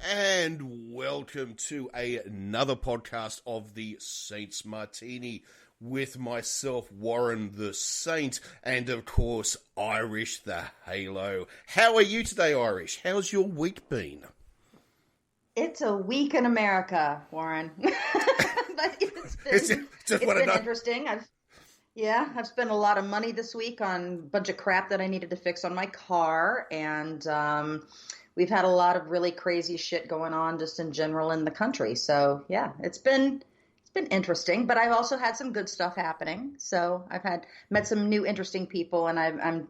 And welcome to another podcast of the Saints Martini with myself, Warren the Saint, and of course, Irish the Halo. How are you today, Irish? How's your week been? It's a week in America, Warren. But it's been interesting. I've spent a lot of money this week on a bunch of crap that I needed to fix on my car, and we've had a lot of really crazy shit going on just in general in the country. So yeah, it's been interesting, but I've also had some good stuff happening. So met some new interesting people, and I'm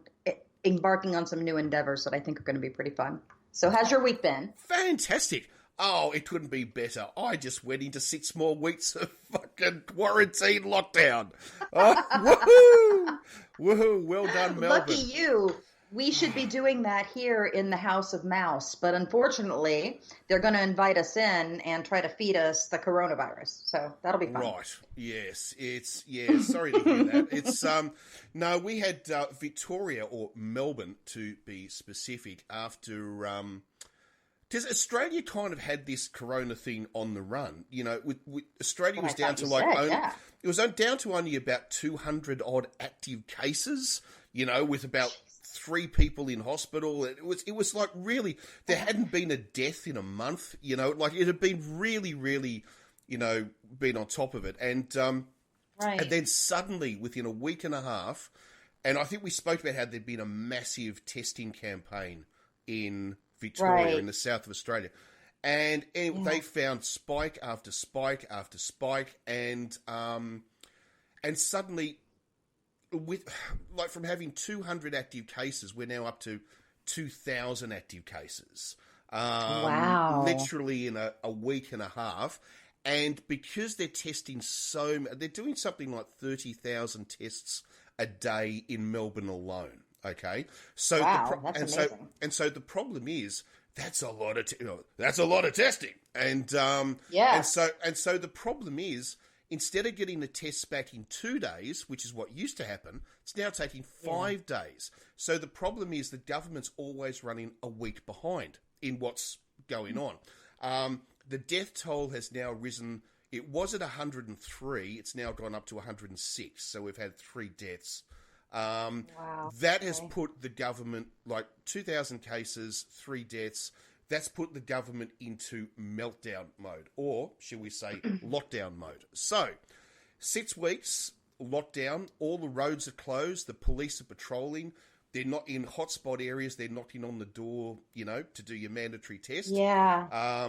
embarking on some new endeavors that I think are going to be pretty fun. So how's your week been? Fantastic. Oh, it couldn't be better. I just went into 6 more weeks of fucking quarantine lockdown. Oh, woohoo! Woohoo! Well done, Melbourne. Lucky you. We should be doing that here in the House of Mouse, but unfortunately, they're going to invite us in and try to feed us the coronavirus. So that'll be fun. Right. Yes. Sorry to hear that. It's no, we had Victoria or Melbourne to be specific after because Australia kind of had this corona thing on the run. You know, with Australia was down to it was down to only about 200 odd active cases. You know, with about 3 people in hospital. It was like really there hadn't been a death in a month. You know, like it had been really, been on top of it, and and then suddenly within a week and a half, and I think we spoke about how there'd been a massive testing campaign in Victoria in the south of Australia, and they found spike after spike after spike, and suddenly, from having 200 active cases, we're now up to 2,000 active cases. Wow! Literally in a week and a half, and because they're testing they're doing something like 30,000 tests a day in Melbourne alone. Okay, so that's amazing. So the problem is that's a lot of testing, and so the problem is instead of getting the tests back in 2 days, which is what used to happen, it's now taking 5 days. So the problem is the government's always running a week behind in what's going on. The death toll has now risen. It was at 103. It's now gone up to 106. So we've had 3 deaths. That has put the government, 2,000 cases, 3 deaths, that's put the government into meltdown mode, or shall we say lockdown mode. So 6 weeks, lockdown, all the roads are closed, the police are patrolling, they're not in hotspot areas, they're knocking on the door, to do your mandatory test. Yeah.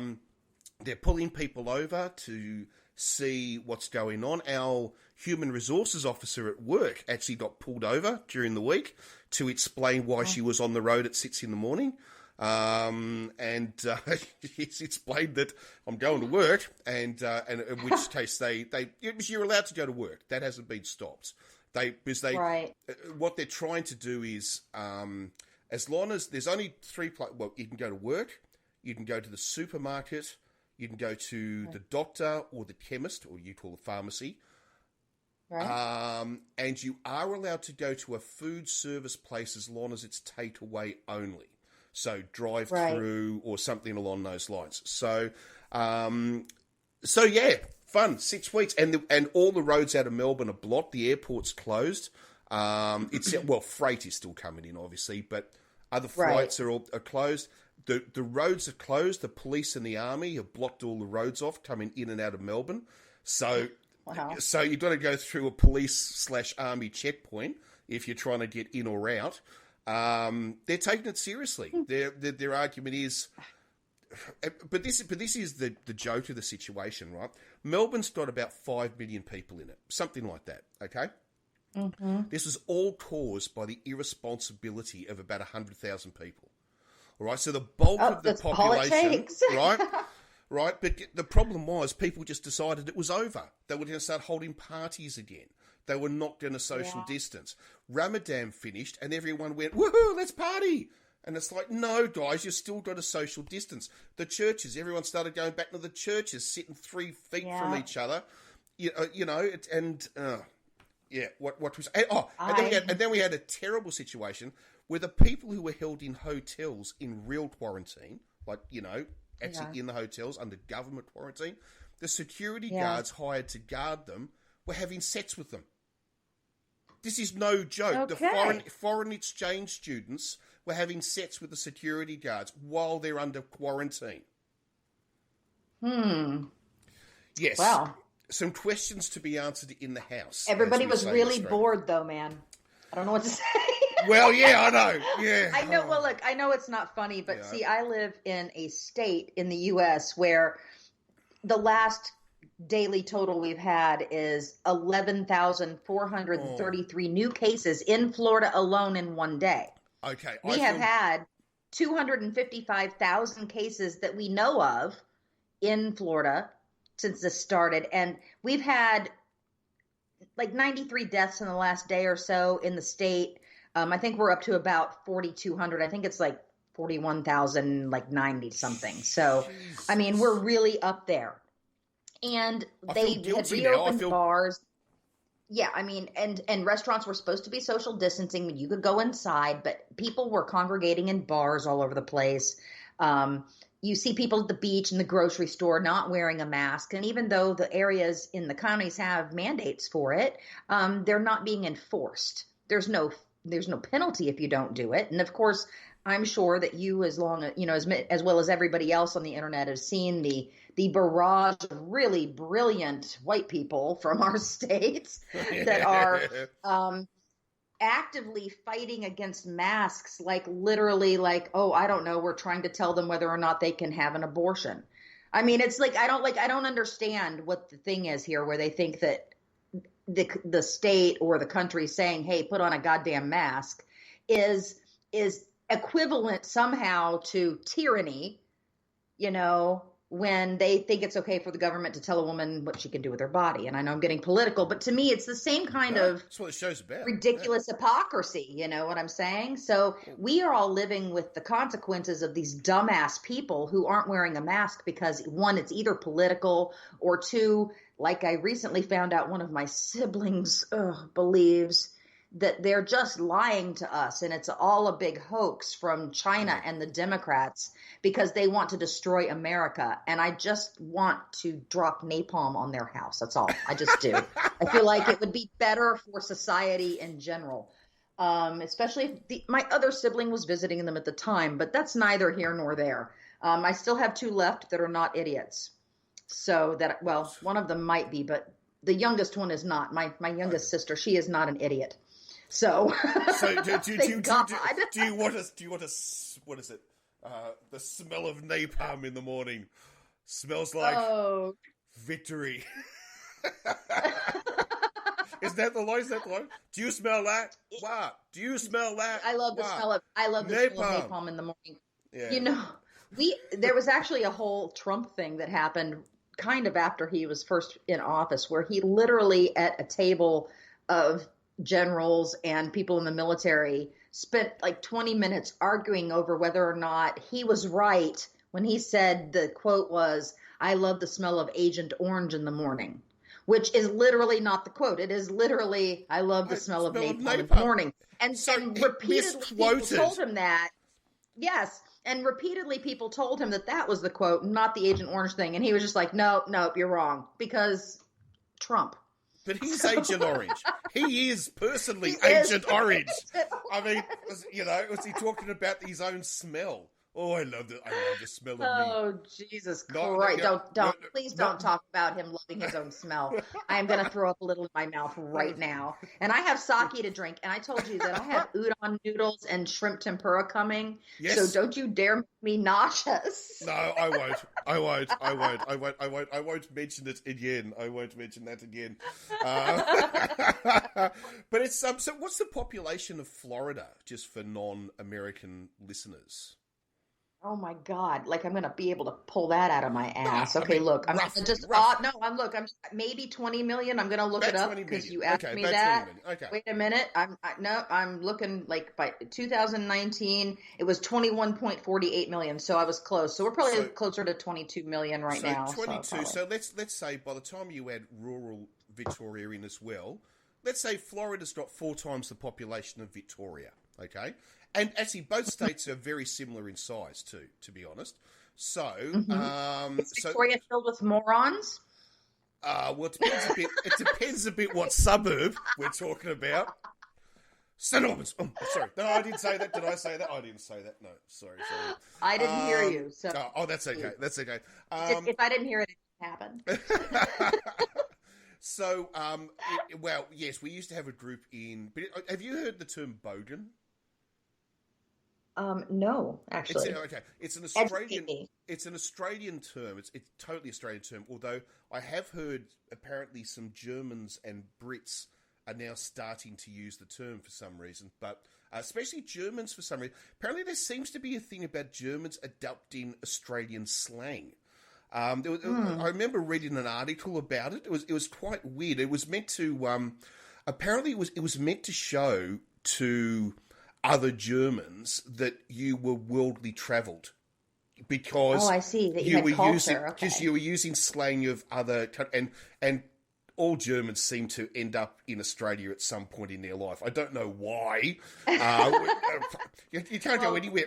They're pulling people over to see what's going on. Our human resources officer at work actually got pulled over during the week to explain why she was on the road at 6 a.m. He's explained that I'm going to work, and in which case you're allowed to go to work. That hasn't been stopped. What they're trying to do is, as long as there's only 3 places, you can go to work, you can go to the supermarket, you can go to the doctor or the chemist, or you call the pharmacy. Right. And you are allowed to go to a food service place as long as it's takeaway only. So drive-through or something along those lines. So fun. 6 weeks, and all the roads out of Melbourne are blocked. The airport's closed. Freight is still coming in, obviously, but other flights are closed. The roads are closed. The police and the army have blocked all the roads off coming in and out of Melbourne. So you've got to go through a police/army checkpoint if you're trying to get in or out. They're taking it seriously. Their argument is, but this is the joke of the situation, right? Melbourne's got about 5 million people in it, something like that. Okay. Mm-hmm. This was all caused by the irresponsibility of about 100,000 people. All right, so the bulk of the population, right? But the problem was people just decided it was over. They were going to start holding parties again. They were not going to social distance. Ramadan finished and everyone went, woohoo, let's party. And it's like, no, guys, you've still got a social distance. The churches, everyone started going back to the churches, sitting 3 feet from each other. And then we had a terrible situation where the people who were held in hotels in real quarantine, actually in the hotels under government quarantine, the security guards hired to guard them were having sex with them. This is no joke. Okay. The foreign exchange students were having sex with the security guards while they're under quarantine. Yes. Wow. Some questions to be answered in the House. Everybody was really bored, though, man. I don't know what to say. Well, yeah, I know. Yeah. I know. Well, look, I know it's not funny, but see, I live in a state in the U.S. where the last daily total we've had is 11,433 new cases in Florida alone in one day. Okay. We have had 255,000 cases that we know of in Florida since this started. And we've had like 93 deaths in the last day or so in the state. I think we're up to about 4,200. I think it's like 41,000, like 90 something. So, Jesus. I mean, we're really up there. And they had reopened bars. Yeah, I mean, and restaurants were supposed to be social distancing. You could go inside, but people were congregating in bars all over the place. You see people at the beach and the grocery store not wearing a mask. And even though the areas in the counties have mandates for it, they're not being enforced. There's no penalty if you don't do it. And of course, I'm sure that you, as well as everybody else on the internet, have seen the barrage of really brilliant white people from our states that are actively fighting against masks, like literally like, oh, I don't know, we're trying to tell them whether or not they can have an abortion. I mean, it's like, I don't understand what the thing is here where they think that the state or the country saying, hey, put on a goddamn mask is equivalent somehow to tyranny, when they think it's okay for the government to tell a woman what she can do with her body. And I know I'm getting political, but to me, it's the same kind of that's what the show's about. Ridiculous hypocrisy. You know what I'm saying? So we are all living with the consequences of these dumbass people who aren't wearing a mask because, one, it's either political, or two, like I recently found out one of my siblings believes that they're just lying to us, and it's all a big hoax from China and the Democrats because they want to destroy America. And I just want to drop napalm on their house. That's all. I just do. I feel like it would be better for society in general, especially if my other sibling was visiting them at the time, but that's neither here nor there. I still have two left that are not idiots. So that, well, one of them might be, but the youngest one is not. My youngest sister, she is not an idiot. So do you want us? What is it? The smell of napalm in the morning smells like victory. Is that the line? Do you smell that? What? Do you smell that? I love the smell of napalm in the morning. Yeah. There was actually a whole Trump thing that happened kind of after he was first in office, where he literally at a table of generals and people in the military spent like 20 minutes arguing over whether or not he was right when he said the quote was, "I love the smell of Agent Orange in the morning," which is literally not the quote. It is literally, "I love the smell of napalm in the morning." And repeatedly people told him that. Yes. And repeatedly people told him that was the quote, not the Agent Orange thing. And he was just like, nope, you're wrong, because Trump. But he's Agent Orange. He is personally Agent Orange. I mean, was he talking about his own smell? Oh, I love the smell of me. Oh, Jesus Christ. Please don't talk about him loving his own smell. I am going to throw up a little in my mouth right now. And I have sake to drink. And I told you that I have udon noodles and shrimp tempura coming. Yes. So don't you dare make me nauseous. No, I won't. I won't mention it again. I won't mention that again. But it's so what's the population of Florida, just for non-American listeners? Oh my God! Like I'm gonna be able to pull that out of my ass. Okay, look, I'm just I'm maybe 20 million. I'm gonna look it up because you asked me that. Okay. Wait a minute. I'm looking like by 2019 it was 21.48 million. So I was close. So we're probably closer to 22 million now. 22. So let's say by the time you add rural Victoria in as well, let's say Florida's got 4 times the population of Victoria. Okay. And actually, both states are very similar in size, too, to be honest. So, Is Victoria filled with morons? Well, it depends a bit. It depends a bit what suburb we're talking about. St Albans. Oh, sorry. No, I didn't say that. Did I say that? I didn't say that. No, sorry. I didn't hear you. So. Oh, that's okay. That's okay. If I didn't hear it, it didn't happen. So, well, yes, we used to have a group in. But have you heard the term bogan? No, actually. It's an Australian. It's an Australian term. It's totally Australian term. Although I have heard apparently some Germans and Brits are now starting to use the term for some reason, but especially Germans for some reason. Apparently, there seems to be a thing about Germans adopting Australian slang. I remember reading an article about it. It was quite weird. It was meant to apparently it was meant to show to other Germans that you were worldly travelled because I see that you had culture. Because you were using slang of other and all Germans seem to end up in Australia at some point in their life. I don't know why. You can't go anywhere.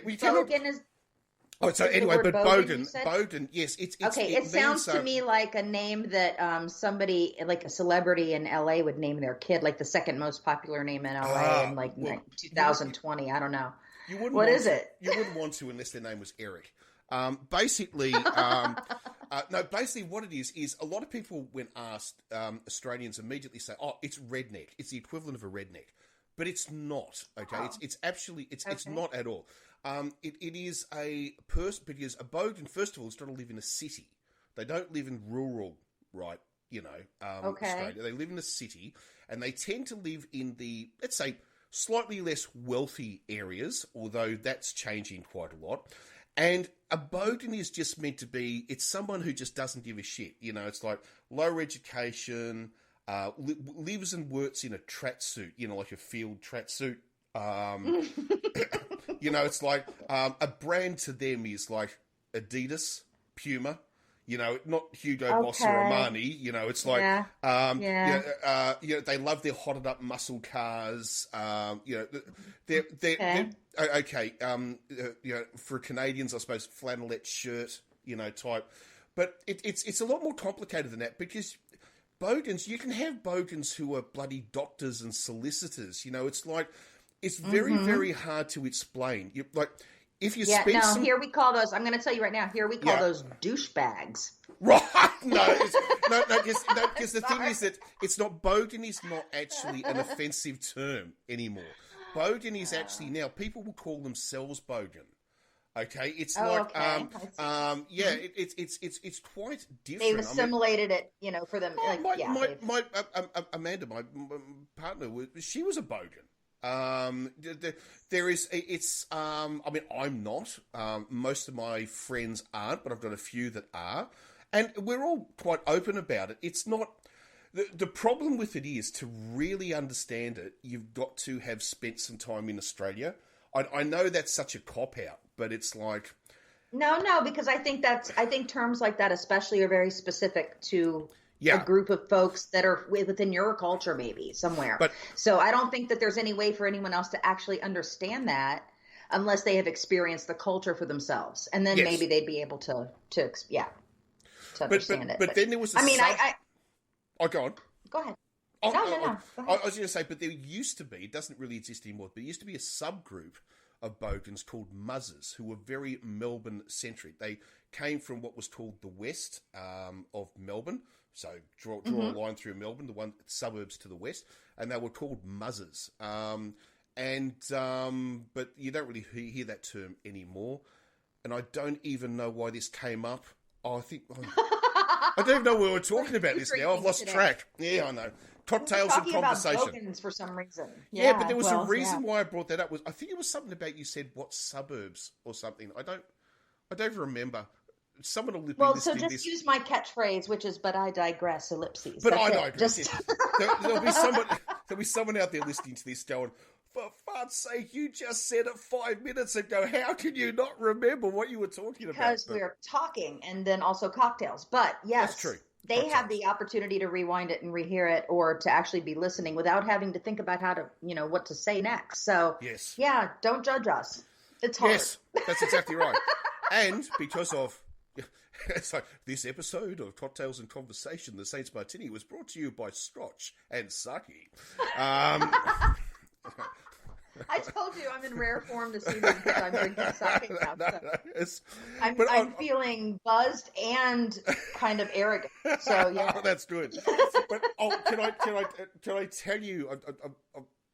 So anyway, but Bogan, yes, it's okay. It sounds to me like a name that somebody, like a celebrity in LA, would name their kid, like the second most popular name in LA in 2020. I don't know. What is it? You wouldn't want to unless their name was Eric. Basically, basically what it is a lot of people, when asked, Australians immediately say, "Oh, it's redneck. It's the equivalent of a redneck," but it's not. Okay, it's actually not at all. It is a person because a bogan, first of all, is trying to live in a city. They don't live in rural, right? Australia. They live in a city, and they tend to live in the, let's say, slightly less wealthy areas, although that's changing quite a lot. And a bogan is just meant to be, it's someone who just doesn't give a shit. It's like lower education, lives and works in a tracksuit, like a field tracksuit. It's like a brand to them is like Adidas, Puma, not Hugo Boss or Armani. It's like, they love their hotted up muscle cars. They're okay. For Canadians, I suppose flannelette shirt, type. But it's a lot more complicated than that because bogans, you can have bogans who are bloody doctors and solicitors. It's like. It's very, very hard to explain. If you spend some... here we call those, I'm going to tell you right now, here we call those douchebags. Right. Because the thing is that it's not, bogan is not actually an offensive term anymore. Bogan is actually now, people will call themselves bogan. Okay, it's it's quite different. They've assimilated it, for them. Amanda, my partner, she was a bogan. There is, I'm not, most of my friends aren't, but I've got a few that are, and we're all quite open about it. It's not, the problem with it is to really understand it, you've got to have spent some time in Australia. I know that's such a cop-out, but it's like... No, because I think terms like that especially are very specific to... a group of folks that are within your culture, maybe somewhere. So I don't think that there's any way for anyone else to actually understand that unless they have experienced the culture for themselves, and then maybe they'd be able to understand it. But then there was. Go on. Go ahead. No. Go ahead. I was going to say, but there used to be. It doesn't really exist anymore. But there used to be a subgroup of bogans called muzzers who were very Melbourne centric. They came from what was called the west of Melbourne. So draw a line through Melbourne, the suburbs to the west, and they were called muzzers. But you don't really hear that term anymore. And I don't even know why this came up. I don't even know why we're talking about this now. I've lost track. Yeah, I know. Cocktails and conversation. About bogans for some reason. Yeah, but there was a reason why I brought that up. I think it was something about you said what suburbs or something. I don't even remember. Someone will be listening so just use my catchphrase, which is "But I digress." Ellipses. But I digress. There'll be someone out there listening to this going, "For fuck's sake, you just said it 5 minutes ago. How can you not remember what you were talking about?" Because we're talking, and then also cocktails. But yes, that's true. They have the opportunity to rewind it and rehear it, or to actually be listening without having to think about how to, what to say next. So yes, don't judge us. It's hard. Yes, that's exactly right. And because of so this episode of Cocktails and Conversation, the Saints Martini, was brought to you by Scotch and Sake. I told you I'm in rare form this evening because I'm drinking sake now. So I'm feeling buzzed and kind of arrogant. So yeah, oh, that's good. But can I tell you?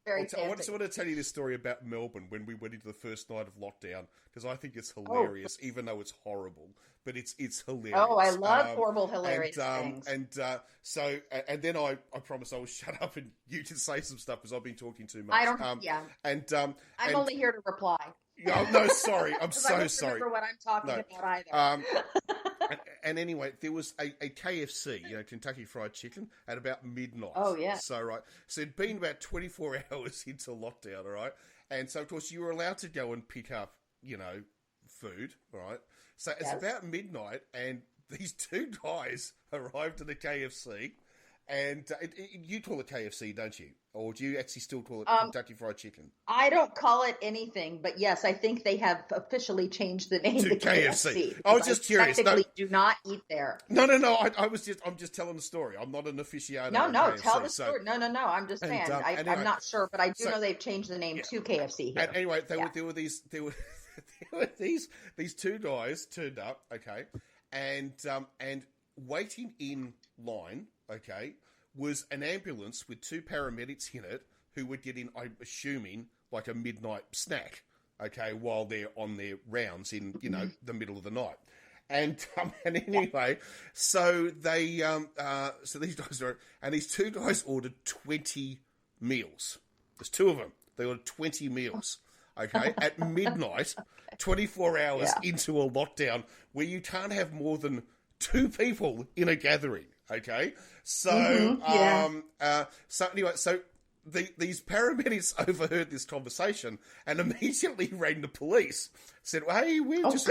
I want to tell you this story about Melbourne when we went into the first night of lockdown, because I think it's hilarious, even though it's horrible. But it's hilarious. Oh, I love horrible, hilarious things. And then I promise I will shut up and you can say some stuff because I've been talking too much. I don't. Yeah. I'm only here to reply. No, sorry. I'm so I don't sorry. remember what I'm talking about either. And anyway, there was a KFC, Kentucky Fried Chicken, at about midnight. Oh, yeah. So, right. So it'd been about 24 hours into lockdown, all right? And so, of course, you were allowed to go and pick up, food, all right? So it's about midnight, and these two guys arrived at the KFC, and you call it KFC, don't you? Or do you actually still call it Kentucky Fried Chicken? I don't call it anything, but yes, I think they have officially changed the name to KFC. I was just curious. Technically, do not eat there. No. I'm just telling the story. I'm not an aficionado. No, KFC, tell the story. No. I'm just saying. Anyway, I'm not sure, but I do know they've changed the name to KFC here. And anyway, there were these two guys turned up, okay, and waiting in line, okay, was an ambulance with two paramedics in it who would get in, I'm assuming, like a midnight snack, okay, while they're on their rounds in, the middle of the night. And anyway, so they, so these guys these two guys ordered 20 meals. There's two of them. They ordered 20 meals, okay, at midnight, 24 hours into a lockdown where you can't have more than two people in a gathering. Okay, so these paramedics overheard this conversation and immediately rang the police. Said, "Hey, we just,"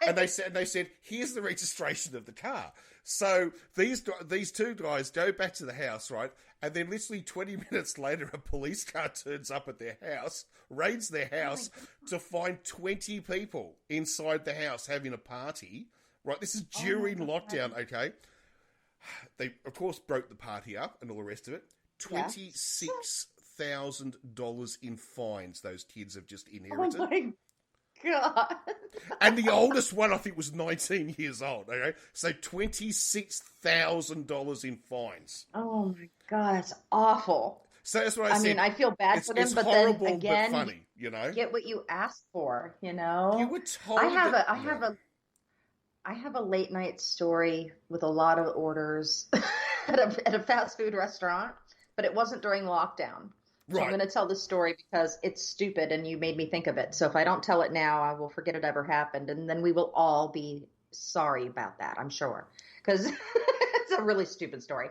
and they said, "Here's the registration of the car." So these two guys go back to the house, right? And then literally 20 minutes later, a police car turns up at their house, raids their house to find 20 people inside the house having a party. Right, this is during lockdown. Okay. They, of course, broke the party up and all the rest of it. $26,000 in fines those kids have just inherited. Oh, my God. And the oldest one, I think, was 19 years old. Okay, so $26,000 in fines. Oh, my God, that's awful. So that's what I said. I mean, I feel bad for them, but horrible, then again, but funny, get what you asked for, You were told I have a late night story with a lot of orders at a fast food restaurant, but it wasn't during lockdown. So I'm going to tell this story because it's stupid and you made me think of it. So if I don't tell it now, I will forget it ever happened. And then we will all be sorry about that, I'm sure, because it's a really stupid story.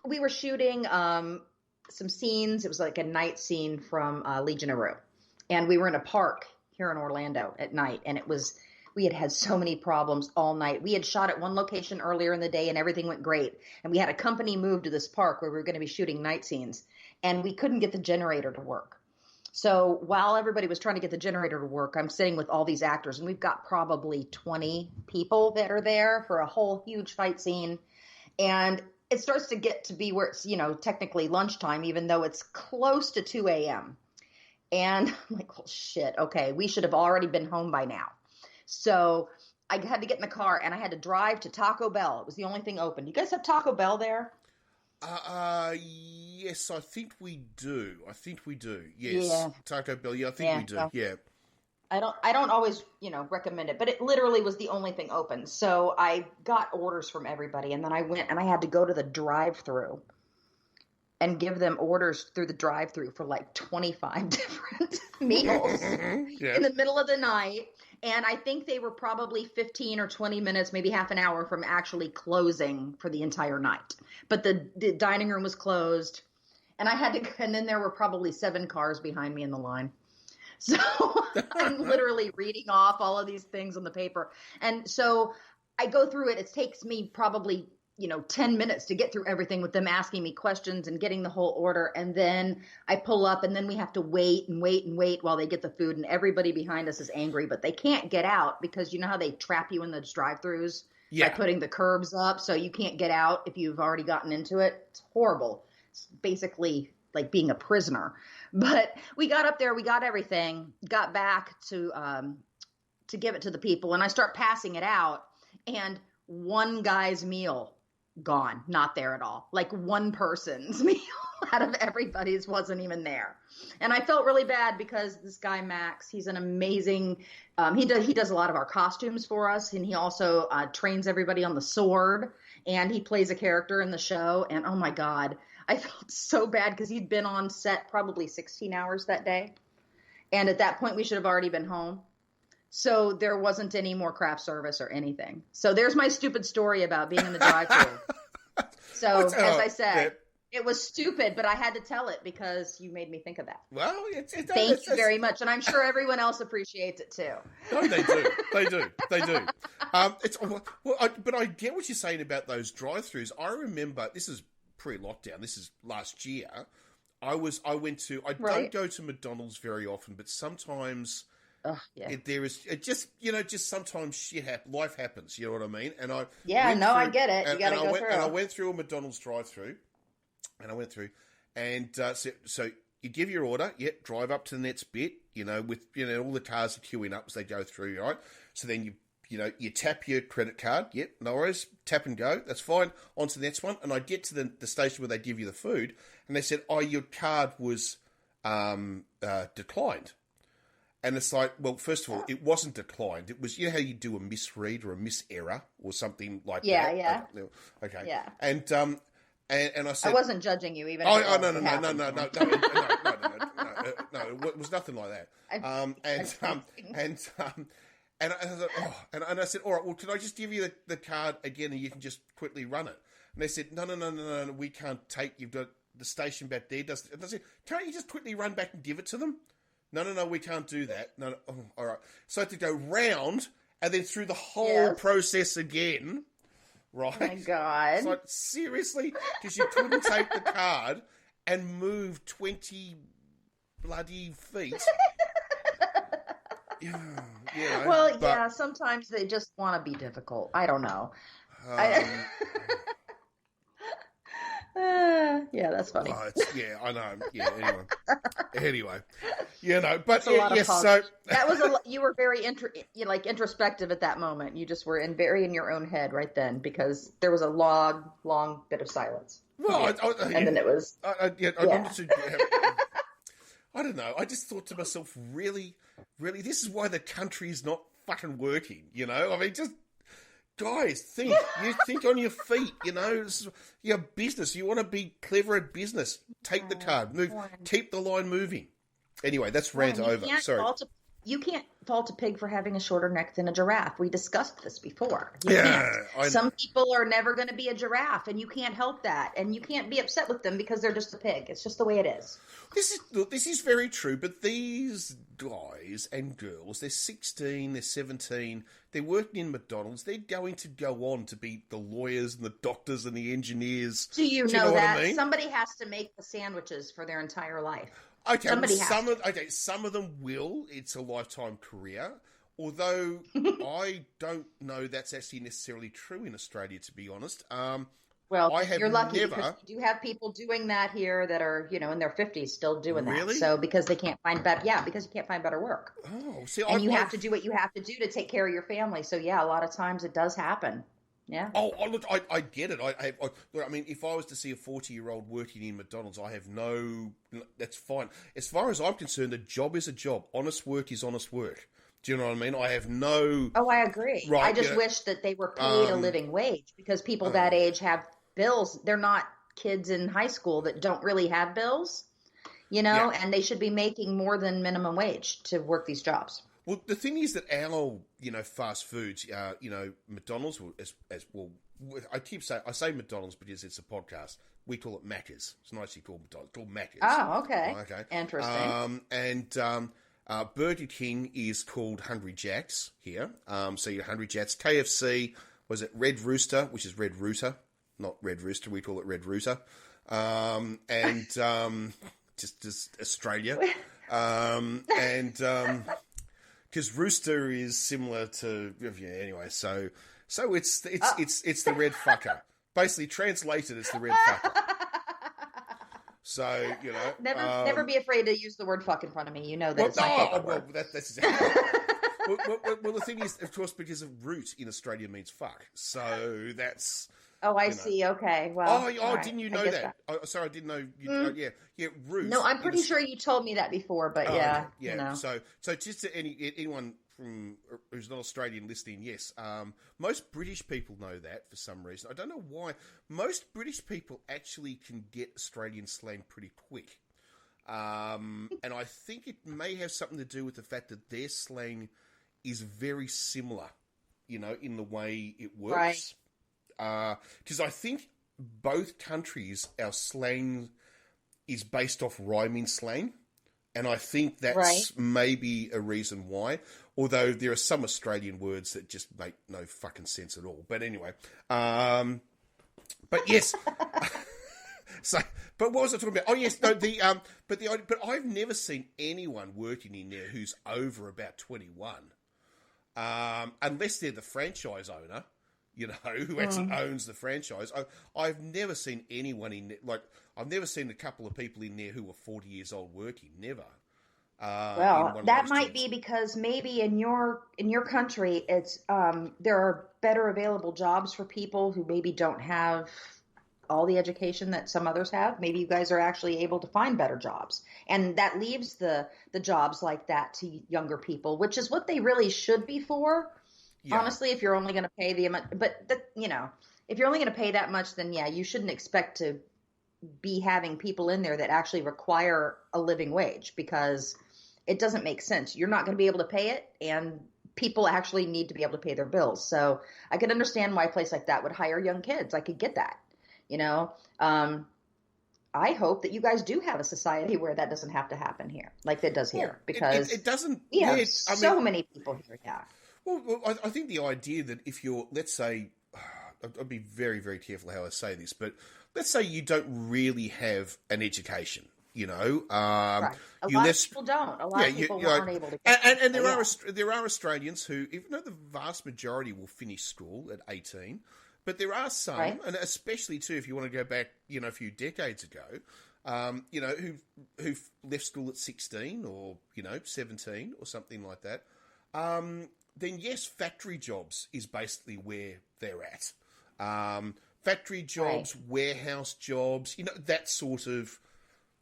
We were shooting some scenes. It was like a night scene from Legion of Rue. And we were in a park here in Orlando at night. And we had so many problems all night. We had shot at one location earlier in the day and everything went great. And we had a company move to this park where we were going to be shooting night scenes. And we couldn't get the generator to work. So while everybody was trying to get the generator to work, I'm sitting with all these actors. And we've got probably 20 people that are there for a whole huge fight scene. And it starts to get to be where it's, technically lunchtime, even though it's close to 2 a.m. And I'm like, well, shit, okay, we should have already been home by now. So I had to get in the car and I had to drive to Taco Bell. It was the only thing open. Do you guys have Taco Bell there? Yes, I think we do. Yes. Yeah. Taco Bell. Yeah, I think we do. So yeah. I don't always, recommend it, but it literally was the only thing open. So I got orders from everybody and then I went and I had to go to the drive-thru and give them orders through the drive-thru for like 25 different meals in the middle of the night. And I think they were probably 15 or 20 minutes, maybe half an hour from actually closing for the entire night. But the dining room was closed and and then there were probably 7 cars behind me in the line. So I'm literally reading off all of these things on the paper. And so I go through it. It takes me probably, 10 minutes to get through everything with them asking me questions and getting the whole order. And then I pull up and then we have to wait and wait and wait while they get the food. And everybody behind us is angry, but they can't get out because you know how they trap you in the drive-thrus by putting the curbs up. So you can't get out if you've already gotten into it. It's horrible. It's basically like being a prisoner. But we got up there, we got everything, got back to give it to the people. And I start passing it out and one guy's meal gone, not there at all. Like one person's meal out of everybody's wasn't even there. And I felt really bad because this guy, Max, he's an amazing, he does a lot of our costumes for us. And he also trains everybody on the sword and he plays a character in the show. And oh my God, I felt so bad because he'd been on set probably 16 hours that day. And at that point we should have already been home. So there wasn't any more craft service or anything. So there's my stupid story about being in the drive-thru. So as I said, it was stupid, but I had to tell it because you made me think of that. Well, thank you very much, and I'm sure everyone else appreciates it too. No, they do. But I get what you're saying about those drive-thrus. I remember this is pre-lockdown. This is last year. I don't go to McDonald's very often, but sometimes. Just sometimes life happens. You know what I mean? And I I get it. You got to go through. And I went through a McDonald's drive-through, so you give your order, drive up to the next bit, with all the cars are queuing up as they go through, right? So then you tap your credit card, no worries, tap and go, that's fine. On to the next one, and I get to the station where they give you the food, and they said, your card was declined. And it's like, well, first of all, it wasn't declined. It was, how you do a misread or a miserror or something like that. Yeah. Okay. Yeah. And I said, I wasn't judging you even. No. It was nothing like that. And I was like, and I said, all right, well, can I just give you the card again and you can just quickly run it? And they said, no, we can't take. You've got the station back there. And I said, can't you just quickly run back and give it to them? No, we can't do that. No. Oh, all right. So I had to go round and then through the whole process again, right? Oh, my God. It's like, seriously? Because you couldn't take the card and move 20 bloody feet. Well, sometimes they just want to be difficult. I don't know. That's funny. I know. Yeah, anyway. But so that was you were very introspective at that moment. You just were very in your own head right then because there was a long bit of silence. Well, and then it was. I don't know. I just thought to myself, really, this is why the country's not fucking working. I mean, just. Guys, think. You think on your feet, This is your business. You want to be clever at business. Take the card. Move. Keep the line moving. Anyway, that's rant over. Sorry. You can't fault a pig for having a shorter neck than a giraffe. We discussed this before. Some people are never going to be a giraffe, and you can't help that. And you can't be upset with them because they're just a pig. It's just the way it is. This is very true, but these guys and girls, they're 16, they're 17, they're working in McDonald's, they're going to go on to be the lawyers and the doctors and the engineers. Do you know that? I mean? Somebody has to make the sandwiches for their entire life. Okay, some of them will. It's a lifetime career. Although I don't know that's actually necessarily true in Australia, to be honest. You're lucky because you do have people doing that here that are, in their 50s still doing that. Really? So because they can't find better, because you can't find better work. Oh, see, you have to do what you have to do to take care of your family. So a lot of times it does happen. Yeah. Oh, look, I get it. I mean, if I was to see a 40-year-old working in McDonald's, that's fine. As far as I'm concerned, a job is a job. Honest work is honest work. Do you know what I mean? I have no... Oh, I agree. Right, I just wish that they were paid a living wage because people that age have bills. They're not kids in high school that don't really have bills, and they should be making more than minimum wage to work these jobs. Well, the thing is that our, fast foods, McDonald's, as well, I say McDonald's because it's a podcast. We call it Macca's. It's nicely called McDonald's. It's called Macca's. Oh, okay. Interesting. And Burger King is called Hungry Jack's here. So your Hungry Jack's. KFC, was it Red Rooster, which is Red Rooter, not Red Rooster. We call it Red Rooter. And just Australia. And because rooster is similar to anyway. So it's the red fucker. Basically, translated, it's the red fucker. So never be afraid to use the word "fuck" in front of me. You know that it's my favorite word. That's exactly. Well, the thing is, of course, because of root in Australia means fuck. So that's. Oh, I see. Okay. Well. Oh, didn't you know that? Oh, sorry, I didn't know. Yeah, root. No, I'm pretty sure you told me that before, but yeah. So just to anyone who's not Australian listening, yes, most British people know that for some reason. I don't know why. Most British people actually can get Australian slang pretty quick, and I think it may have something to do with the fact that their slang is very similar, in the way it works. Right. Because I think both countries, our slang is based off rhyming slang. And I think that's maybe a reason why. Although there are some Australian words that just make no fucking sense at all. But anyway. But yes. But what was I talking about? Oh, yes. No, but I've never seen anyone working in there who's over about 21. Unless they're the franchise owner. Who actually owns the franchise. I've never seen anyone in there, I've never seen a couple of people in there who were 40 years old working. Never. Well, that might be because maybe in your country, it's there are better available jobs for people who maybe don't have all the education that some others have. Maybe you guys are actually able to find better jobs, and that leaves the jobs like that to younger people, which is what they really should be for. Yeah. Honestly, if you're only going to pay the amount, if you're only going to pay that much, then yeah, you shouldn't expect to be having people in there that actually require a living wage, because it doesn't make sense. You're not going to be able to pay it, and people actually need to be able to pay their bills. So I could understand why a place like that would hire young kids. I could get that, I hope that you guys do have a society where that doesn't have to happen here, like it does here, because it doesn't. We have so many people here. Yeah. Well, I think the idea that if you're, let's say, I'd be very, very careful how I say this, but let's say you don't really have an education, right. A lot of people don't. A lot of people aren't able to get and there are Australians who, even though the vast majority will finish school at 18, but there are some, and especially too, if you want to go back, a few decades ago, who've left school at 16 or, 17 or something like that. Then yes, factory jobs is basically where they're at. Factory jobs, warehouse jobs, that sort of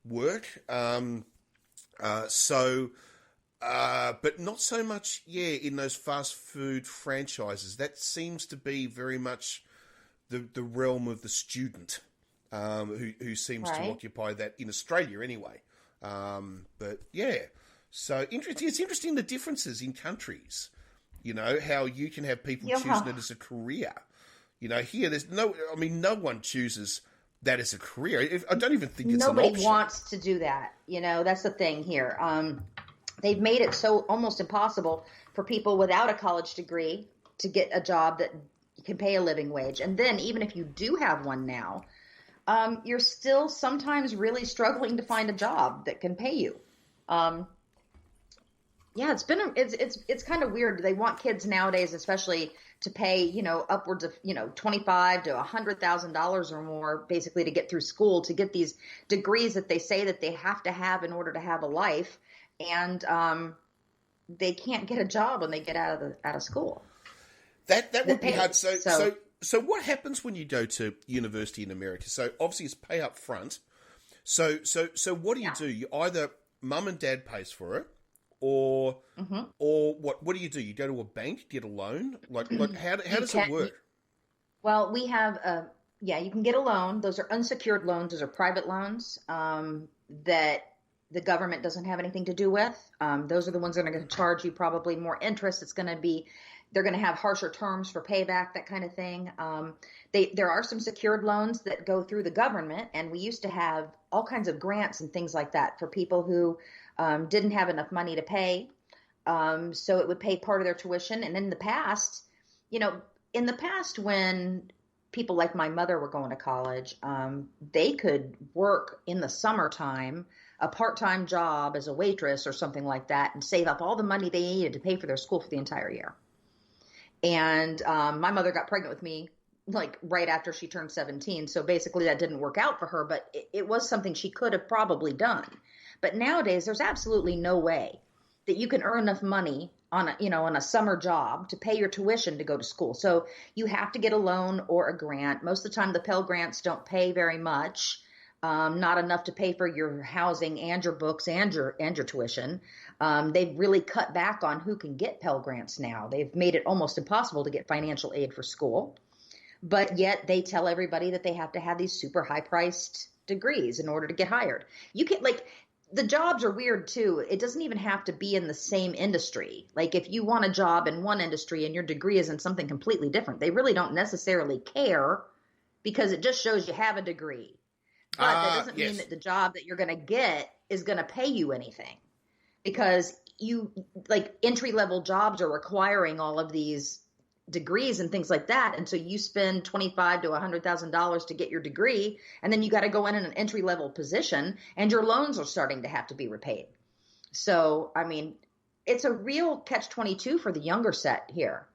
work. But not so much, in those fast food franchises. That seems to be very much the realm of the student, who seems to occupy that in Australia anyway. But yeah, so interesting. It's interesting the differences in countries. How you can have people choosing it as a career. Here there's no one chooses that as a career. I don't even think it's nobody an option. Wants to do that. That's the thing here. They've made it so almost impossible for people without a college degree to get a job that can pay a living wage. And then even if you do have one now, you're still sometimes really struggling to find a job that can pay you. Yeah, it's kind of weird. They want kids nowadays, especially, to pay, upwards of, $25,000 to $100,000 or more, basically, to get through school, to get these degrees that they say that they have to have in order to have a life, and they can't get a job when they get out of school. That would be hard. So what happens when you go to university in America? So obviously it's pay up front. So what do you do? You either mum and dad pays for it. Or what do you do? You go to a bank, get a loan? Like how does it work? Well, we have you can get a loan. Those are unsecured loans. Those are private loans that the government doesn't have anything to do with. Those are the ones that are going to charge you probably more interest. They're going to have harsher terms for payback, that kind of thing. There are some secured loans that go through the government, and we used to have all kinds of grants and things like that for people who didn't have enough money to pay. So it would pay part of their tuition. And in the past when people like my mother were going to college, they could work in the summertime, a part-time job as a waitress or something like that, and save up all the money they needed to pay for their school for the entire year. And my mother got pregnant with me like right after she turned 17. So basically that didn't work out for her, but it was something she could have probably done. But nowadays there's absolutely no way that you can earn enough money on a summer job to pay your tuition to go to school. So you have to get a loan or a grant. Most of the time the Pell Grants don't pay very much. Not enough to pay for your housing and your books and your tuition. They've really cut back on who can get Pell Grants now. They've made it almost impossible to get financial aid for school. But yet they tell everybody that they have to have these super high priced degrees in order to get hired. You can the jobs are weird too. It doesn't even have to be in the same industry. Like if you want a job in one industry and your degree is in something completely different, they really don't necessarily care because it just shows you have a degree. But that doesn't mean that the job that you're going to get is going to pay you anything, because entry level jobs are requiring all of these degrees and things like that. And so you spend $25,000 to $100,000 to get your degree, and then you got to go in an entry level position, and your loans are starting to have to be repaid. So, I mean, it's a real catch-22 for the younger set here.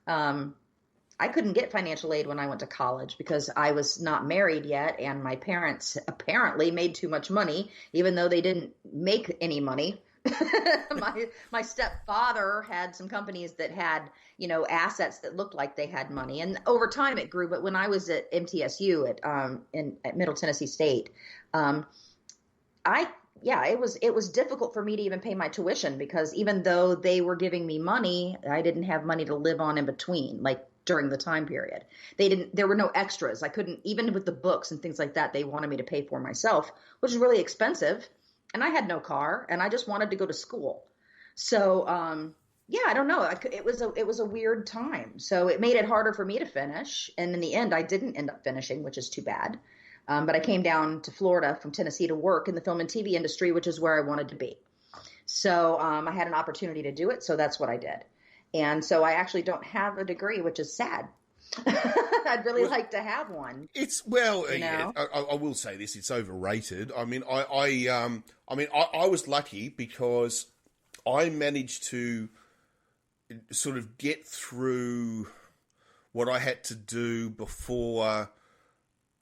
I couldn't get financial aid when I went to college because I was not married yet, and my parents apparently made too much money, even though they didn't make any money. My stepfather had some companies that had, assets that looked like they had money, and over time it grew. But when I was at MTSU at Middle Tennessee State, it was difficult for me to even pay my tuition because even though they were giving me money, I didn't have money to live on in between, like during the time period. There were no extras. I couldn't, even with the books and things like that, they wanted me to pay for myself, which is really expensive. And I had no car, and I just wanted to go to school. So, I don't know. It was a weird time. So it made it harder for me to finish. And in the end, I didn't end up finishing, which is too bad. But I came down to Florida from Tennessee to work in the film and TV industry, which is where I wanted to be. So I had an opportunity to do it. So that's what I did. And so I actually don't have a degree, which is sad. I'd really like to have one. It's I will say this: it's overrated. I mean, I was lucky because I managed to sort of get through what I had to do before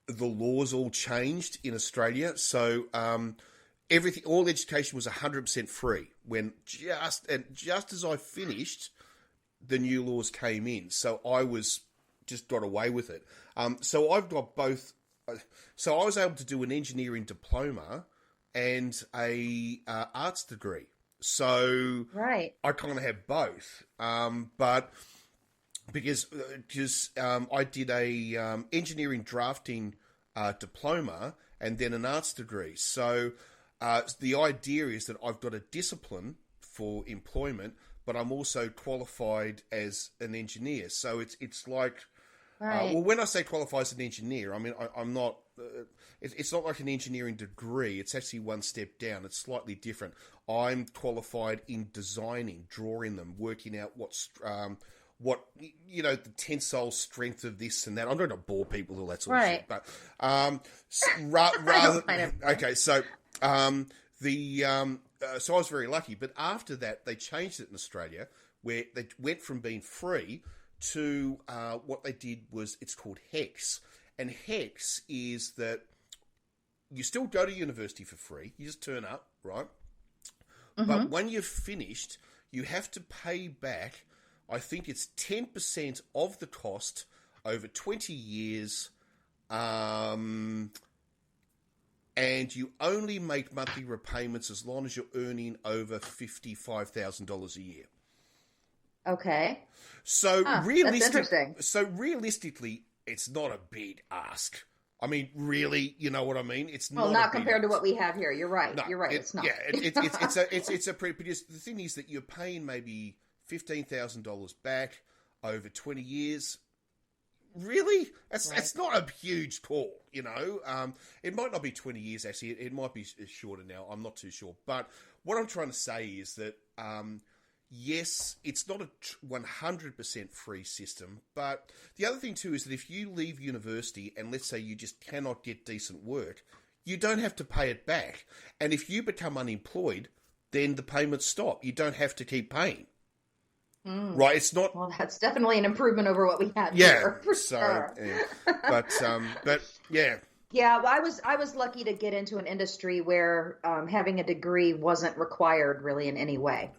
the laws all changed in Australia. So all education was 100% free when just as I finished, the new laws came in. So I just got away with it. So I've got both. So I was able to do an engineering diploma and a arts degree. So right. I kind of have both. But because I did a engineering drafting diploma and then an arts degree. So the idea is that I've got a discipline for employment, but I'm also qualified as an engineer. So it's like, right. Well, when I say qualified as an engineer, I mean, I'm not, it's not like an engineering degree. It's actually one step down. It's slightly different. I'm qualified in designing, drawing them, working out what the tensile strength of this and that. I'm not going to bore people with all that sort of shit, but rather, okay, so so I was very lucky. But after that, they changed it in Australia, where they went from being free to what they did was it's called HEX. And HEX is that you still go to university for free. You just turn up, right? Mm-hmm. But when you've finished, you have to pay back, I think it's 10% of the cost over 20 years, and you only make monthly repayments as long as you're earning over $55,000 a year. Okay. So that's interesting. So realistically, it's not a big ask. I mean, really, you know what I mean? It's not compared to what we have here. You're right. No, You're right. It's not. Yeah, it's a pretty. Because the thing is that you're paying maybe $15,000 back over 20 years. Really? That's not a huge call, you know. It might not be 20 years, actually. It might be shorter now. I'm not too sure. But what I'm trying to say is that yes, it's not a 100% free system, but the other thing too is that if you leave university and let's say you just cannot get decent work, you don't have to pay it back. And if you become unemployed, then the payments stop. You don't have to keep paying. Right? It's not. Well, that's definitely an improvement over what we had here, for sure. Yeah. But yeah. Yeah, well, I was lucky to get into an industry where having a degree wasn't required really in any way.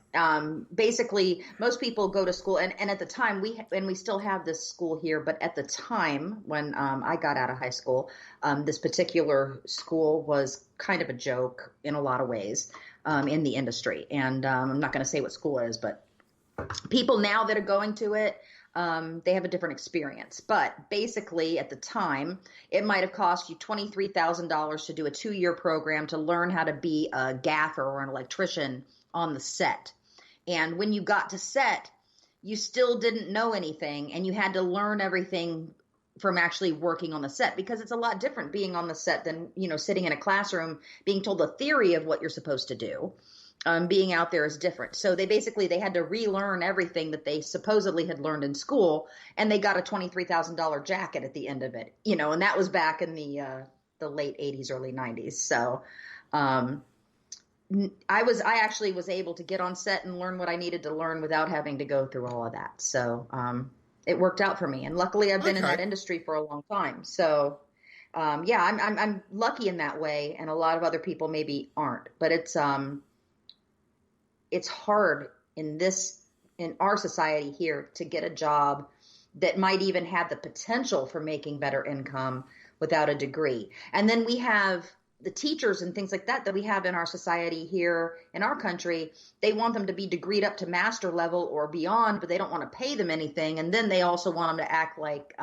Basically, most people go to school, and at the time we still have this school here, but at the time when I got out of high school, this particular school was kind of a joke in a lot of ways in the industry. And I'm not going to say what school it is, but people now that are going to it, they have a different experience. But basically, at the time, it might have cost you $23,000 to do a 2-year program to learn how to be a gaffer or an electrician on the set. And when you got to set, you still didn't know anything, and you had to learn everything from actually working on the set, because it's a lot different being on the set than, sitting in a classroom, being told the theory of what you're supposed to do. Being out there is different. So they had to relearn everything that they supposedly had learned in school, and they got a $23,000 jacket at the end of it, and that was back in the late 80s, early 90s. So I actually was able to get on set and learn what I needed to learn without having to go through all of that. So it worked out for me, and luckily I've been in that industry for a long time. So I'm lucky in that way, and a lot of other people maybe aren't. But it's hard in our society here to get a job that might even have the potential for making better income without a degree. And then we have the teachers and things like that we have in our society here in our country. They want them to be degreed up to master level or beyond, but they don't want to pay them anything. And then they also want them to act like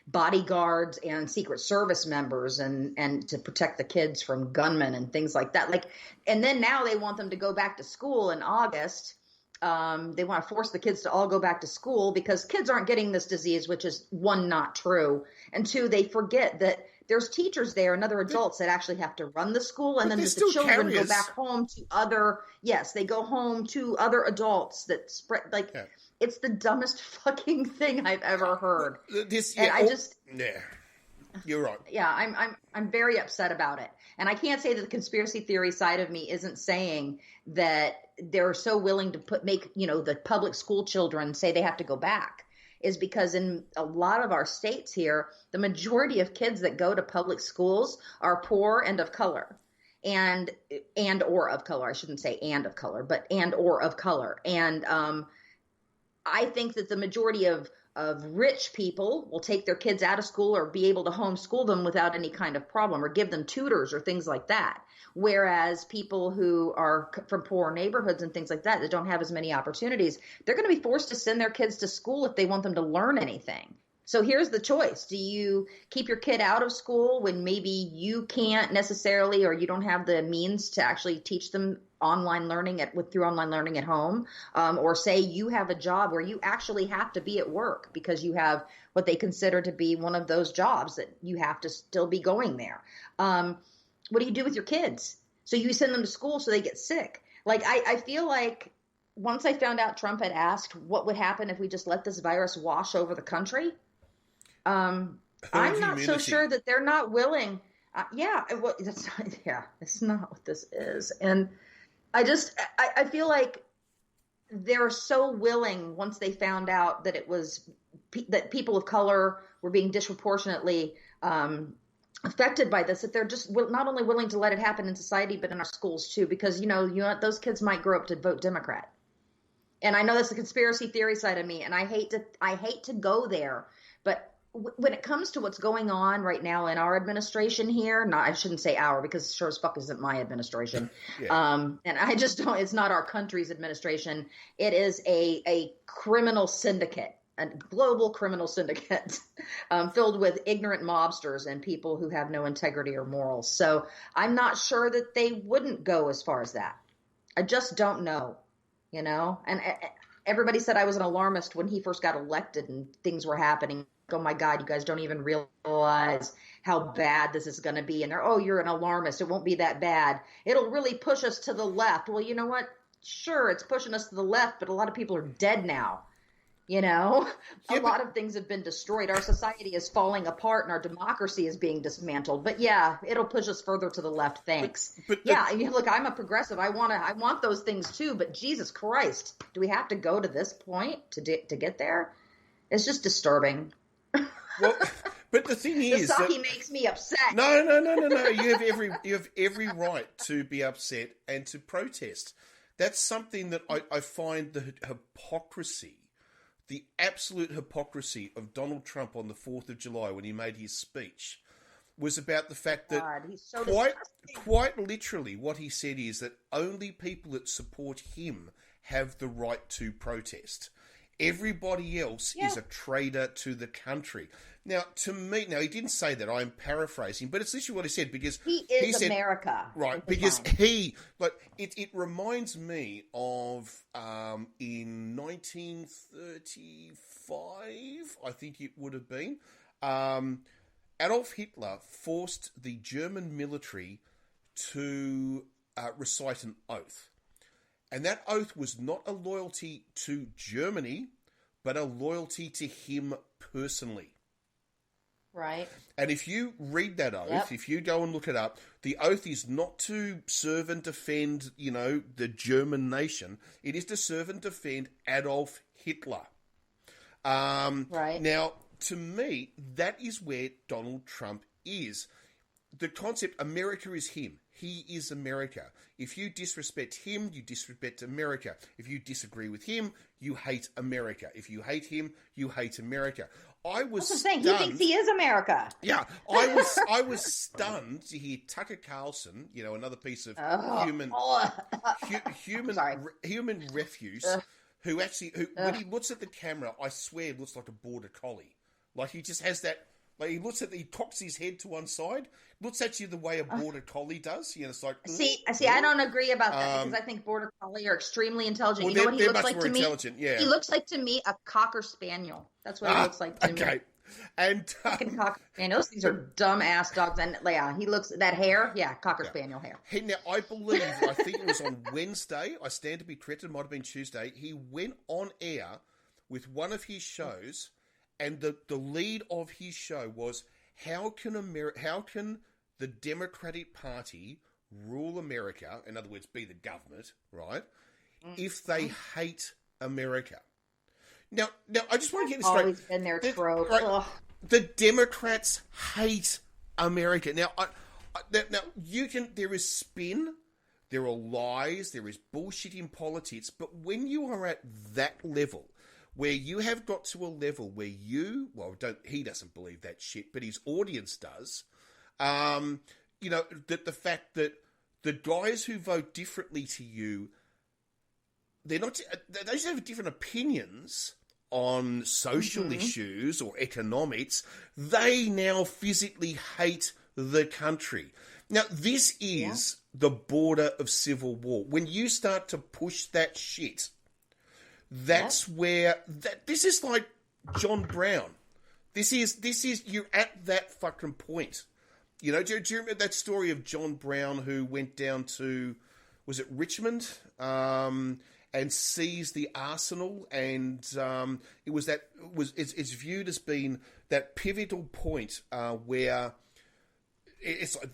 bodyguards and Secret Service members and to protect the kids from gunmen and things like that. And then now they want them to go back to school in August. They want to force the kids to all go back to school because kids aren't getting this disease, which is, one, not true. And two, they forget that there's teachers there and other adults that actually have to run the school. And then the children go back home to they go home to other adults that spread, it's the dumbest fucking thing I've ever heard. You're right. Yeah, I'm very upset about it. And I can't say that the conspiracy theory side of me isn't saying that they're so willing to make the public school children say they have to go back, is because in a lot of our states here, the majority of kids that go to public schools are poor and of color. And or of color. I shouldn't say and of color, but and or of color. And I think that the majority of rich people will take their kids out of school or be able to homeschool them without any kind of problem, or give them tutors or things like that. Whereas people who are from poor neighborhoods and things like that don't have as many opportunities, they're going to be forced to send their kids to school if they want them to learn anything. So here's the choice. Do you keep your kid out of school when maybe you can't necessarily, or you don't have the means to actually teach them online learning through online learning at home, or say you have a job where you actually have to be at work because you have what they consider to be one of those jobs that you have to still be going there. What do you do with your kids? So you send them to school so they get sick. I feel like once I found out Trump had asked what would happen if we just let this virus wash over the country, I'm not so sure that they're not willing. It's not what this is. And I feel like they're so willing once they found out that that people of color were being disproportionately affected by this, that they're just not only willing to let it happen in society, but in our schools too, because those kids might grow up to vote Democrat. And I know that's the conspiracy theory side of me, and I hate to go there, but when it comes to what's going on right now in our administration here, I shouldn't say our, because sure as fuck isn't my administration. Yeah. And I just don't, it's not our country's administration. It is a criminal syndicate, a global criminal syndicate filled with ignorant mobsters and people who have no integrity or morals. So I'm not sure that they wouldn't go as far as that. I just don't know, and everybody said I was an alarmist when he first got elected and things were happening. Oh my God, you guys don't even realize how bad this is going to be. And you're an alarmist. It won't be that bad. It'll really push us to the left. Well, you know what? sure, it's pushing us to the left, but a lot of people are dead now. You know, a lot of things have been destroyed. Our society is falling apart and our democracy is being dismantled. But yeah, it'll push us further to the left. Thanks. But look, I'm a progressive. I want those things too. But Jesus Christ, do we have to go to this point to get there? It's just disturbing. Well, but the thing is, Saki makes me upset. No. You have every right to be upset and to protest. That's something that I find the hypocrisy. The absolute hypocrisy of Donald Trump on the 4th of July when he made his speech was about the fact that quite literally what he said is that only people that support him have the right to protest. Everybody else is a traitor to the country. Now, to me, he didn't say that. I'm paraphrasing, but it's literally what he said because he said, America, right? Because it reminds me of in 1935, I think it would have been. Adolf Hitler forced the German military to recite an oath. And that oath was not a loyalty to Germany, but a loyalty to him personally. Right. And if you read that oath, if you go and look it up, the oath is not to serve and defend, the German nation. It is to serve and defend Adolf Hitler. Right. Now, to me, that is where Donald Trump is. The concept, America is him. He is America. If you disrespect him, you disrespect America. If you disagree with him, you hate America. If you hate him, you hate America. I was stunned. He thinks he is America. Yeah, I was stunned to hear Tucker Carlson, another piece of human refuse, who when he looks at the camera, I swear looks like a border collie. Like he just has that. Like he cocks his head to one side, looks at you the way a border collie does. It's like see. I don't agree about that because I think border collie are extremely intelligent. Well, you know what he looks like to me? Yeah. He looks like to me a cocker spaniel. That's what he looks like to me. Okay. And fucking cocker spaniel. Those things are dumb ass dogs. And he looks that hair. Yeah, cocker spaniel hair. Hey, now I think it was on Wednesday. I stand to be corrected. It might have been Tuesday. He went on air with one of his shows. And the lead of his show was how can the Democratic Party rule America, in other words, be the government, right, if they hate America? Now, I just want to get this straight. Always been their trope. Right, the Democrats hate America. Now, there is spin, there are lies, there is bullshit in politics, but when you are at that level, where you have got to a level where he doesn't believe that shit, but his audience does, that the fact that the guys who vote differently to you, they just have different opinions on social issues or economics. They now physically hate the country. Now, this is the border of civil war. When you start to push that shit, that's where this is like John Brown. This is you're at that fucking point. Do you remember that story of John Brown who went down to, was it Richmond, and seized the arsenal, and it's viewed as being that pivotal point where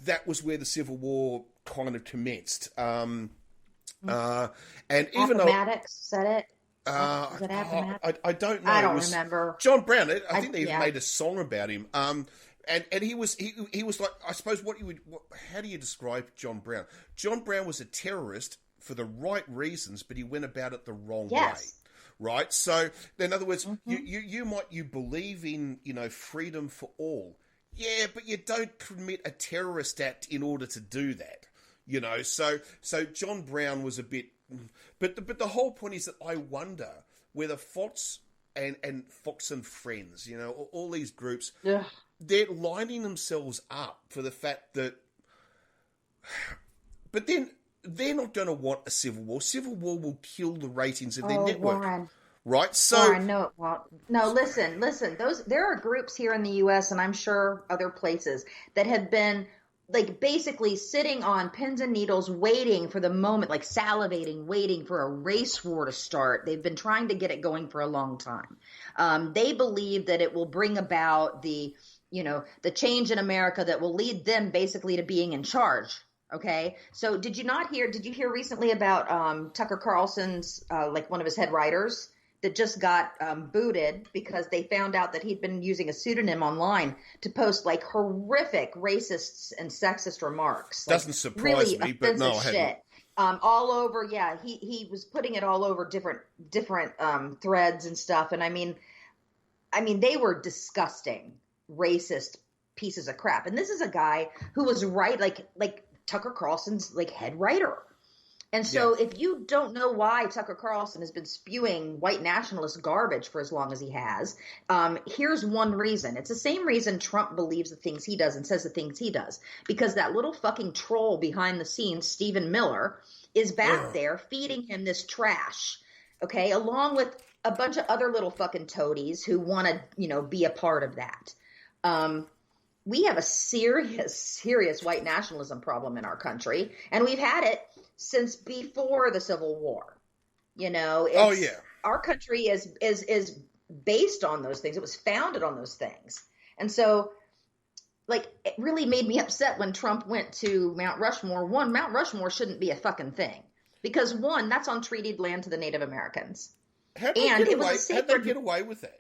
that was where the Civil War kind of commenced. And even though said it. I don't know. I don't remember. John Brown. I think they made a song about him. And he was like, I suppose how do you describe John Brown? John Brown was a terrorist for the right reasons, but he went about it the wrong way. Right? So, in other words, you believe in, freedom for all. Yeah, but you don't commit a terrorist act in order to do that. So John Brown was a bit. But the whole point is that I wonder whether Fox and Fox and Friends, all these groups, they're lining themselves up for the fact that. But then they're not going to want a civil war. Civil war will kill the ratings of their network. Warren. Right? So Warren, no, it won't. No, listen. There are groups here in the U.S. and I'm sure other places that have been like basically sitting on pins and needles, waiting for the moment, like salivating, waiting for a race war to start. They've been trying to get it going for a long time. They believe that it will bring about the change in America that will lead them basically to being in charge. Okay. So did you hear recently about Tucker Carlson's, like one of his head writers that just got booted because they found out that he'd been using a pseudonym online to post like horrific racist and sexist remarks. Doesn't surprise really me, but no, I shit. All over. Yeah. He was putting it all over different threads and stuff. And I mean, they were disgusting, racist pieces of crap. And this is a guy who was like Tucker Carlson's like head writer. And so if you don't know why Tucker Carlson has been spewing white nationalist garbage for as long as he has, here's one reason. It's the same reason Trump believes the things he does and says the things he does. Because that little fucking troll behind the scenes, Stephen Miller, is back there feeding him this trash, okay, along with a bunch of other little fucking toadies who want to, be a part of that. We have a serious white nationalism problem in our country, and we've had it since before the Civil War. Our country is based on those things. It was founded on those things. And so, like, it really made me upset when Trump went to Mount Rushmore. One, Mount Rushmore shouldn't be a fucking thing. Because one, that's on treated land to the Native Americans. How'd they get away with that?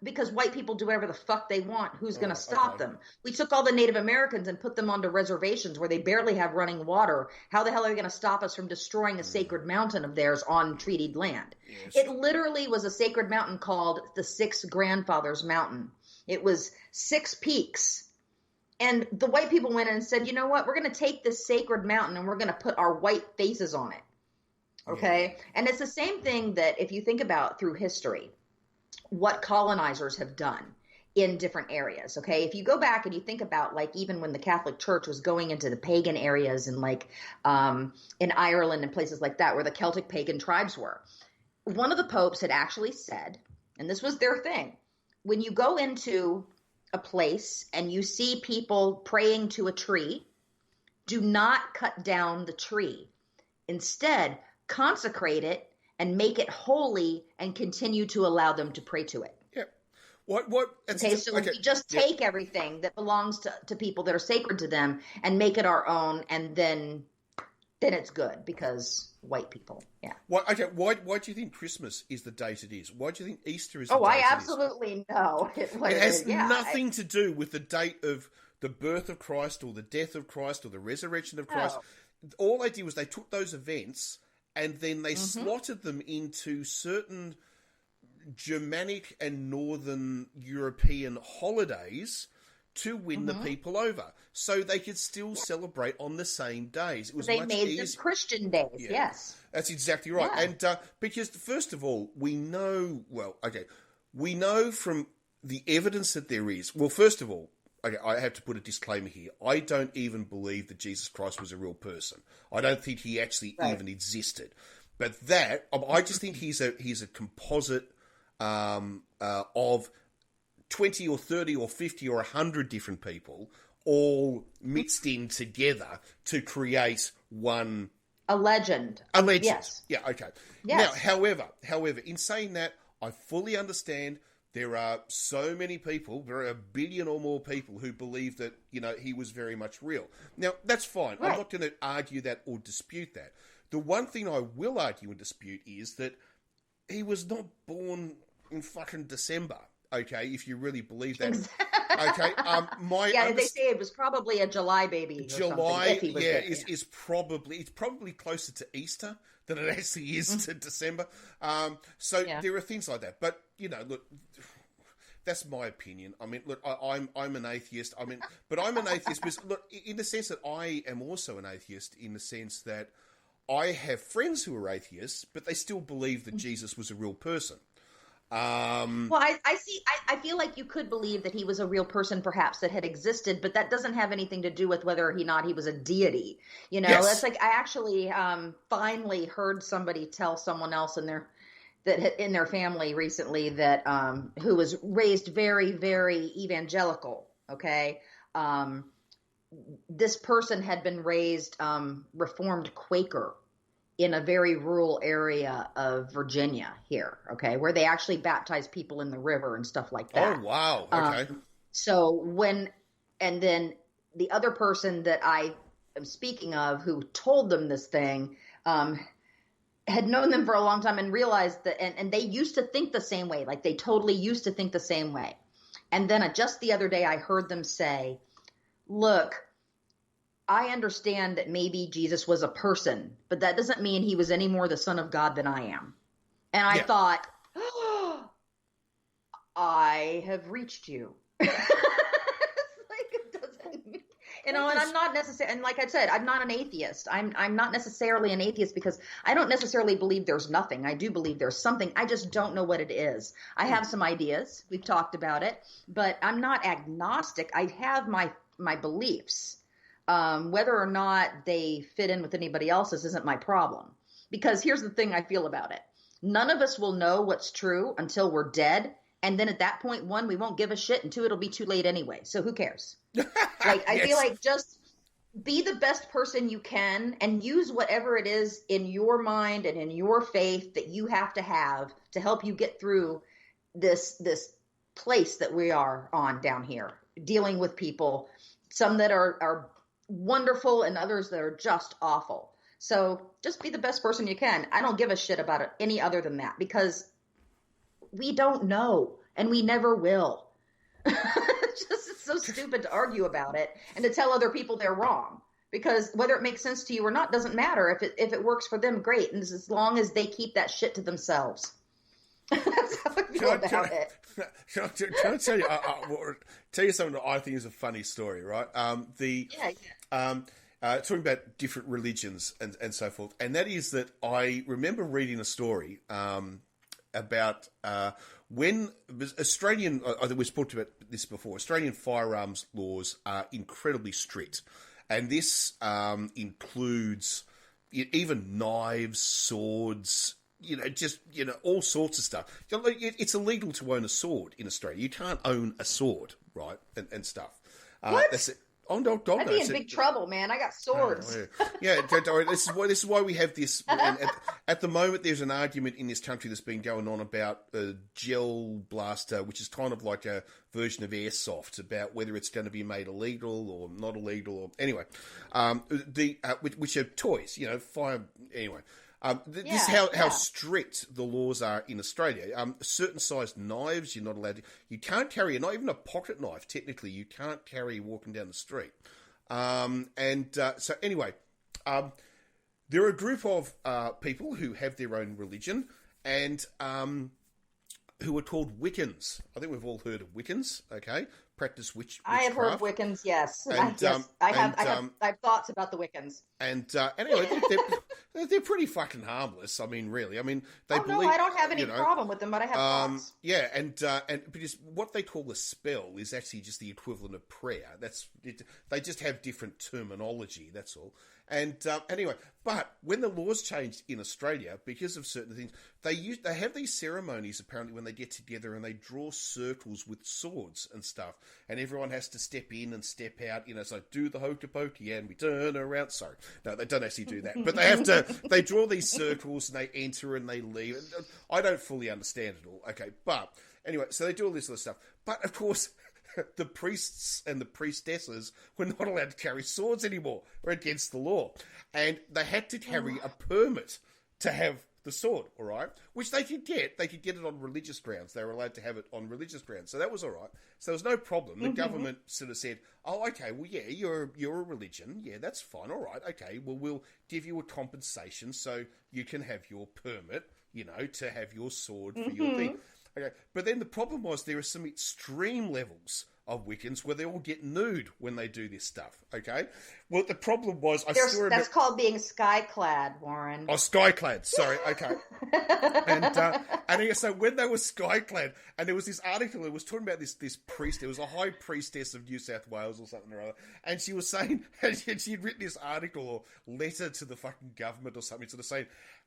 Because white people do whatever the fuck they want. Who's going to stop them? We took all the Native Americans and put them onto reservations where they barely have running water. How the hell are they going to stop us from destroying a sacred mountain of theirs on treated land? Yes. It literally was a sacred mountain called the Six Grandfathers Mountain. It was 6 peaks. And the white people went in and said, you know what? We're going to take this sacred mountain and we're going to put our white faces on it. Okay? Yeah. And it's the same thing that if you think about through history, what colonizers have done in different areas. Okay. If you go back and you think about like, even when the Catholic Church was going into the pagan areas and like, in Ireland and places like that, where the Celtic pagan tribes were, one of the popes had actually said, and this was their thing, when you go into a place and you see people praying to a tree, do not cut down the tree. Instead, consecrate it and make it holy and continue to allow them to pray to it. Yeah. So we just take everything that belongs to people that are sacred to them and make it our own, and then it's good because white people. Yeah. Why do you think Christmas is the date it is? Why do you think Easter is the date I absolutely know. It has nothing to do with the date of the birth of Christ or the death of Christ or the resurrection of Christ. All they did was they took those events and then they slotted them into certain Germanic and Northern European holidays to win the people over, so they could still celebrate on the same days. It was much easier. They made them Christian days. Yeah. Yes, that's exactly right. Yeah. And because first of all, we know from the evidence that there is. Well, first of all, okay, I have to put a disclaimer here. I don't even believe that Jesus Christ was a real person. I don't think he actually even existed. But that, I just think he's a composite of 20 or 30 or 50 or 100 different people all mixed in together to create one... A legend. Yes. Yeah, okay. Yes. Now, however, in saying that, I fully understand there are so many people, there are 1 billion or more people who believe that, he was very much real. Now, that's fine. Right. I'm not going to argue that or dispute that. The one thing I will argue and dispute is that he was not born in fucking December, okay, if you really believe that. Okay, they say it was probably a July baby. July, is probably closer to Easter than it actually is to December. There are things like that. But look, that's my opinion. I mean, look, I'm an atheist. But I'm an atheist because, look, in the sense that I am also an atheist, in the sense that I have friends who are atheists, but they still believe that Jesus was a real person. I feel like you could believe that he was a real person, perhaps, that had existed, but that doesn't have anything to do with whether or not he was a deity. Yes. That's like, I actually finally heard somebody tell someone else in their family recently that who was raised very, very evangelical. Okay. this person had been raised Reformed Quaker in a very rural area of Virginia here, okay, where they actually baptize people in the river and stuff like that. Oh, wow. Okay. And then the other person that I am speaking of who told them this thing had known them for a long time and realized that, and they used to think the same way. Like they totally used to think the same way. And then just the other day I heard them say, look, I understand that maybe Jesus was a person, but that doesn't mean he was any more the Son of God than I am. And I thought, oh, I have reached you. It's like it doesn't, and I'm not necessarily, and like I said, I'm not an atheist. I'm not necessarily an atheist because I don't necessarily believe there's nothing. I do believe there's something. I just don't know what it is. I have some ideas. We've talked about it, but I'm not agnostic. I have my beliefs. Whether or not they fit in with anybody else's isn't my problem. Because here's the thing I feel about it. None of us will know what's true until we're dead. And then at that point, one, we won't give a shit, and two, it'll be too late anyway. So who cares? Like, I feel like just be the best person you can and use whatever it is in your mind and in your faith that you have to help you get through this place that we are on down here, dealing with people, some that are wonderful and others that are just awful. So just be the best person you can. I don't give a shit about it any other than that because we don't know and we never will. It's so stupid to argue about it and to tell other people they're wrong because whether it makes sense to you or not doesn't matter. If it works for them, great. And as long as they keep that shit to themselves. That's how I feel about it. Can I tell you? Tell you something that I think is a funny story, right? Talking about different religions and so forth, and that is that I remember reading a story about when Australian. I think we've talked about this before. Australian firearms laws are incredibly strict, and this includes even knives, swords. All sorts of stuff. It's illegal to own a sword in Australia. You can't own a sword, right? And stuff. What? That's it. Oh, no, God, I'd be in big trouble, man. I got swords. Don't worry. This is why we have this. And at the moment, there's an argument in this country that's been going on about a gel blaster, which is kind of like a version of airsoft, about whether it's going to be made illegal or not illegal. Or anyway, which are toys. Fire. Anyway. This is how strict the laws are in Australia. Certain sized knives you're not allowed to. You can't carry not even a pocket knife. Technically, you can't carry walking down the street. So anyway, there are a group of people who have their own religion and who are called Wiccans. I think we've all heard of Wiccans. Okay, practice witchcraft. I have heard of Wiccans. Yes, I have thoughts about the Wiccans. And anyway, they're pretty fucking harmless. I mean, really. I mean, they believe. No, I don't have any problem with them, but I have thoughts. Yeah, and because what they call a spell is actually just the equivalent of prayer. That's it. They just have different terminology. That's all. And anyway, but when the laws changed in Australia because of certain things, they have these ceremonies apparently when they get together and they draw circles with swords and stuff, and everyone has to step in and step out. So do the hokey pokey and we turn around. Sorry, no, they don't actually do that, but they have to. They draw these circles and they enter and they leave. I don't fully understand it all. Okay, but anyway, so they do all this other stuff. But of course, the priests and the priestesses were not allowed to carry swords anymore. We're against the law. And they had to carry a permit to have the sword, all right? Which they could get. They could get it on religious grounds. They were allowed to have it on religious grounds. So that was all right. So there was no problem. The government sort of said, oh, okay, well, yeah, you're a religion. Yeah, that's fine. All right, okay. Well, we'll give you a compensation so you can have your permit, to have your sword for your thing. Okay, but then the problem was there are some extreme levels of Wiccans where they all get nude when they do this stuff. Okay, well the problem was that's called being skyclad, Warren. Oh, skyclad. Sorry. Okay, and so when they were skyclad, and there was this article that was talking about this priest. There was a high priestess of New South Wales or something or other, and she was saying, and she'd written this article or letter to the fucking government or something, sort of saying,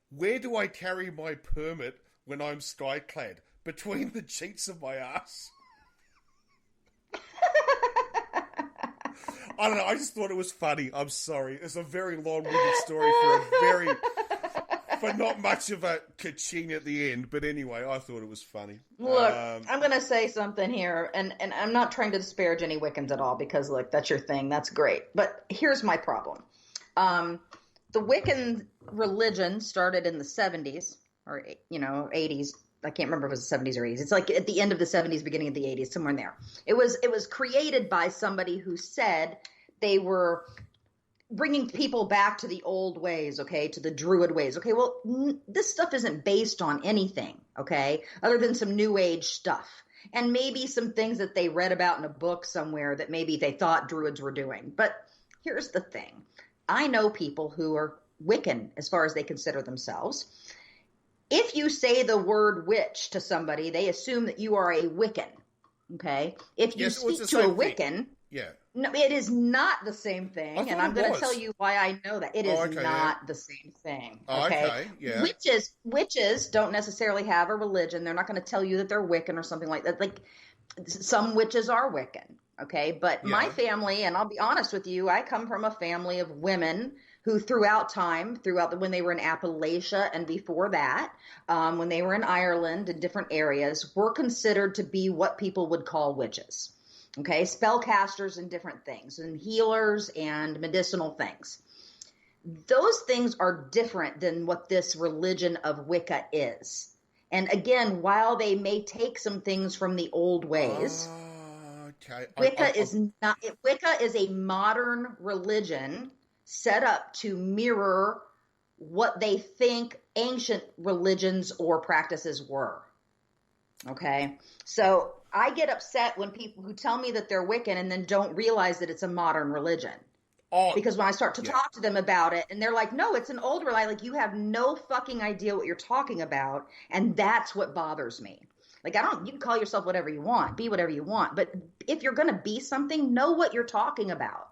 "Where do I carry my permit when I'm skyclad? Between the cheeks of my ass." I don't know. I just thought it was funny. I'm sorry. It's a very long-winded story for not much of a ka-ching at the end. But anyway, I thought it was funny. Look, I'm going to say something here, and I'm not trying to disparage any Wiccans at all because, look, that's your thing. That's great. But here's my problem. The Wiccan religion started in the 70s or, 80s. I can't remember if it was the 70s or 80s. It's like at the end of the 70s, beginning of the 80s, somewhere in there. It was created by somebody who said they were bringing people back to the old ways, okay, to the Druid ways. Okay, well, this stuff isn't based on anything, okay, other than some New Age stuff. And maybe some things that they read about in a book somewhere that maybe they thought Druids were doing. But here's the thing. I know people who are Wiccan as far as they consider themselves. If you say the word witch to somebody, they assume that you are a Wiccan, okay? If you speak to a Wiccan, no, it is not the same thing, and I'm going to tell you why I know that. It is not the same thing, okay? Witches don't necessarily have a religion. They're not going to tell you that they're Wiccan or something like that. Like, some witches are Wiccan, okay? But my family, and I'll be honest with you, I come from a family of women who when they were in Appalachia and before that, when they were in Ireland and different areas, were considered to be what people would call witches. Okay, spellcasters and different things, and healers and medicinal things. Those things are different than what this religion of Wicca is. And again, while they may take some things from the old ways, Wicca is a modern religion set up to mirror what they think ancient religions or practices were. Okay? So I get upset when people who tell me that they're Wiccan and then don't realize that it's a modern religion. Because when I start to talk to them about it, and they're like, no, it's an old religion. Like, you have no fucking idea what you're talking about, and that's what bothers me. Like, you can call yourself whatever you want, be whatever you want, but if you're going to be something, know what you're talking about.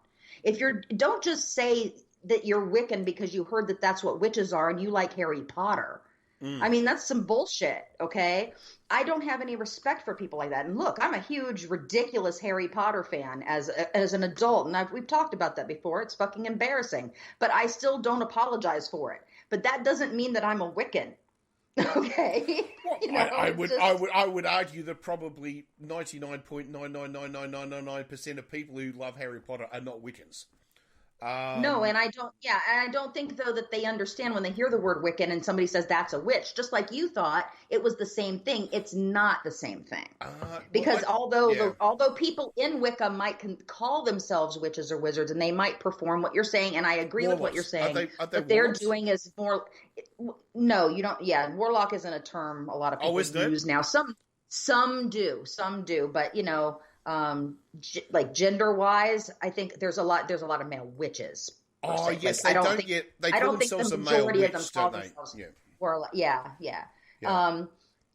Don't just say that you're Wiccan because you heard that that's what witches are and you like Harry Potter. I mean, that's some bullshit, okay? I don't have any respect for people like that. And look, I'm a huge, ridiculous Harry Potter fan as an adult, and we've talked about that before. It's fucking embarrassing, but I still don't apologize for it. But that doesn't mean that I'm a Wiccan. Okay. Well, I would argue that probably 99.9999999% of people who love Harry Potter are not Wiccans. No, and I don't think though that they understand when they hear the word Wiccan and somebody says that's a witch, just like you thought it was the same thing. It's not the same thing. Because although people in Wicca might call themselves witches or wizards and they might perform what you're saying, and I agree with what you're saying, what they're doing is more. No, you don't. Yeah, warlock isn't a term a lot of people use now. Some do, but like gender wise, I think there's a lot of male witches. Oh yes, they call themselves a male witch, don't they? Yeah.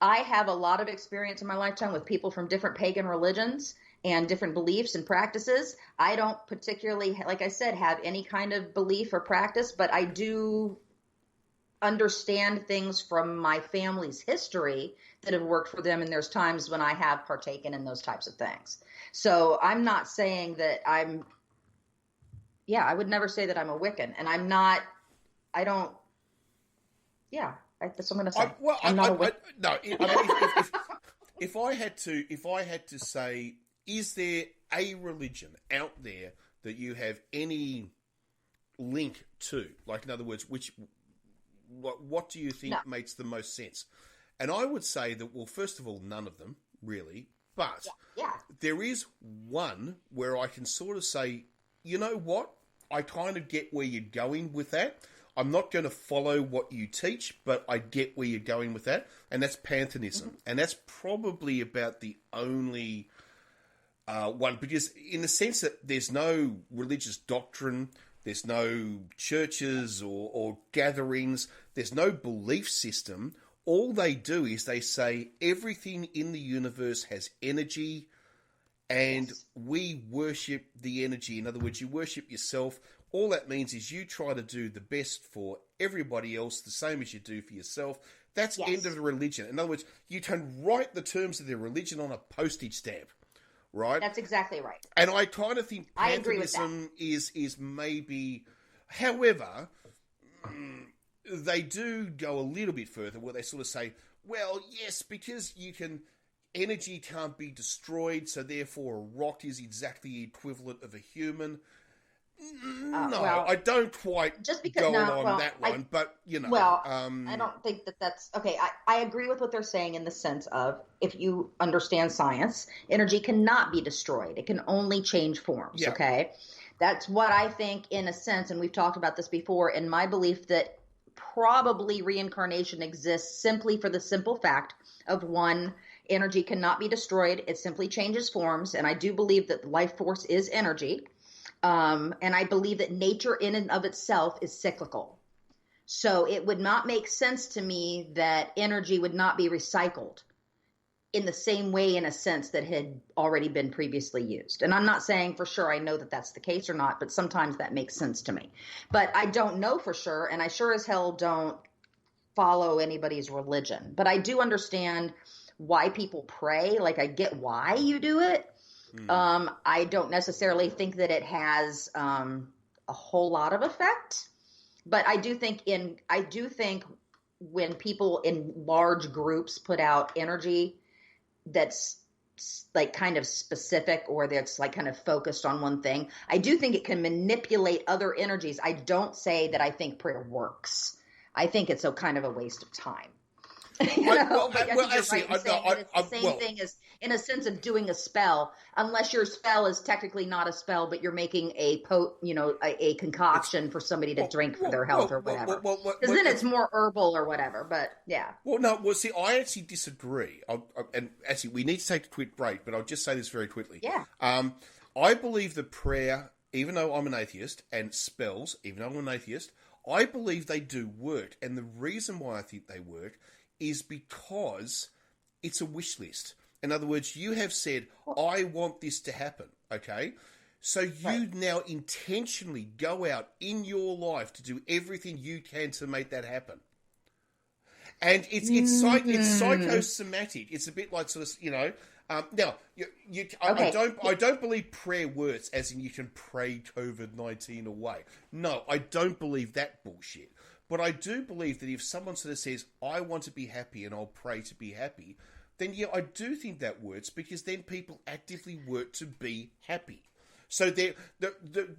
I have a lot of experience in my lifetime with people from different pagan religions and different beliefs and practices. I don't particularly, like I said, have any kind of belief or practice, but I do understand things from my family's history that have worked for them, and there's times when I have partaken in those types of things. So I'm not saying that I would never say that I'm a Wiccan, and that's what I'm going to say. I'm not a Wiccan. If I had to say, is there a religion out there that you have any link to? Like, in other words, what do you think makes the most sense? And I would say that, well, first of all, none of them, really. But there is one where I can sort of say, you know what? I kind of get where you're going with that. I'm not going to follow what you teach, but I get where you're going with that. And that's pantheism. And that's probably about the only one. Because in the sense that there's no religious doctrine, there's no churches or gatherings, there's no belief system. All they do is they say everything in the universe has energy and we worship the energy. In other words, you worship yourself. All that means is you try to do the best for everybody else, the same as you do for yourself. That's end of the religion. In other words, you can write the terms of their religion on a postage stamp. right? That's exactly right. And I kind of think I agree with pantheism is maybe, however, they do go a little bit further where they sort of say, well, yes, because energy can't be destroyed, so therefore a rock is exactly equivalent of a human. No, well, I don't quite just because, go on that one, but, you know. Well, I don't think that's... Okay, I agree with what they're saying in the sense of, if you understand science, energy cannot be destroyed. It can only change forms, okay? That's what I think in a sense, and we've talked about this before, in my belief that probably reincarnation exists simply for the simple fact of, one, energy cannot be destroyed. It simply changes forms, and I do believe that life force is energy. And I believe that nature in and of itself is cyclical. So it would not make sense to me that energy would not be recycled in the same way, in a sense, that had already been previously used. And I'm not saying for sure I know that that's the case or not, but sometimes that makes sense to me. But I don't know for sure, and I sure as hell don't follow anybody's religion. But I do understand why people pray. Like, I get why you do it. I don't necessarily think that it has a whole lot of effect, but I do think when people in large groups put out energy that's like kind of specific, or that's like kind of focused on one thing, I do think it can manipulate other energies. I don't say that I think prayer works. I think it's a kind of a waste of time. It's the same thing as, in a sense, of doing a spell, unless your spell is technically not a spell, but you're making a concoction for somebody to drink for their health or whatever. Because then it's more herbal or whatever. But yeah. See, I actually disagree. And actually, we need to take a quick break, but I'll just say this very quickly. Yeah. I believe that prayer, even though I'm an atheist, and spells, even though I'm an atheist, I believe they do work. And the reason why I think they work is because it's a wish list. In other words, you have said, I want this to happen, okay? So you now intentionally go out in your life to do everything you can to make that happen. And it's psychosomatic. It's a bit like sort of, now, I don't believe prayer works as in you can pray COVID-19 away. No, I don't believe that bullshit. But I do believe that if someone sort of says, I want to be happy and I'll pray to be happy, then I do think that works, because then people actively work to be happy. So the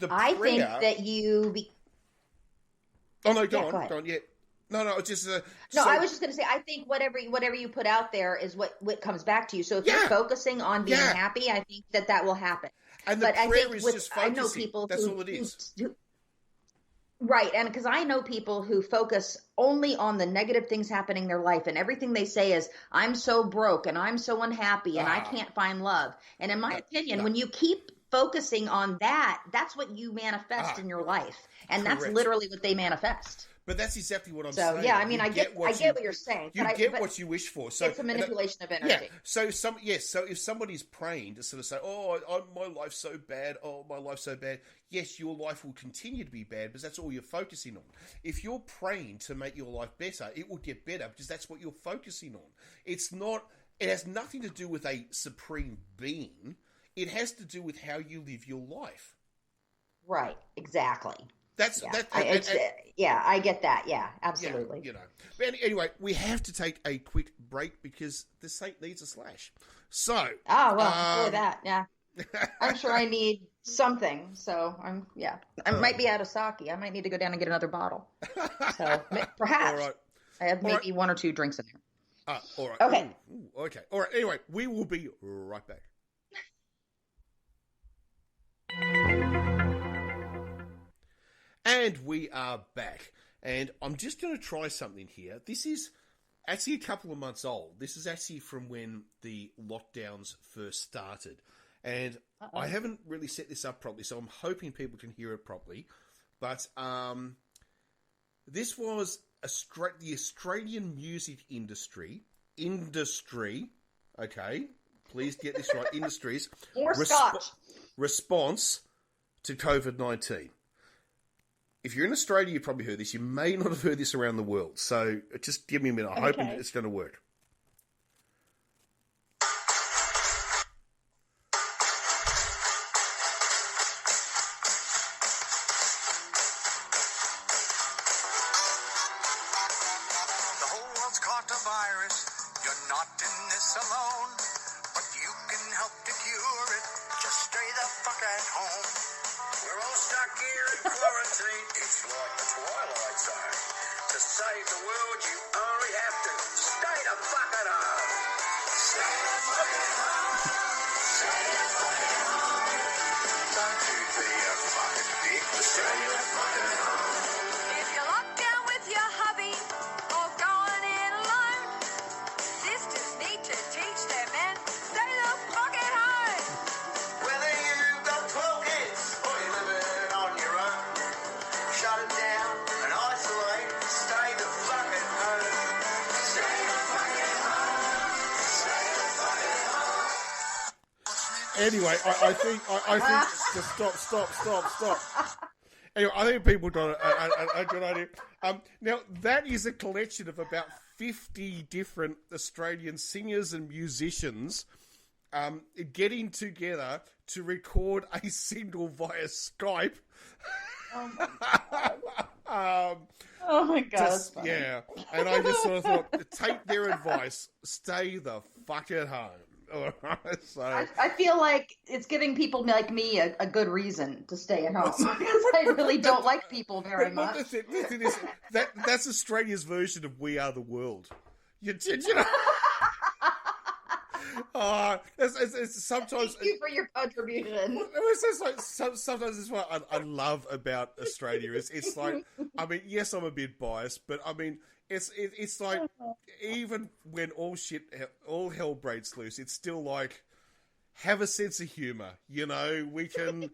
I prayer... think that you... Oh, no, go on. Yeah. No, it's just... I was just going to say, I think whatever you put out there is what comes back to you. So if you're focusing on being happy, I think that will happen. And the prayer is just focusing. I know people That's all it is. Right, and because I know people who focus only on the negative things happening in their life, and everything they say is, I'm so broke, and I'm so unhappy, and I can't find love. And in my opinion, when you keep focusing on that, that's what you manifest in your life. And correct. That's literally what they manifest. But that's exactly what I'm saying. So, yeah, I mean, I get what you're saying. You get what you wish for. So it's a manipulation of energy. Yeah. So if somebody's praying to sort of say, my life's so bad. Oh, my life's so bad. Yes, your life will continue to be bad, because that's all you're focusing on. If you're praying to make your life better, it will get better, because that's what you're focusing on. It has nothing to do with a supreme being. It has to do with how you live your life. Right. Exactly. I get that. Yeah, absolutely. Yeah, But anyway, we have to take a quick break because the Saint needs a slash. So. Oh, well, for that, yeah. I'm sure I need something. So I might be out of sake. I might need to go down and get another bottle. So perhaps. All right. I have maybe one or two drinks in there. All right. Okay. Ooh, okay. All right. Anyway, we will be right back. And we are back. And I'm just going to try something here. This is actually a couple of months old. This is actually from when the lockdowns first started. And I haven't really set this up properly, so I'm hoping people can hear it properly. But this was the Australian music industry, okay, please get this right, industries, response to COVID-19. If you're in Australia, you've probably heard this. You may not have heard this around the world. So just give me a minute. I'm hoping it's going to work. help to cure it. Just stay the fuck at home. We're all stuck here in quarantine. It's like the Twilight Zone. To save the world, you only have to stay the fuck at home. Stay the fuck at home. Stay the fuck at home. Don't you be a fucking dick. Stay the fuck at home. If you're locked down with your hubby or going in alone, sisters need to teach their men, stay the fuck at home. Whether you've got 12 kids or you're living on your own, shut it down and isolate. Stay the fuck at home. Stay the fuck at home. Stay the fuck at home. Anyway, I think just stop. Anyway, I think people got a good idea. Now, that is a collection of about 50 different Australian singers and musicians getting together to record a single via Skype. Oh my god. Yeah, and I just sort of thought, take their advice, stay the fuck at home. All right, so I feel like it's giving people like me a good reason to stay at home because I really don't like people very much. The thing is, that's Australia's version of We Are the World. You know. It's sometimes. Thank you for your contribution. It's just like sometimes it's what I love about Australia. It's like, I mean, yes, I'm a bit biased, but I mean, it's like even when all hell breaks loose, it's still like, have a sense of humor. You know, we can.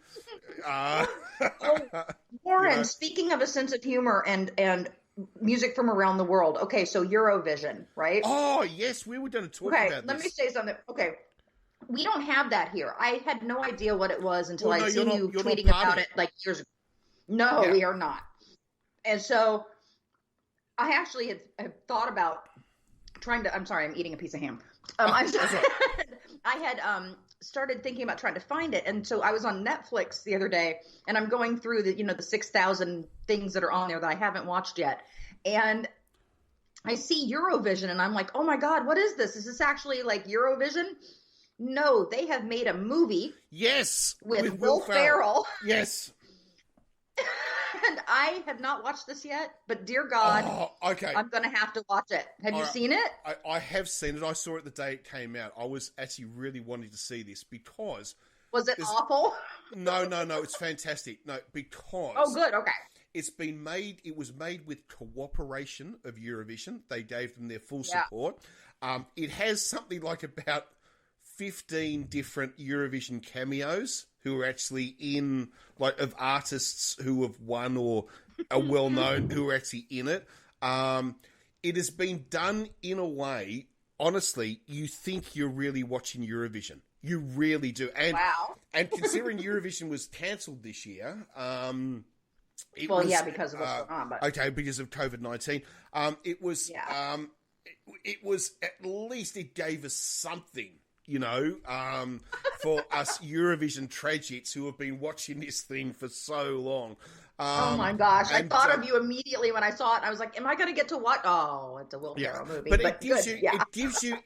Warren, you know. Speaking of a sense of humor and music from around the world. Okay, so Eurovision, right? Oh yes, we were going to talk about this. Let me say something. Okay, we don't have that here. I had no idea what it was until I seen you tweeting about it like years ago. No, yeah. We are not. And so I actually had thought about trying to. I'm sorry, I'm eating a piece of ham. I had started thinking about trying to find it, and so I was on Netflix the other day, and I'm going through the 6,000 things that are on there that I haven't watched yet, and I see Eurovision, and I'm like, oh my god, what is this? Is this actually like Eurovision? No, they have made a movie. Yes, with Will Ferrell. Yes. And I have not watched this yet, but dear God, okay. I'm going to have to watch it. Have you seen it? I have seen it. I saw it the day it came out. I was actually really wanting to see this because... Was it awful? No, it's fantastic. No, because... Oh, good, okay. It was made with cooperation of Eurovision. They gave them their full support. It has something like about 15 different Eurovision cameos who are actually in, like, of artists who have won or are well known who are actually in it. It has been done in a way, honestly, you think you're really watching Eurovision. You really do. And, wow. And considering Eurovision was cancelled this year, because of what's going on. But... Okay, because of COVID-19. It was at least it gave us something, for us Eurovision tragics who have been watching this thing for so long. Oh my gosh. I thought of you immediately when I saw it. I was like, am I going to get to watch? Oh, it's a Will Ferrell movie. But it gives you,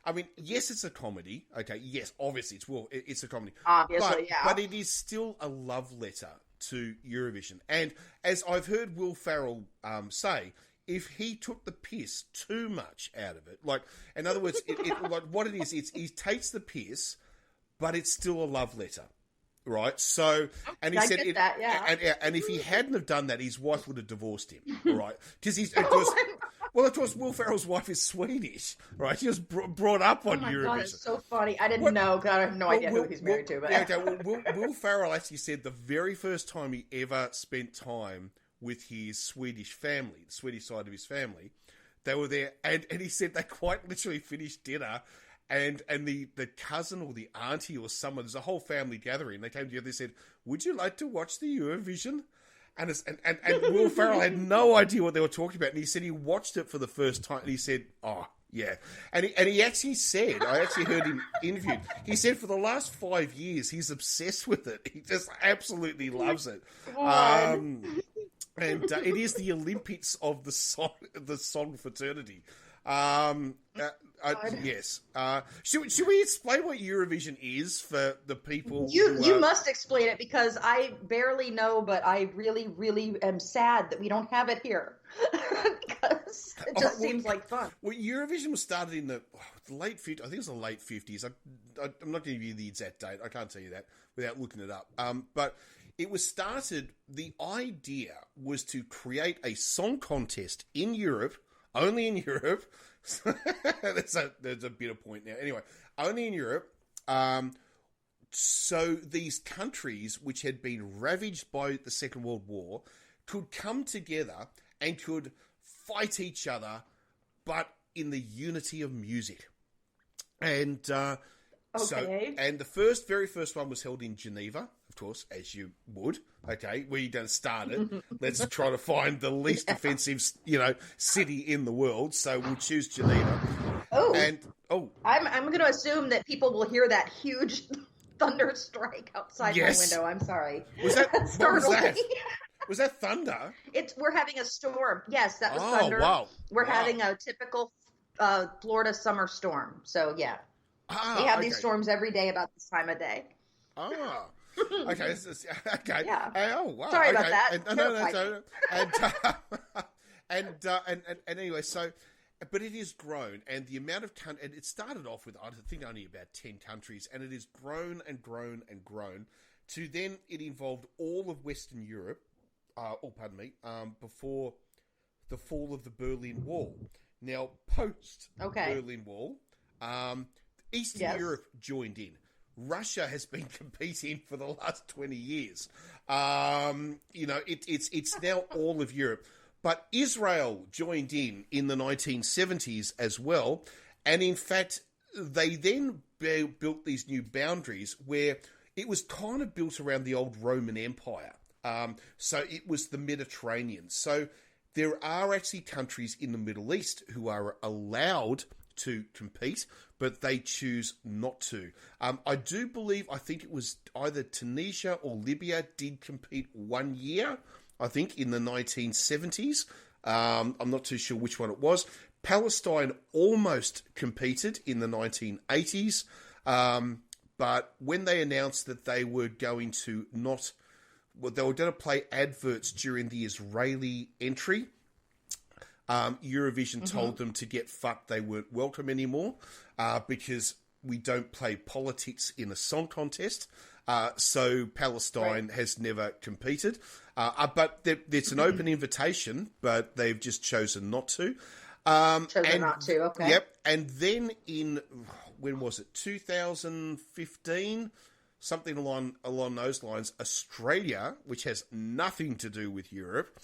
I mean, yes, it's a comedy. Okay. Yes, obviously it's a comedy. Obviously, but it is still a love letter to Eurovision. And as I've heard Will Ferrell say, if he took the piss too much out of it, like, in other words, like what it is, he takes the piss, but it's still a love letter. Right, so and he said, and if he hadn't have done that, his wife would have divorced him. Right, because of course, Will Ferrell's wife is Swedish. Right, she was brought up on Eurovision. God, it's so funny. I didn't know. God, I have no idea who he's married to. But Will Ferrell actually said the very first time he ever spent time with his Swedish family, the Swedish side of his family, they were there, and he said they quite literally finished dinner. And the cousin or the auntie or someone, there's a whole family gathering. They came together. They said, "Would you like to watch the Eurovision?" And Will Ferrell had no idea what they were talking about. And he said he watched it for the first time. And he said, "Oh yeah." And he actually said, I actually heard him interviewed. He said for the last 5 years he's obsessed with it. He just absolutely loves it. And it is the Olympics of the song fraternity. Yes. Should we explain what Eurovision is for the people? You must explain it because I barely know, but I really, really am sad that we don't have it here because it just seems like fun. Well, Eurovision was started in the late 50s. I think it was the late 50s. I'm not going to give you the exact date. I can't tell you that without looking it up. But it was started. The idea was to create a song contest in Europe, only in Europe. There's a bit of point now. Anyway, only in Europe. So these countries which had been ravaged by the Second World War could come together and could fight each other, but in the unity of music. And okay. The very first one was held in Geneva, of course, as you would. Okay, we don't start it. Let's try to find the least offensive, city in the world. So we'll choose Geneva. I'm going to assume that people will hear that huge thunder strike outside my window. I'm sorry. Was that? What was that? Was that thunder? We're having a storm. Yes, that was thunder. Wow. We're having a typical Florida summer storm. So yeah, we have these storms every day about this time of day. Okay. Okay. Yeah. Wow. Sorry about that. And anyway, so, but it has grown, and the amount of and it started off with I think only about 10 countries, and it has grown and grown and grown to then it involved all of Western Europe. Before the fall of the Berlin Wall. Now, post Berlin Wall, Eastern Europe joined in. Russia has been competing for the last 20 years. It's now all of Europe. But Israel joined in the 1970s as well. And in fact, they then built these new boundaries where it was kind of built around the old Roman Empire. So it was the Mediterranean. So there are actually countries in the Middle East who are allowed to compete, but they choose not to. I do believe, I think it was either Tunisia or Libya did compete 1 year, I think, in the 1970s. I'm not too sure which one it was. Palestine almost competed in the 1980s, but when they announced that they were going to they were going to play adverts during the Israeli entry, Eurovision told them to get fucked. They weren't welcome anymore because we don't play politics in a song contest. So Palestine has never competed. But it's an open invitation, but they've just chosen not to. Okay. Yep. And then when was it? 2015? Something along those lines, Australia, which has nothing to do with Europe,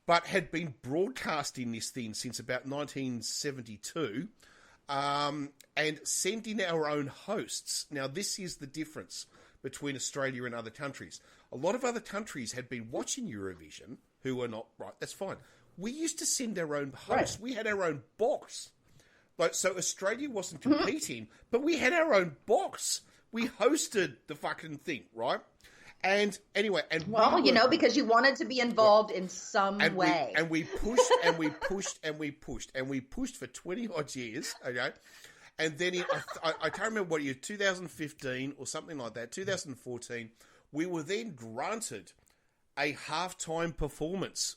but had been broadcasting this thing since about 1972, and sending our own hosts. Now, this is the difference between Australia and other countries. A lot of other countries had been watching Eurovision who are not, right, that's fine. We used to send our own hosts. Right. We had our own box. So Australia wasn't competing, but we had our own box. We hosted the fucking thing, right? And anyway, because you wanted to be involved in some way. We pushed and we pushed and we pushed and we pushed for 20 odd years, okay? And then I can't remember what year, 2015 or something like that, 2014, we were then granted a halftime performance.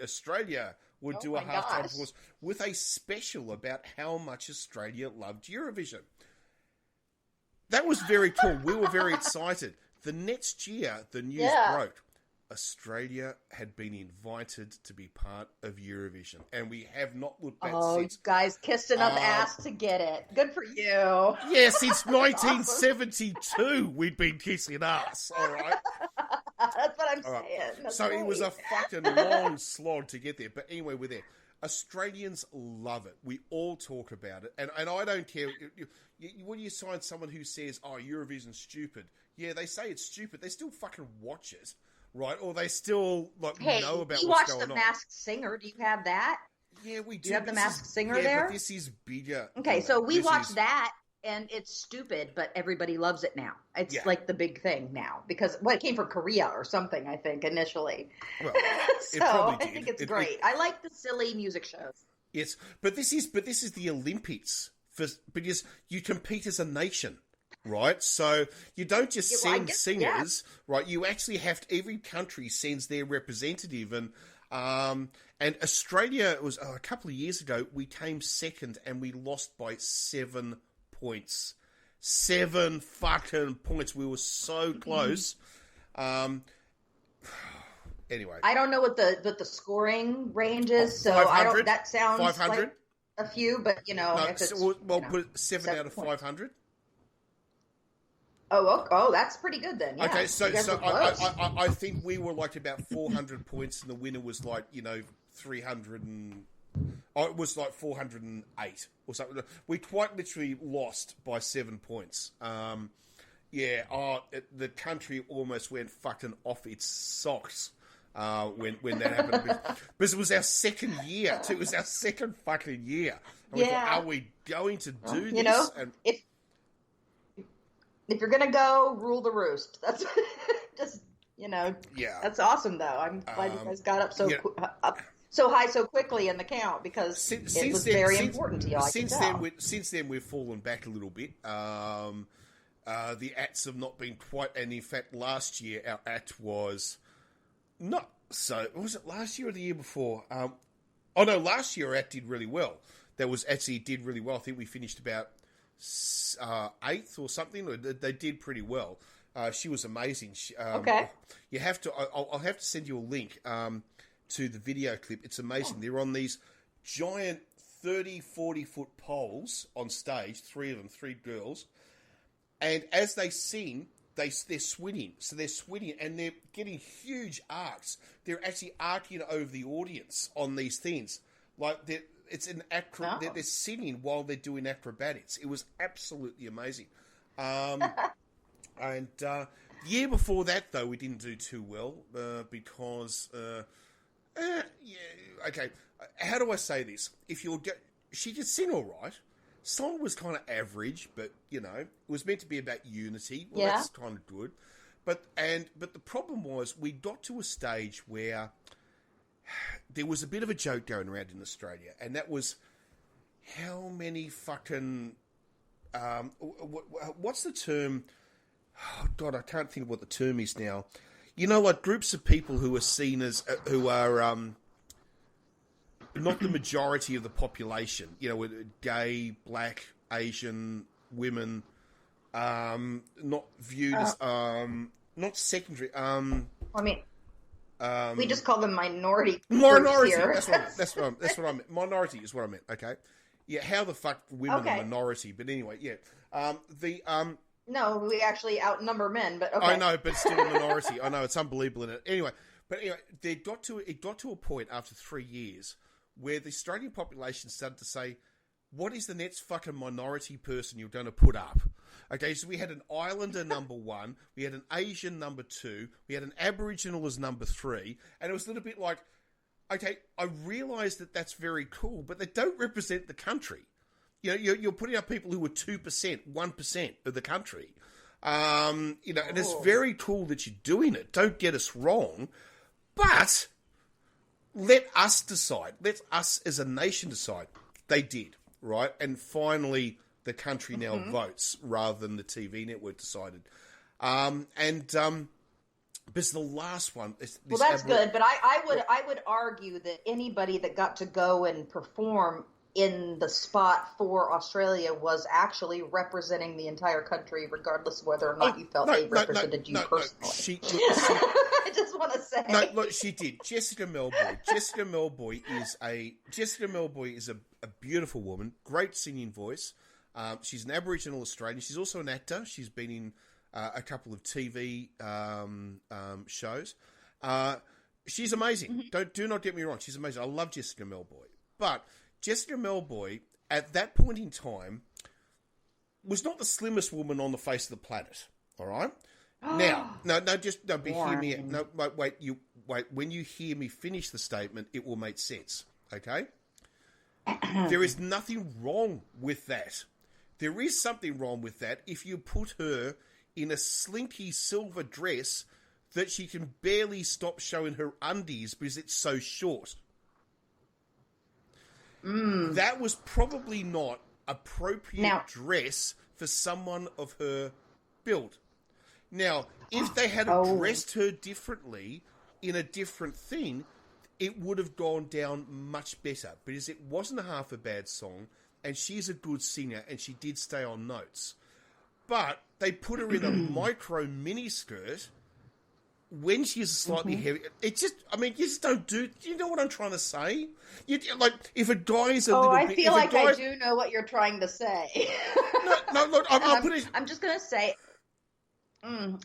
Australia would do a halftime performance with a special about how much Australia loved Eurovision. That was very cool. We were very excited. The next year, the news broke. Australia had been invited to be part of Eurovision, and we have not looked back since. You guys kissed enough ass to get it. Good for you. Yeah, since 1972, we'd been kissing ass, all right? That's what I'm saying. That's so great. It was a fucking long slog to get there. But anyway, we're there. Australians love it. We all talk about it. And I don't care. When you sign someone who says, Eurovision's stupid, yeah, they say it's stupid. They still fucking watch it, right? Or they still know about what's going on. You watch The Masked Singer. Do you have that? Yeah, we do. Do you have The Masked Singer there? But this is bigger. Okay, so we watch that, and it's stupid, but everybody loves it now. It's like the big thing now. Because, it came from Korea or something, I think, initially. Well, it probably did. I think it's great. I like the silly music shows. Yes, but this is the Olympics because you compete as a nation, right? So you don't just send singers, right? You actually have to, every country sends their representative, and Australia was a couple of years ago. We came second, and we lost by 7 points. 7 fucking points. We were so close. Anyway, I don't know what the scoring range is, so I don't. That sounds 500? Like a few, but no, if it's put 7 out of 500. Oh, that's pretty good then. Yeah. Okay, so I think we were like about 400 points, and the winner was like 300 and it was like 408 or something. We quite literally lost by 7 points. The country almost went fucking off its socks when that happened. Because it was our second year too. It was our second fucking year. And we thought, are we going to do this? And if you're gonna go, rule the roost. That's just That's awesome though. I'm glad you guys got up so high so quickly in the count, because it was very important to you. Since then, we've fallen back a little bit. The acts have not been quite, and in fact, last year our act was not so. Was it last year or the year before? Last year our act did really well. Did really well. I think we finished about 8th or something. They did pretty well. She was amazing. Okay. You have to. I'll have to send you a link to the video clip. It's amazing. They're on these giant 30, 40-foot poles on stage. 3 of them, 3 girls. And as they sing, they're swinging. So they're swinging, and they're getting huge arcs. They're actually arcing over the audience on these things. Like it's an they're singing while they're doing acrobatics. It was absolutely amazing. And the year before that, though, we didn't do too well because, okay. How do I say this? She could sing all right. Song was kind of average, but it was meant to be about unity. Well, that's kind of good. But the problem was, we got to a stage where there was a bit of a joke going around in Australia, and that was how many fucking what's the term? Oh God, I can't think of what the term is now. Like groups of people who are seen as who are not the majority of the population. Gay, black, Asian, women, not viewed as not secondary. We just call them minority. Minority. Here. That's what I meant. Minority is what I meant. Okay. Yeah. How the fuck women are minority? But anyway, yeah. No, we actually outnumber men, but okay. I know, but still a minority. I know, it's unbelievable in it. Anyway, it got to a point after 3 years where the Australian population started to say, what is the next fucking minority person you're going to put up? Okay, so we had an Islander number 1, we had an Asian number 2, we had an Aboriginal as number 3, and it was a little bit like, okay, I realise that that's very cool, but they don't represent the country. You're putting up people who are 2%, 1% of the country. And it's very cool that you're doing it. Don't get us wrong. But let us decide. Let us as a nation decide. They did, right? And finally, the country now votes rather than the TV network decided. Because the last one... Well, that's good, but I would argue that anybody that got to go and perform in the spot for Australia was actually representing the entire country, regardless of whether or not you felt they represented you personally. I just want to say. No, look, she did. Jessica Melboy. Jessica Melboy is a beautiful woman, great singing voice. She's an Aboriginal Australian. She's also an actor. She's been in a couple of TV shows. She's amazing. Do not get me wrong. She's amazing. I love Jessica Melboy. But Jessica Melboy, at that point in time, was not the slimmest woman on the face of the planet. All right? Now, hear me. No, wait. When you hear me finish the statement, it will make sense. Okay? There is nothing wrong with that. There is something wrong with that if you put her in a slinky silver dress that she can barely stop showing her undies because it's so short. That was probably not appropriate dress for someone of her build. Now, if they had dressed her differently in a different thing, it would have gone down much better. Because it wasn't half a bad song, and she's a good singer, and she did stay on notes. But they put her in a micro miniskirt when she's slightly heavy. It just, I mean, you just don't do. Do you know what I'm trying to say? Like, if a guy is a little bit. I feel like I do know what you're trying to say. No, look, I'm just going to say.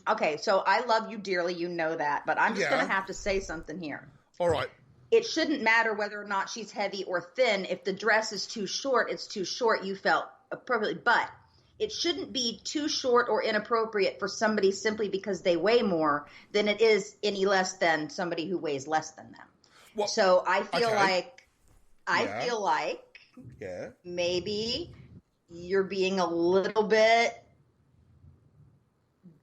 Okay, so I love you dearly. You know that. But I'm just going to have to say something here. All right. It shouldn't matter whether or not she's heavy or thin. If the dress is too short, it's too short. You felt appropriately. But it shouldn't be too short or inappropriate for somebody simply because they weigh more than it is any less than somebody who weighs less than them. Well, so I feel like maybe you're being a little bit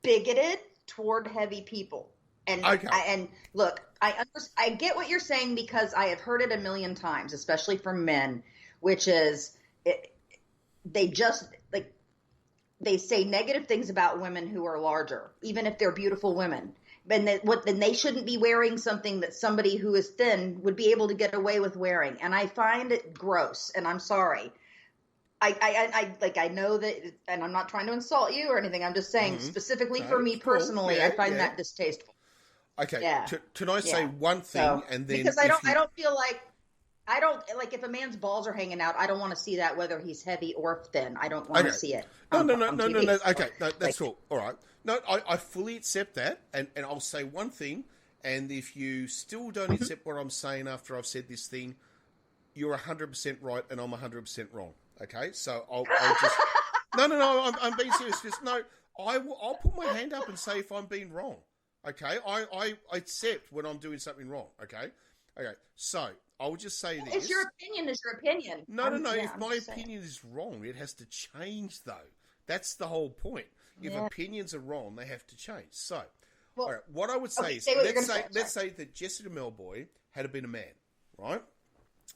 bigoted toward heavy people. And look, I get what you're saying because I have heard it a million times, especially from men, which is they say negative things about women who are larger, even if they're beautiful women. Then they shouldn't be wearing something that somebody who is thin would be able to get away with wearing. And I find it gross, and I'm sorry. I know that, and I'm not trying to insult you or anything. I'm just saying specifically for me personally, I find that distasteful. Okay. Yeah. Can I say one thing and then because I don't feel like if a man's balls are hanging out, I don't want to see that whether he's heavy or thin. I don't want to see it. No. Okay, no, that's cool. All right. No, I fully accept that, and I'll say one thing, and if you still don't accept what I'm saying after I've said this thing, you're 100% right, and I'm 100% wrong. Okay, so I'll just no. I'm being serious. Just no. I'll put my hand up and say if I'm being wrong. Okay, I accept when I'm doing something wrong. Okay. So I will just say this. It's your opinion. Is your opinion. No. If my opinion is wrong, it has to change, though. That's the whole point. If opinions are wrong, they have to change. So, all right, what I would say is, let's say that Jessica Melboy had been a man, right?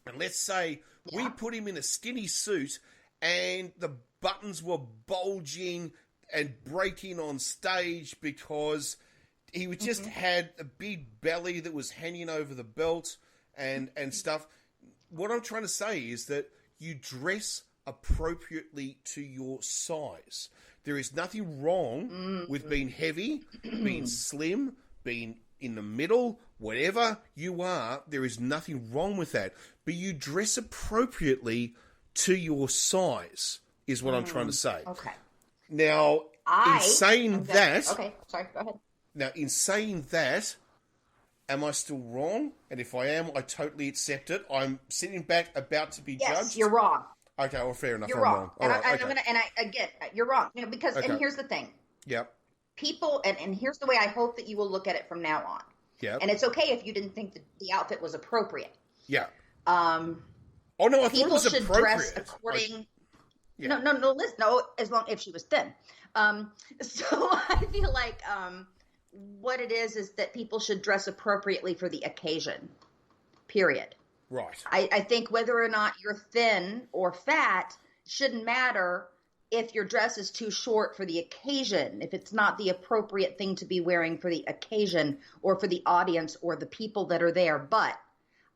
And let's say we put him in a skinny suit and the buttons were bulging and breaking on stage because he just had a big belly that was hanging over the belt and stuff. What I'm trying to say is that you dress appropriately to your size. There is nothing wrong with being heavy, being slim, being in the middle, whatever you are. There is nothing wrong with that. But you dress appropriately to your size is what I'm trying to say. Okay. Now, in saying that... Okay, sorry, go ahead. Now, in saying that, am I still wrong? And if I am, I totally accept it. I'm sitting back about to be judged. Yes, you're wrong. Okay, well, fair enough. You're wrong. You're wrong. Because, and here's the thing. Yep. People, and here's the way I hope that you will look at it from now on. Yeah. And it's okay if you didn't think that the outfit was appropriate. Yeah. I thought it was people should appropriate. Dress according. No. As long if she was thin. So I feel like what it is that people should dress appropriately for the occasion. Period. Right. I think whether or not you're thin or fat shouldn't matter if your dress is too short for the occasion, if it's not the appropriate thing to be wearing for the occasion or for the audience or the people that are there. But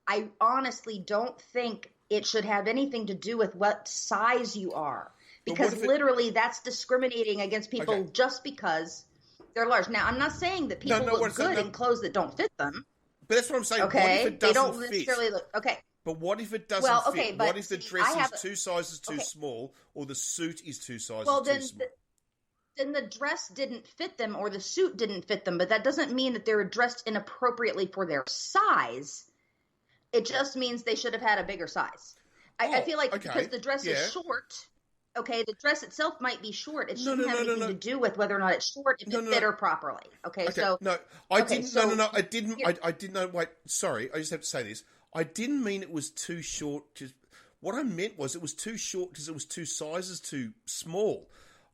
I honestly don't think it should have anything to do with what size you are. Because literally that's discriminating against people just because they're large. Now, I'm not saying that people look good in clothes that don't fit them. But that's what I'm saying. Okay, what if it doesn't they don't necessarily look okay. But what if it doesn't fit? What if the dress is 2 sizes too small, or the suit is 2 sizes too small? Then the dress didn't fit them, or the suit didn't fit them. But that doesn't mean that they're dressed inappropriately for their size. It just means they should have had a bigger size. I feel like because the dress is short. Okay, the dress itself might be short. It shouldn't have anything to do with whether or not it's short if it fit her properly. Okay, so... I didn't know... Wait, sorry, I just have to say this. I didn't mean it was too short. What I meant was it was too short because it was 2 sizes too small.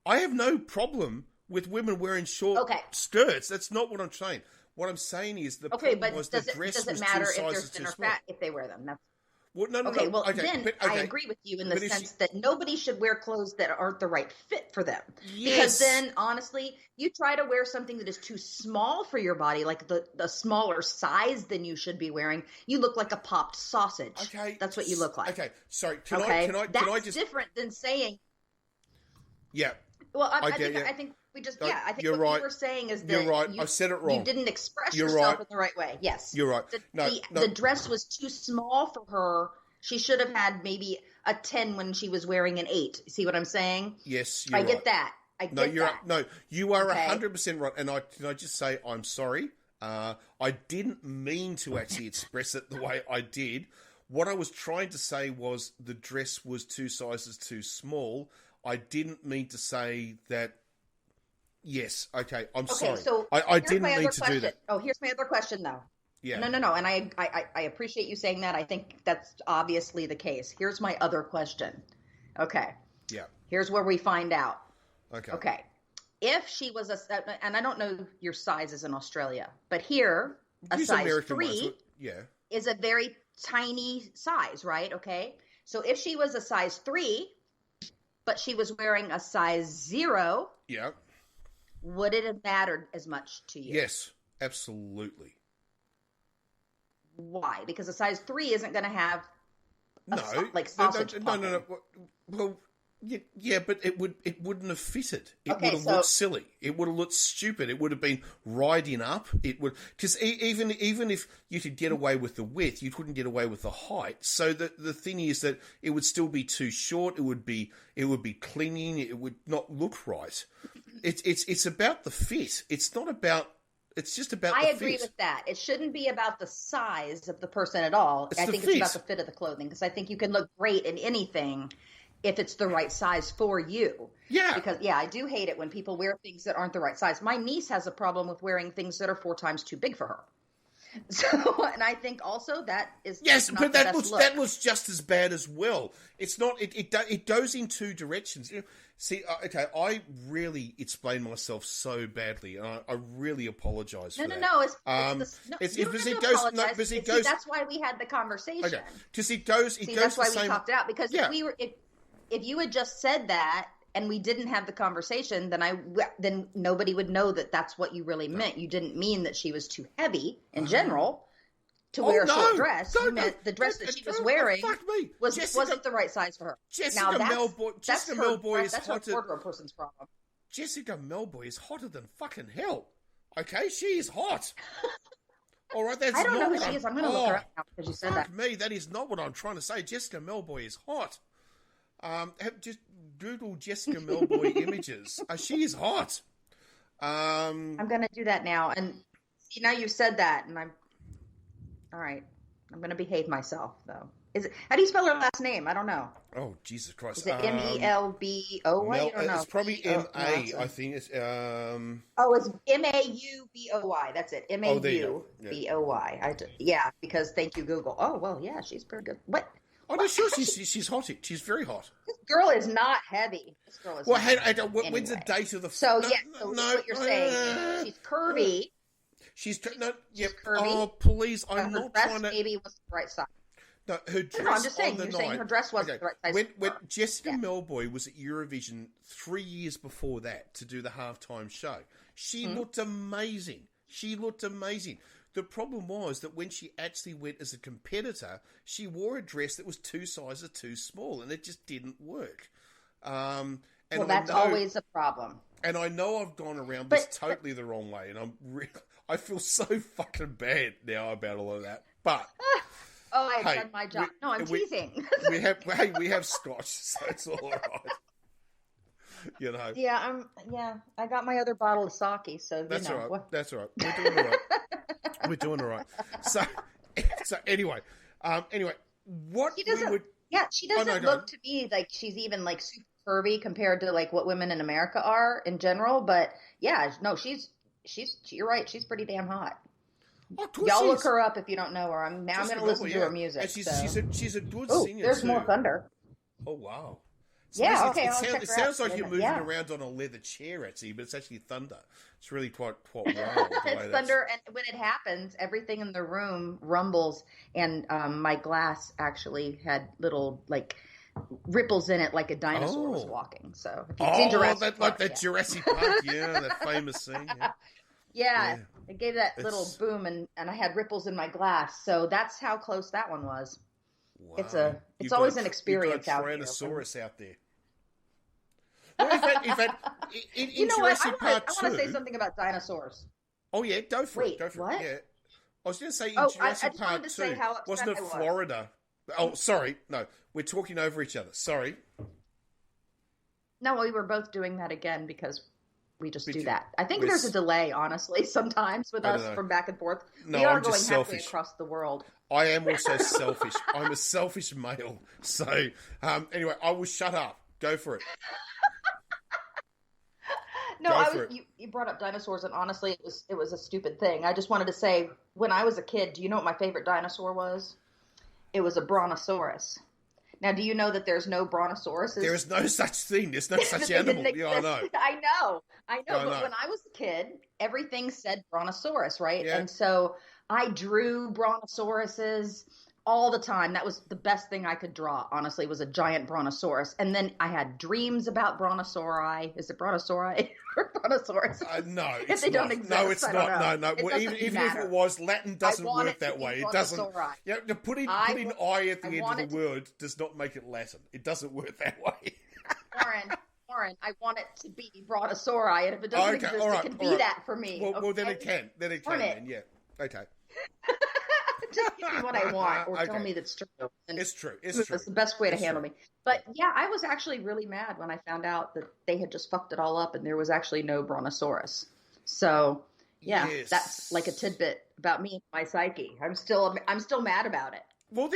I have no problem with women wearing short skirts. That's not what I'm saying. What I'm saying is the problem was the dress was 2 sizes too small. Does it matter if they're thin or fat if they wear them? Well, no, okay, no. well, Okay, then but, I agree with you in the sense that nobody should wear clothes that aren't the right fit for them. Yes. Because then, honestly, you try to wear something that is too small for your body, like the smaller size than you should be wearing, you look like a popped sausage. Okay. That's what you look like. Okay, sorry. That's different than saying... Yeah. Well, I think we just, I think what right. you were saying is that you're right. I said it wrong. You didn't express you're yourself right. in the right way. Yes. You're right. The dress was too small for her. She should have had maybe a 10 when she was wearing an 8. See what I'm saying? Yes, you're right. I get that. No, you are 100% right. And can I just say I'm sorry? I didn't mean to actually express it the way I did. What I was trying to say was the dress was 2 sizes too small. I didn't mean to say that. Yes, okay, I'm sorry. So I didn't mean to do that. Oh, here's my other question, though. Yeah. No. And I appreciate you saying that. I think that's obviously the case. Here's my other question. Okay. Yeah. Here's where we find out. Okay. If she was and I don't know your sizes in Australia, but here, a Use size American 3 ones, is a very tiny size, right? Okay. So if she was a size 3, but she was wearing a size 0, yeah, would it have mattered as much to you? Yes, absolutely. Why? Because a size 3 isn't going to have sausage. No. Well, yeah, but it wouldn't have fitted. It would have looked silly. It would have looked stupid. It would have been riding up. It would, because even if you could get away with the width, you couldn't get away with the height. So the thing is that it would still be too short. It would be clinging. It would not look right. It's about the fit. It's not about. It's just about the fit. I agree with that. It shouldn't be about the size of the person at all. I think it's about the fit of the clothing, because I think you can look great in anything if it's the right size for you. Yeah. Because, I do hate it when people wear things that aren't the right size. My niece has a problem with wearing things that are 4 times too big for her. So, and I think also that is but that looks just as bad as well. It's not. It goes in 2 directions. You know, see, okay, I really explained myself so badly, and I really apologise for that. No. That's why we had the conversation. Okay, because it goes. That's why we talked it out. Because if you had just said that and we didn't have the conversation, then nobody would know that that's what you really meant. You didn't mean that she was too heavy in general to wear a short dress. You meant the dress that she was wearing wasn't the right size for her. Jessica Melboy is that's her wardrobe person's problem. Jessica Melboy is hotter than fucking hell. Okay, she is hot. All right, that's I don't know who she is. I'm going to look her up now because you said that. Me, that is not what I'm trying to say. Jessica Melboy is hot. Just Google Jessica Melboy images. She is hot. I'm going to do that now. And see, now you've said that, and all right. I'm going to behave myself, though. How do you spell her last name? I don't know. Oh, Jesus Christ. Is it Melboy? I don't know. It's probably M-A, I think. It's, it's Mauboy. That's it. Mauboy. Because thank you, Google. Oh, well, yeah, she's pretty good. What? Oh, no, sure, she's hot. She's very hot. This girl is not heavy. When's the date of the... So what you're saying is she's curvy. She's curvy. Oh, please, I'm not trying to... maybe was the right size. No, her dress I'm just saying, you're saying her dress wasn't the right size. When Jessica Melboy was at Eurovision 3 years before that to do the halftime show, she looked amazing. The problem was that when she actually went as a competitor, she wore a dress that was 2 sizes too small, and it just didn't work. That's always a problem. And I know I've gone around this totally the wrong way, and I feel so fucking bad now about all of that. But I've done my job. No, I'm teasing. we have scotch, so it's all right. You know. Yeah, I got my other bottle of sake, so that's all right. That's all right. We're doing all right. So anyway, what she doesn't. She doesn't look to me like she's even like super curvy compared to like what women in America are in general. But she's you're right. She's pretty damn hot. Y'all look her up if you don't know her. I'm going to listen to her music. And she's a good singer. There's more thunder. Oh wow. Yeah, okay, it sounds like you're moving around on a leather chair, actually, but it's actually thunder. It's really quite wild. It's thunder, and when it happens, everything in the room rumbles, and my glass actually had little, like, ripples in it like a dinosaur was walking. So, if you've seen Jurassic Park, that Jurassic Park, that famous scene. Yeah. It gave that little boom, and I had ripples in my glass. So that's how close that one was. Wow. It's always an experience out there. You've got a Tyrannosaurus out there. Well, in fact, in Jurassic Park 2... I want to say something about dinosaurs. Oh, yeah, go for it. What? Yeah. I was going to say, in Jurassic Park 2, wasn't it Florida? Oh, sorry. No, we're talking over each other. Sorry. No, we were both doing that again because we just do that. I think there's a delay, honestly, sometimes with us from back and forth. No, we are I'm going just halfway selfish. Across the world. I am also selfish. I'm a selfish male. So, anyway, I will shut up. Go for it. No, you brought up dinosaurs, and honestly, it was a stupid thing. I just wanted to say, when I was a kid, do you know what my favorite dinosaur was? It was a brontosaurus. Now, do you know that there's no brontosauruses? There is no such thing. There's no such animal. Yeah, I know. I know. But when I was a kid, everything said brontosaurus, right? Yeah. And so I drew brontosauruses all the time. That was the best thing I could draw, honestly, was a giant brontosaurus. And then I had dreams about brontosauri. Is it brontosauri or brontosaurus? No, if it's they not. don't exist, No, it's not. No. Well, even if it was, Latin doesn't work that way. It doesn't. Yeah, putting I at the end of the word does not make it Latin. It doesn't work that way. Warren, I want it to be brontosauri, and if it doesn't exist, it can be that for me. Well, then it can. Yeah. Okay. Just give me what I want, or tell me that's true. And it's true. It's the best way to handle me. But yeah, I was actually really mad when I found out that they had just fucked it all up, and there was actually no brontosaurus. So yeah, that's like a tidbit about me and my psyche. I'm still mad about it. Well,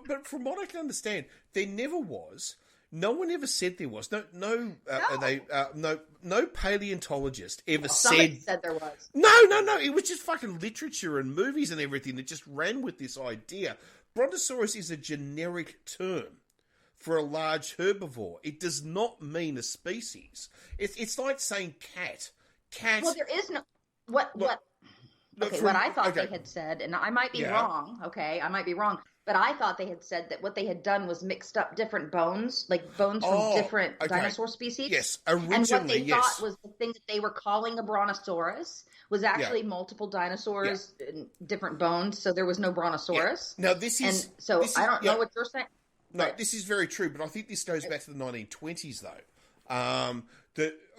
but from what I can understand, there never was. No one ever said there was. No paleontologist ever Somebody said there was. No. It was just fucking literature and movies and everything that just ran with this idea. Brontosaurus is a generic term for a large herbivore. It does not mean a species. It's like saying cat. Cat. Well, there is no what. Okay, what I thought they had said, and I might be wrong. Okay, I might be wrong. But I thought they had said that what they had done was mixed up different bones, like bones from different dinosaur species. Yes, originally, and what they thought was the thing that they were calling a brontosaurus was actually multiple dinosaurs and different bones, so there was no brontosaurus. Now, I don't know what you're saying. No, this is very true, but I think this goes back to the 1920s, though.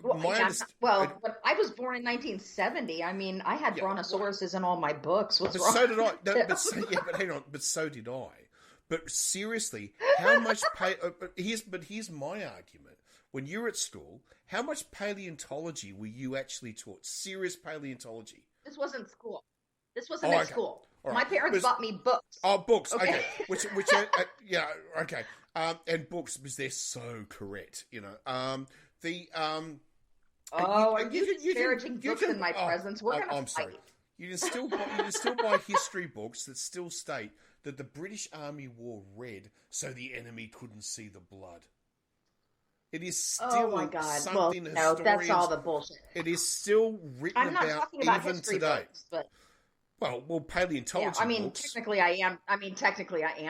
When I was born in 1970. I mean, I had brontosauruses in all my books. What's wrong? So did I. But hang on. But so did I. But seriously, how much here's my argument. When you were at school, how much paleontology were you actually taught? Serious paleontology. This wasn't school. This wasn't at school. Right. My parents bought me books. Oh, books. Okay. Which okay. And books, because they're so correct. You know. Are you disparaging books in my presence? We're going to fight. Sorry. You can still buy history books that still state that the British Army wore red so the enemy couldn't see the blood. It is still something that's all the bullshit. It is still written I'm not about talking about even history today. Books, but Well, paleontology books. Technically I am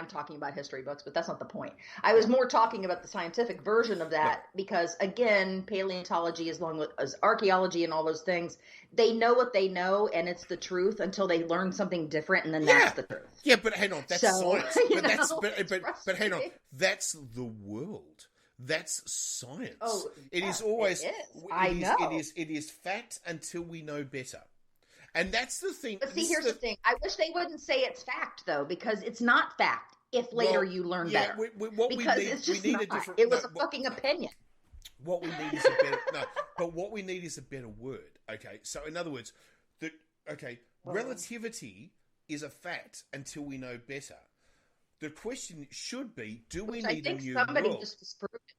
talking about history books, but that's not the point. I was more talking about the scientific version of that because, again, paleontology, as long as archaeology and all those things, they know what they know, and it's the truth until they learn something different, and then that's the truth. Yeah, but hang on, that's science. But hang on, that's the world. That's science. Oh, it is always. It is. It is fact until we know better. And that's the thing. But see, here's the thing. I wish they wouldn't say it's fact, though, because it's not fact if later you learn better. It was a fucking opinion. What we need is a better... but what we need is a better word, okay? So, in other words, relativity is a fact until we know better. The question should be, do we need a new world? Somebody just disproved it.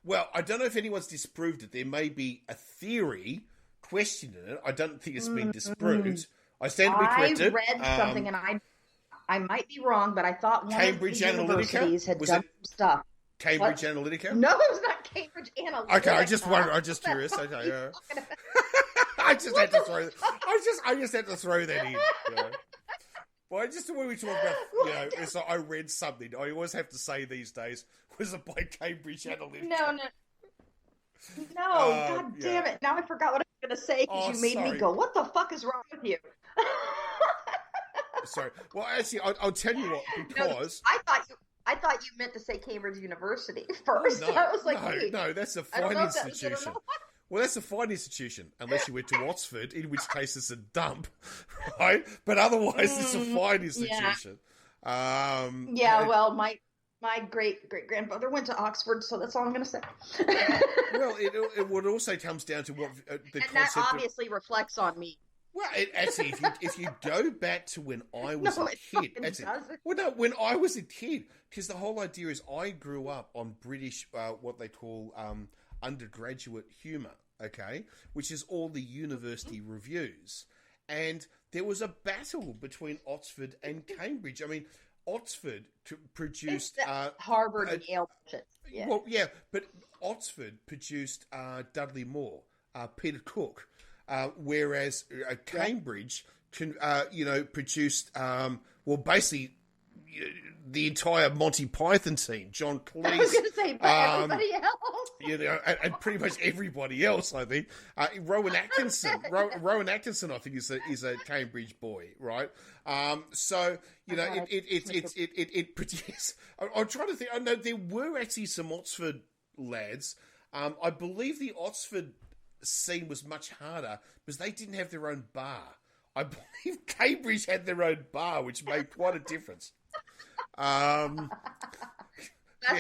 Well, I don't know if anyone's disproved it. There may be a theory questioning it. I don't think it's been disproved. I stand to be corrected. I read something, and I might be wrong, but I thought one Cambridge of the universities had done stuff. Cambridge Analytica? No, it's not Cambridge Analytica. Okay, I just wondered. I'm just curious. Okay, I just had to throw. I just had to throw that in. You know? Well, just when we talk about, it's like I read something. I always have to say these days, was it by Cambridge Analytica? No, God damn it! Now I forgot what I was going to say because you made me go. What the fuck is wrong with you? Sorry. Well, actually, I'll tell you what. Because I thought you meant to say Cambridge University first. No, I was like, no, that's a fine institution. Well, that's a fine institution, unless you went to Oxford, in which case it's a dump, right? But otherwise, it's a fine institution. Well, my great grandfather went to Oxford, so that's all I'm going to say. Well, it would also comes down to what the and concept that obviously reflects on me. Well, actually, if you go back to when I was a kid, when I was a kid, because the whole idea is I grew up on British, what they call undergraduate humour, okay, which is all the university reviews, and there was a battle between Oxford and Cambridge. I mean, Oxford produced Harvard and Yale shit. Yeah. Well, yeah, but Oxford produced Dudley Moore, Peter Cook. Whereas Cambridge, produced, basically the entire Monty Python team, John Cleese. I was going to say, but everybody else. And pretty much everybody else, I think. Rowan Atkinson. Rowan Atkinson, I think, is a Cambridge boy, right? It produced... I'm trying to think. I know there were actually some Oxford lads. I believe the Oxford scene was much harder because they didn't have their own bar. I believe Cambridge had their own bar, which made quite a difference. That's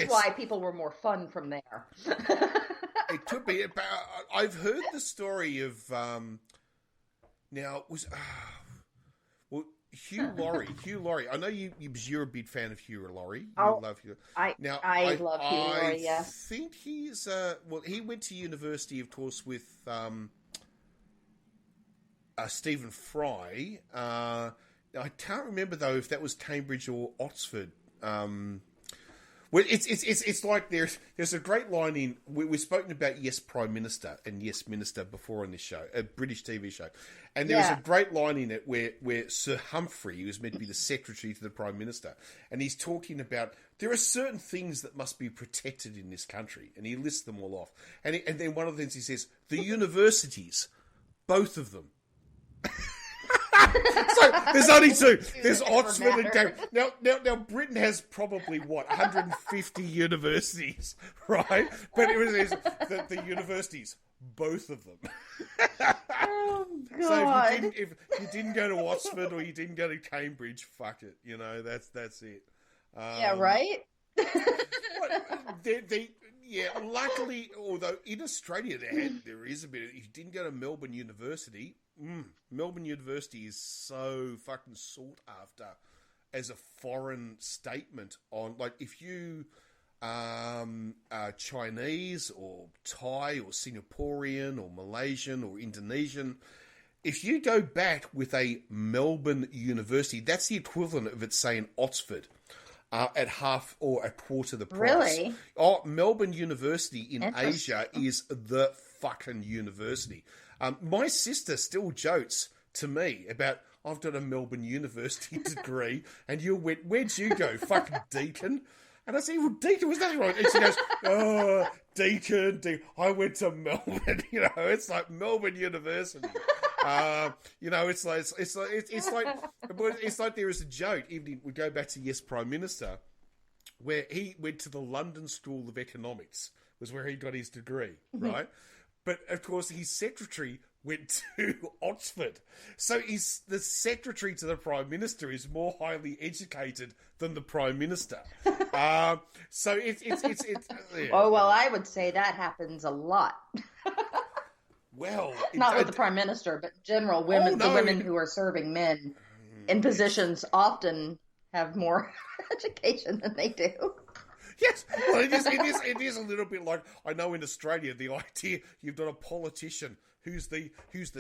why people were more fun from there. It could be. I've heard the story of Hugh Laurie. I know you're a big fan of Hugh Laurie. Love Hugh. I love Hugh Laurie. Yeah. I think he's he went to university, of course, with Stephen Fry. I can't remember though if that was Cambridge or Oxford. Well, it's like there's a great line in we've spoken about Yes Prime Minister and Yes Minister before on this show, a British TV show, and there's a great line in it where Sir Humphrey, who was meant to be the secretary to the Prime Minister, and he's talking about there are certain things that must be protected in this country, and he lists them all off, and then one of the things he says, the universities, both of them. So there's only two. There's Oxford and Cambridge. Now Britain has probably 150 universities, right? But it was the universities, both of them. Oh God! So if you didn't go to Oxford or you didn't go to Cambridge, fuck it. That's it. Yeah, right. Luckily, although in Australia there is a bit. If you didn't go to Melbourne University. Melbourne University is so fucking sought after as a foreign statement on, like, if you are Chinese or Thai or Singaporean or Malaysian or Indonesian, if you go back with a Melbourne University, that's the equivalent of it saying Oxford. At half or a quarter the price. Really? Oh, Melbourne University in Asia is the fucking university. My sister still jokes to me about, I've got a Melbourne University degree, and you went, where'd you go? Fucking Deakin? And I say, well, Deakin was nothing wrong. And she goes, oh, Deakin. I went to Melbourne. It's like Melbourne University. It's like there is a joke. Even we go back to Yes Prime Minister, where he went to the London School of Economics, was where he got his degree, right? But of course, his secretary went to Oxford, so the secretary to the Prime Minister is more highly educated than the Prime Minister. So it's. Yeah. Oh well, I would say that happens a lot. Well, not with the Prime Minister, but in general, women. The women who are serving men in positions often have more education than they do. Yes, well, it is a little bit like, I know in Australia the idea you've got a politician who's the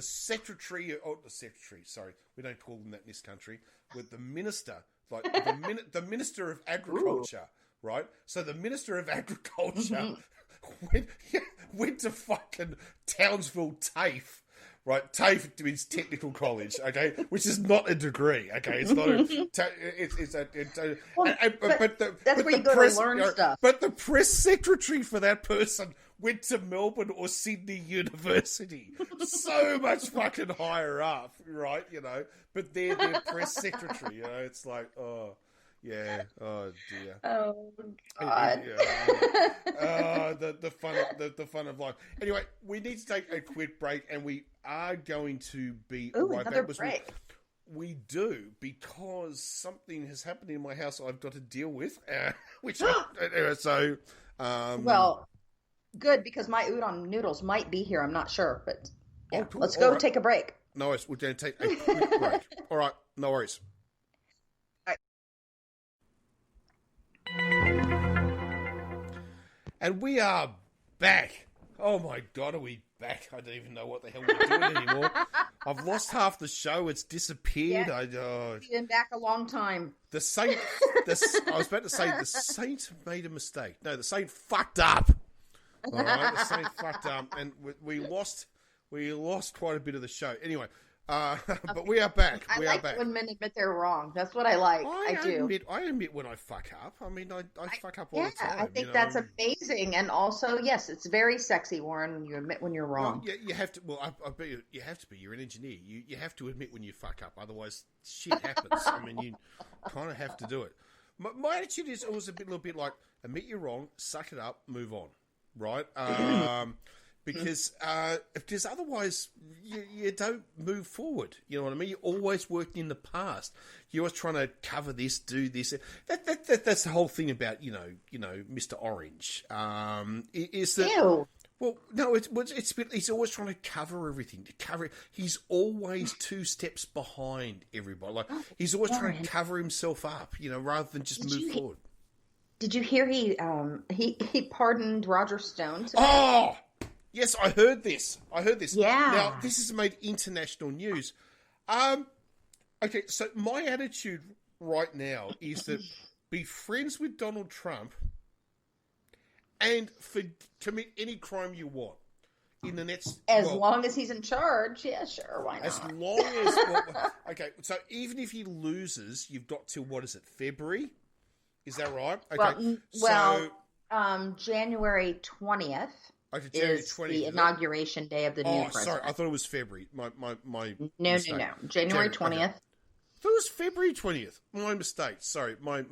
secretary, sorry, we don't call them that in this country, with the minister, like the minister of agriculture. Ooh. right? So the Minister of Agriculture Mm-hmm. went to fucking Townsville TAFE. Right, TAFE means technical college, okay, which is not a degree, okay. It's not that's where you go to learn stuff. But the press secretary for that person went to Melbourne or Sydney University, so much fucking higher up, right? You know, but they're their press secretary. You know, it's like, oh. Yeah. Oh dear. Oh God. The fun of life. Anyway, we need to take a quick break, and we are going to be right back. Break. We do, because something has happened in my house I've got to deal with. Well, good, because my udon noodles might be here. I'm not sure, but yeah, cool. Let's go Right. take a break. No worries. We're going to take a quick break. All right. No worries. And we are back. Oh my God, are we back? I don't even know what the hell we're doing anymore. I've lost half the show. It's disappeared. Yeah. We've been back a long time. I was about to say the Saints made a mistake. No, the Saints fucked up. All right, the Saints fucked up, and we lost quite a bit of the show. Anyway, but we are back. I like when men admit they're wrong. That's what I like. I do. I admit when I fuck up. I mean, I fuck up all the time. I think that's amazing. And also, yes, it's very sexy, Warren, when you admit when you're wrong. Well, you have to. Well, I bet you have to be. You're an engineer. You have to admit when you fuck up. Otherwise, shit happens. I mean, you kind of have to do it. My attitude is always a little bit like, admit you're wrong, suck it up, move on. Right? Because otherwise you don't move forward. You know what I mean? You're always working in the past. You're always trying to cover this, do this. That's the whole thing about you know Mr. Orange. Is that? Ew. Well, no, he's always trying to cover everything. He's always 2 steps behind everybody. Like he's always trying to cover himself up. You know, rather than just move forward. Did you hear he pardoned Roger Stone today? Oh. Yes, I heard this. Yeah. Now, this has made international news. Okay, so my attitude right now is that be friends with Donald Trump and commit any crime you want in the next... As long as he's in charge, yeah, sure, why not? As long as... okay, so even if he loses, you've got till, what is it, February? Is that right? Okay, January 20th. Okay, is the inauguration day of the new president. Sorry, I thought it was February. My No. January 20th. Okay. I thought it was February 20th. My mistake. Sorry, my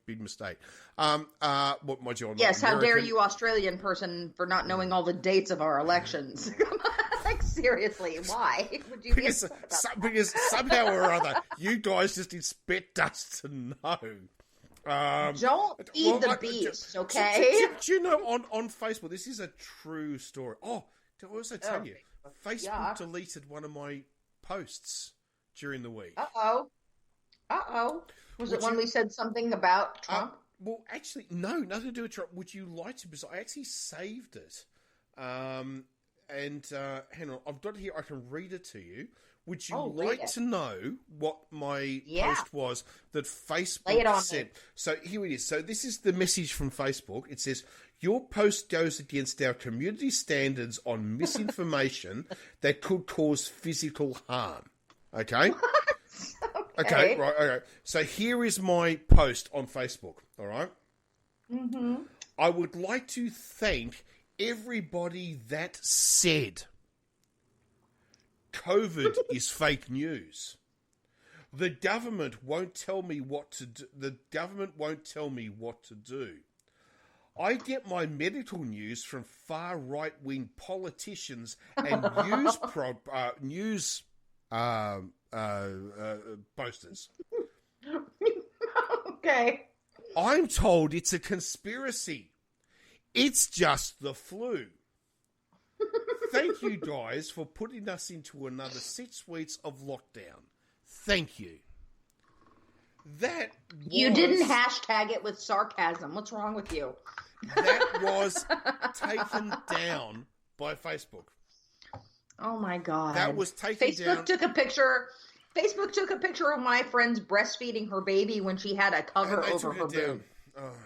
big mistake. What you on? Yes, how dare you, Australian person, for not knowing all the dates of our elections? Like, seriously, why would you be upset about that? Because somehow or other, you guys just expect us to know. Don't feed the beast, okay? Do you know on Facebook, this is a true story. Oh, did I also tell you, Facebook deleted one of my posts during the week. Uh-oh. Was it when we said something about Trump? Well, actually, no, nothing to do with Trump. Would you like to? Because I actually saved it. Hang on, I've got it here. I can read it to you. Would you like to know what my post was that Facebook said? So here it is. So this is the message from Facebook. It says, your post goes against our community standards on misinformation that could cause physical harm. Okay? Okay, right, okay. So here is my post on Facebook, all right? Mm-hmm. I would like to thank everybody that said COVID is fake news. The government won't tell me what to do. The government won't tell me what to do. I get my medical news from far right-wing politicians and news posters. Okay. I'm told it's a conspiracy. It's just the flu. Thank you guys for putting us into another 6 weeks of lockdown. Thank you. You didn't hashtag it with sarcasm. What's wrong with you? That was taken down by Facebook. Oh my God. That was taken down. Facebook took a picture of my friend's breastfeeding her baby when she had a cover over her boob.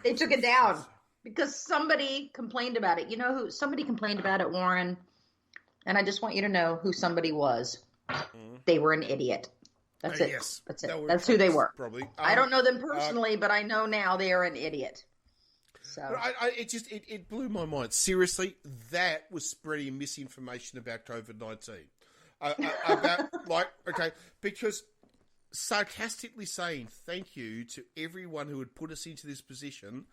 They took it down because somebody complained about it. You know who? Somebody complained about it, Warren. And I just want you to know who somebody was. They were an idiot. That's it. Yes. That's it. That's who they were. Probably. I don't know them personally, but I know now they are an idiot. So it blew my mind. Seriously, that was spreading misinformation about COVID-19. Because sarcastically saying thank you to everyone who had put us into this position,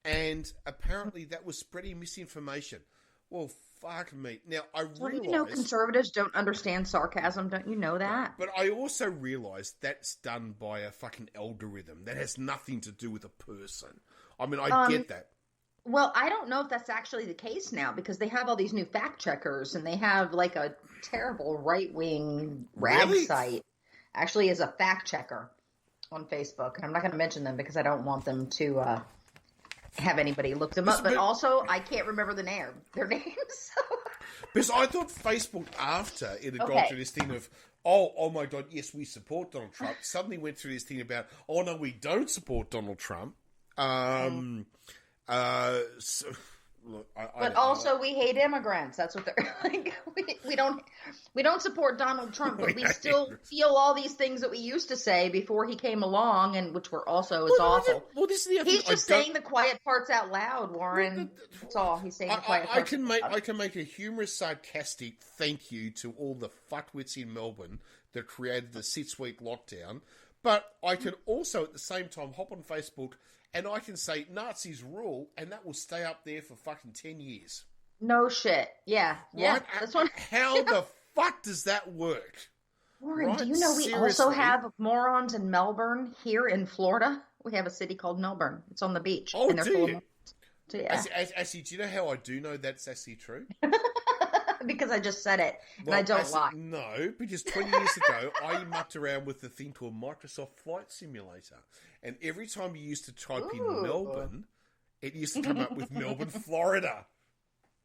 and apparently that was spreading misinformation. Well, fuck me. Now, I realize... You know conservatives don't understand sarcasm, don't you know that? But I also realize that's done by a fucking algorithm. That has nothing to do with a person. I mean, I get that. Well, I don't know if that's actually the case now, because they have all these new fact checkers, and they have like a terrible right-wing rag site actually is a fact checker on Facebook. And I'm not going to mention them because I don't want them to have anybody look them up. But also, I can't remember their names. Because I thought Facebook, after it had gone through this thing of, oh my God, yes, we support Donald Trump, suddenly went through this thing about, oh no, we don't support Donald Trump. We hate immigrants. That's what they're like. We don't support Donald Trump, but we still feel all these things that we used to say before he came along, and which were also awful. Well, this is the other He's just saying the quiet parts out loud, Warren. That's all. He's saying the quiet parts. I can make a humorous, sarcastic thank you to all the fuckwits in Melbourne that created the 6-week lockdown, but I can also at the same time hop on Facebook and I can say Nazis rule, and that will stay up there for fucking 10 years. No shit. Yeah. Yeah. Right? That's what, how the fuck does that work? Warren, do you know we also have morons in Melbourne here in Florida? We have a city called Melbourne. It's on the beach. Oh, do you? So, yeah. Actually, do you know how I do know that's actually true? Because I just said it, and I don't lie. No, because 20 years ago, I mucked around with the thing called Microsoft Flight Simulator. And every time you used to type in Melbourne, it used to come up with Melbourne, Florida.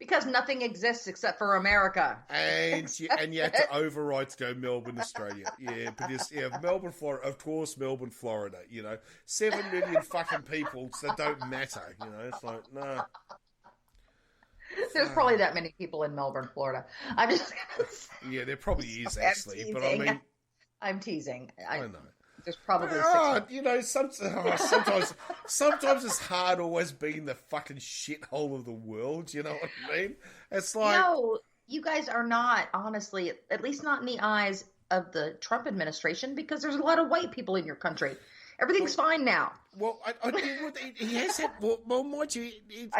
Because nothing exists except for America. And you had to override to go Melbourne, Australia. Yeah, because, Melbourne, Florida, of course, Melbourne, Florida, 7 million fucking people that don't matter, it's like, nah. There's probably that many people in Melbourne, Florida. I'm just yeah, there probably is actually, but I mean, I'm teasing. I know. There's probably sometimes it's hard always being the fucking shithole of the world. You know what I mean? It's like no, you guys are not honestly, at least not in the eyes of the Trump administration, because there's a lot of white people in your country. Everything's fine now. Well, he has had. Well, mind you,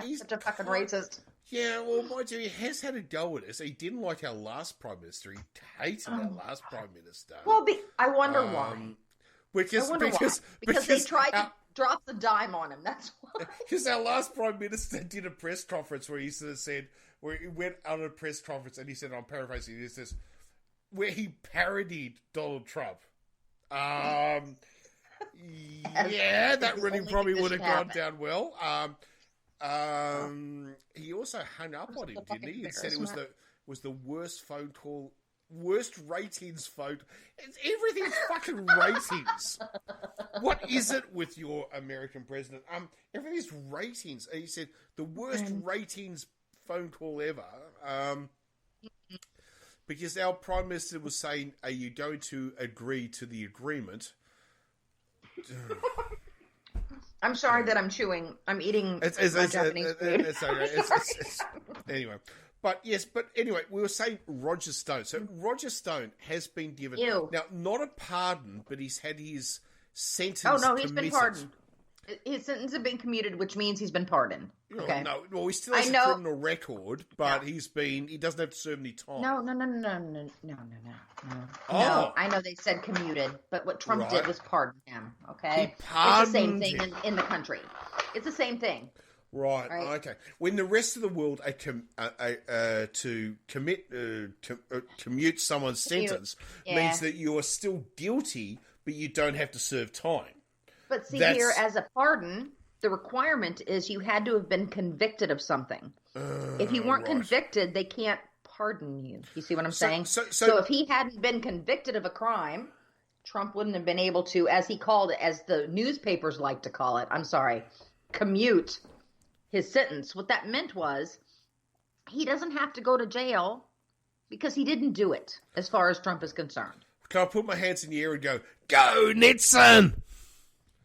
he's such a fucking racist. Yeah, well, mind you, he has had a go at us. He didn't like our last Prime Minister. He hated our last Prime Minister. Well, I wonder why. Because they tried to drop the dime on him. That's why. Because our last Prime Minister did a press conference where he sort of said, where he went on a press conference and he said, I'm paraphrasing, he says, where he parodied Donald Trump. Yeah, that really probably would have gone down well. He also hung up on him, didn't he? And said it was the worst phone call, worst ratings phone. Everything's fucking ratings. What is it with your American president? Everything's ratings. And he said the worst ratings phone call ever. Because our Prime Minister was saying, are you going to agree to the agreement? I'm sorry that I'm chewing. I'm eating Japanese food. It's okay. Anyway. But anyway, we were saying Roger Stone. So Roger Stone has been given, now not a pardon, but he's had his sentence commuted. Oh no, he's been pardoned. His sentence has been commuted, which means he's been pardoned. Okay. No, well, he still has a criminal record, but he doesn't have to serve any time. No. Oh. No, I know they said commuted, but what Trump did was pardon him. Okay. He pardoned it's the same thing in the country. It's the same thing. Right. Okay. When the rest of the world to commute someone's sentence means that you are still guilty, but you don't have to serve time. But see, here as a pardon, the requirement is you had to have been convicted of something. If you weren't convicted, they can't pardon you. You see what I'm saying? So if he hadn't been convicted of a crime, Trump wouldn't have been able to, as he called it, as the newspapers like to call it. I'm sorry. commute his sentence. What that meant was he doesn't have to go to jail because he didn't do it, as far as Trump is concerned. Can I put my hands in the air and go Nixon?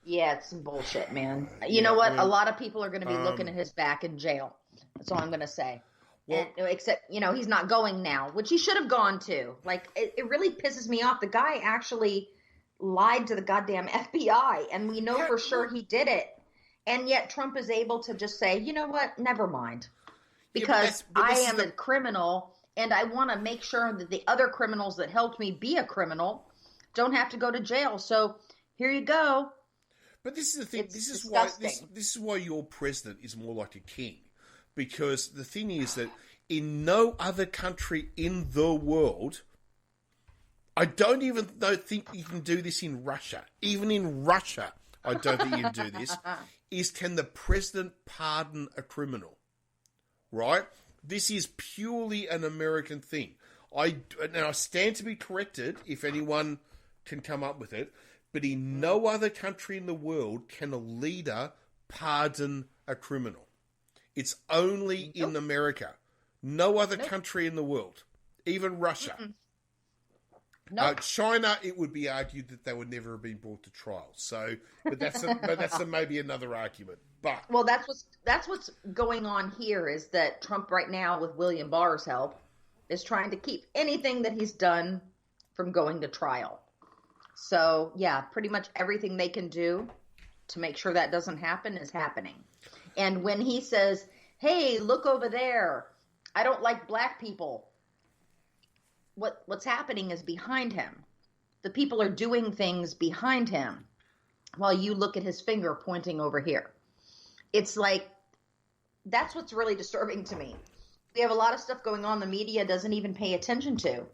Yeah, it's some bullshit, man. You know what? A lot of people are going to be looking at his back in jail. That's all I'm going to say. Well, except, he's not going now, which he should have gone to. Like, it really pisses me off. The guy actually lied to the goddamn FBI, and we know for sure he did it. And yet Trump is able to just say, you know what? Never mind. Because I am a criminal, and I want to make sure that the other criminals that helped me be a criminal don't have to go to jail. So here you go. But this is the thing. This is why your president is more like a king. Because the thing is that in no other country in the world, I don't even think you can do this in Russia. Even in Russia, I don't think you can do this. Can the president pardon a criminal? Right? This is purely an American thing. Now I stand to be corrected if anyone can come up with it, but in no other country in the world can a leader pardon a criminal. It's only in America. No other country in the world. Even Russia. China, it would be argued that they would never have been brought to trial. So, but that's maybe another argument. But that's what's going on here is that Trump right now, with William Barr's help, is trying to keep anything that he's done from going to trial. So, yeah, pretty much everything they can do to make sure that doesn't happen is happening. And when he says, hey, look over there, I don't like black people, what's happening is behind him. The people are doing things behind him while you look at his finger pointing over here. It's like, that's what's really disturbing to me. We have a lot of stuff going on the media doesn't even pay attention to.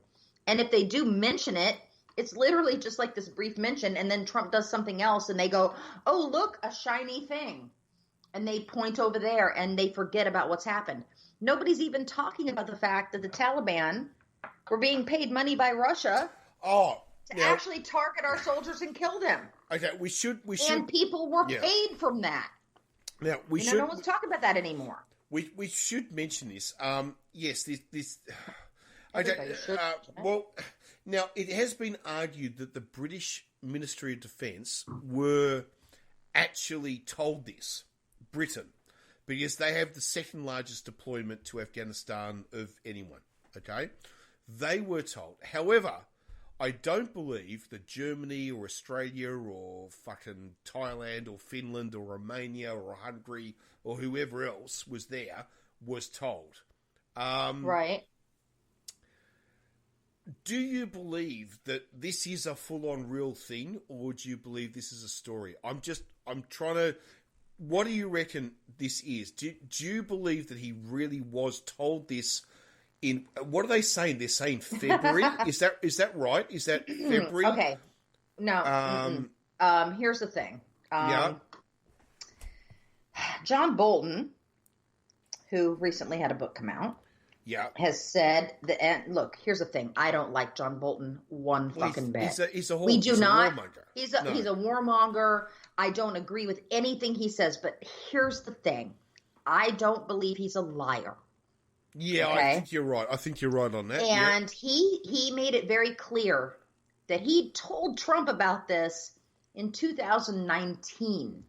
And if they do mention it, it's literally just like this brief mention, and then Trump does something else, and they go, oh, look, a shiny thing. And they point over there, and they forget about what's happened. Nobody's even talking about the fact that the Taliban were being paid money by Russia to actually target our soldiers and kill them. Okay, we should. And people were paid from that. Now no one's talking about that anymore. We should mention this. Yes, this. Okay. Well, now it has been argued that the British Ministry of Defence were actually told this, Britain, because they have the second largest deployment to Afghanistan of anyone. Okay, they were told. However, I don't believe that Germany or Australia or fucking Thailand or Finland or Romania or Hungary or whoever else was there was told. Right. Do you believe that this is a full-on real thing, or do you believe this is a story? I'm trying to... What do you reckon this is? Do you believe that he really was told this in... What are they saying? They're saying February? Is that right? Is that February? Okay. No. Here's the thing. John Bolton, who recently had a book come out, has said that. And look, here's the thing. I don't like John Bolton one fucking bit. He's a warmonger. He's a warmonger. I don't agree with anything he says. But here's the thing. I don't believe he's a liar. Yeah, okay? I think you're right. I think you're right on that. And he made it very clear that he told Trump about this in 2019,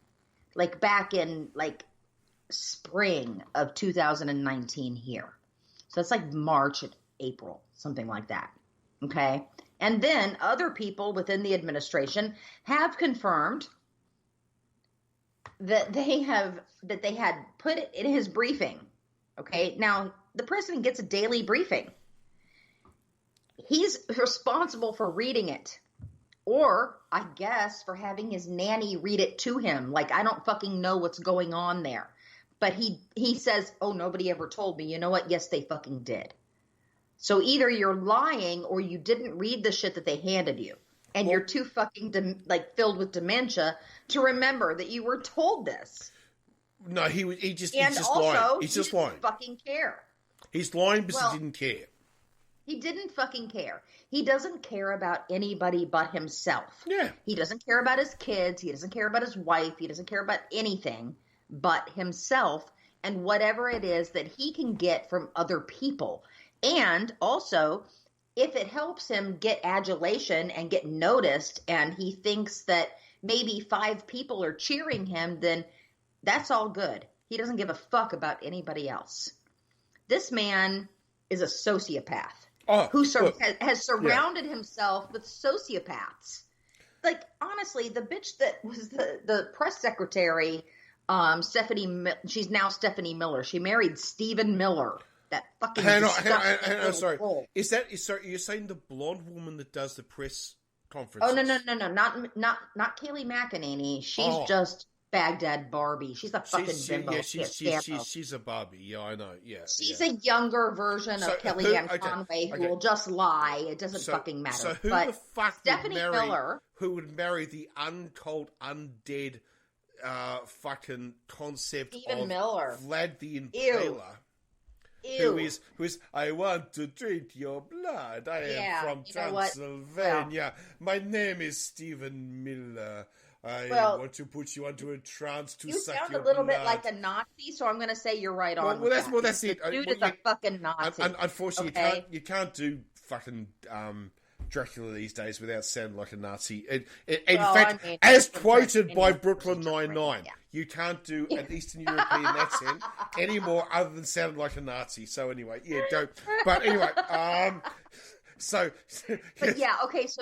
like back in like spring of 2019 here. So it's like March and April, something like that. Okay. And then other people within the administration have confirmed that they had put it in his briefing. Okay. Now the president gets a daily briefing. He's responsible for reading it, or I guess for having his nanny read it to him. Like, I don't fucking know what's going on there. But he says, oh, nobody ever told me. You know what? Yes, they fucking did. So either you're lying or you didn't read the shit that they handed you. And you're too fucking filled with dementia to remember that you were told this. No, he's just lying. He's just lying. Fucking care. He's lying because he didn't care. He didn't fucking care. He doesn't care about anybody but himself. Yeah. He doesn't care about his kids. He doesn't care about his wife. He doesn't care about anything but himself and whatever it is that he can get from other people. And also, if it helps him get adulation and get noticed, and he thinks that maybe 5 people are cheering him, then that's all good. He doesn't give a fuck about anybody else. This man is a sociopath who has surrounded himself with sociopaths. Like, honestly, the bitch that was the press secretary, she's now Stephanie Miller. She married Stephen Miller. That fucking hang on, sorry. Sorry, you're saying the blonde woman that does the press conference? Oh, no. Not Kayleigh McEnany. She's just Baghdad Barbie. She's a fucking bimbo. Yeah, she's a Barbie. Yeah, I know. Yeah, she's a younger version of Kellyanne Conway who will just lie. It doesn't fucking matter. So who the fuck Stephanie Miller, who would marry the uncold, undead, fucking concept Stephen of Miller. Vlad the Impaler? Who is? I want to drink your blood. I am from Transylvania. My name is Stephen Miller. I want to put you onto a trance to suck your blood. You sound a little bit like a Nazi, so I'm going to say you're right on. That's it. Dude is a fucking Nazi. Unfortunately, you can't do fucking Dracula these days without sounding like a Nazi. In fact, as quoted by Brooklyn Nine-Nine, you can't do an Eastern European accent anymore other than sounding like a Nazi. So anyway, don't. But anyway, so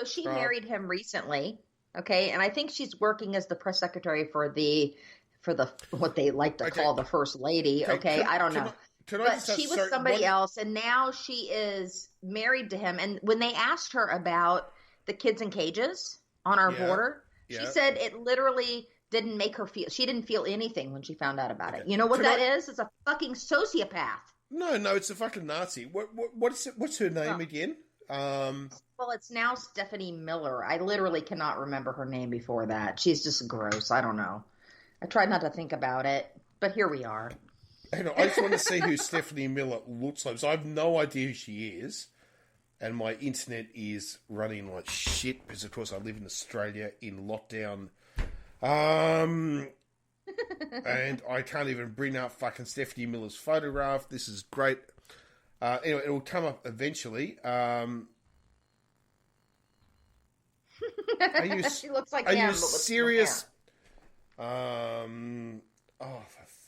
she married him recently. Okay, and I think she's working as the press secretary for the what they like to call the first lady. Okay, I don't know. But she was somebody else, and now she is married to him. And when they asked her about the kids in cages on our border, she said it literally didn't make her feel. She didn't feel anything when she found out about it. You know what that is? It's a fucking sociopath. No, it's a fucking Nazi. What's her name again? Well, it's now Stephanie Miller. I literally cannot remember her name before that. She's just gross. I don't know. I tried not to think about it, but here we are. Hang on, I just want to see who Stephanie Miller looks like. So I have no idea who she is, and my internet is running like shit because, of course, I live in Australia in lockdown. And I can't even bring up fucking Stephanie Miller's photograph. This is great. Anyway, it will come up eventually. She looks like are him, you serious?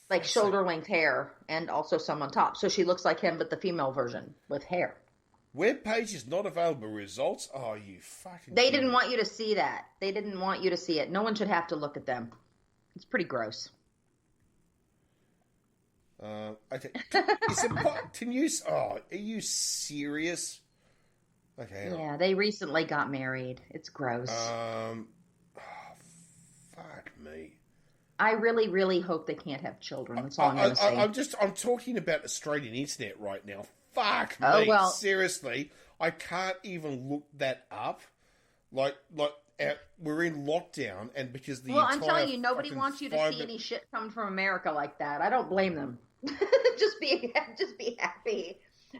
Like shoulder-length hair and also some on top. So she looks like him, but the female version with hair. Web page is not available. Results? Oh, you fucking... They didn't want you to see that. They didn't want you to see it. No one should have to look at them. It's pretty gross. Okay. Are you serious? Okay. Yeah, they recently got married. It's gross. Fuck me. I really, really hope they can't have children. That's all I'm going to say. I'm talking about Australian internet right now. Fuck me. Well, seriously, I can't even look that up. We're in lockdown, and because I'm telling you, nobody wants you to see any shit come from America like that. I don't blame them. just be happy.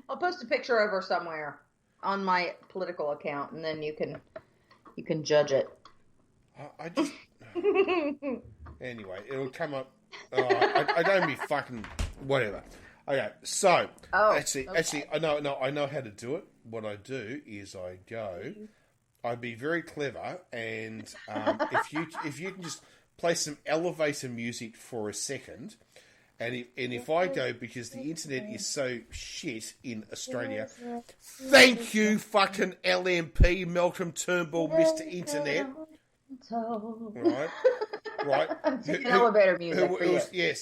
I'll post a picture of her somewhere on my political account, and then you can judge it. I just anyway, it'll come up. I don't be fucking whatever. Okay, so actually, I know how to do it. What I do is I'd be very clever, and if you can just play some elevator music for a second. And if I go, because the internet is so shit in Australia, thank you, fucking LMP, Malcolm Turnbull, Mr. Internet. Right. Elevator music.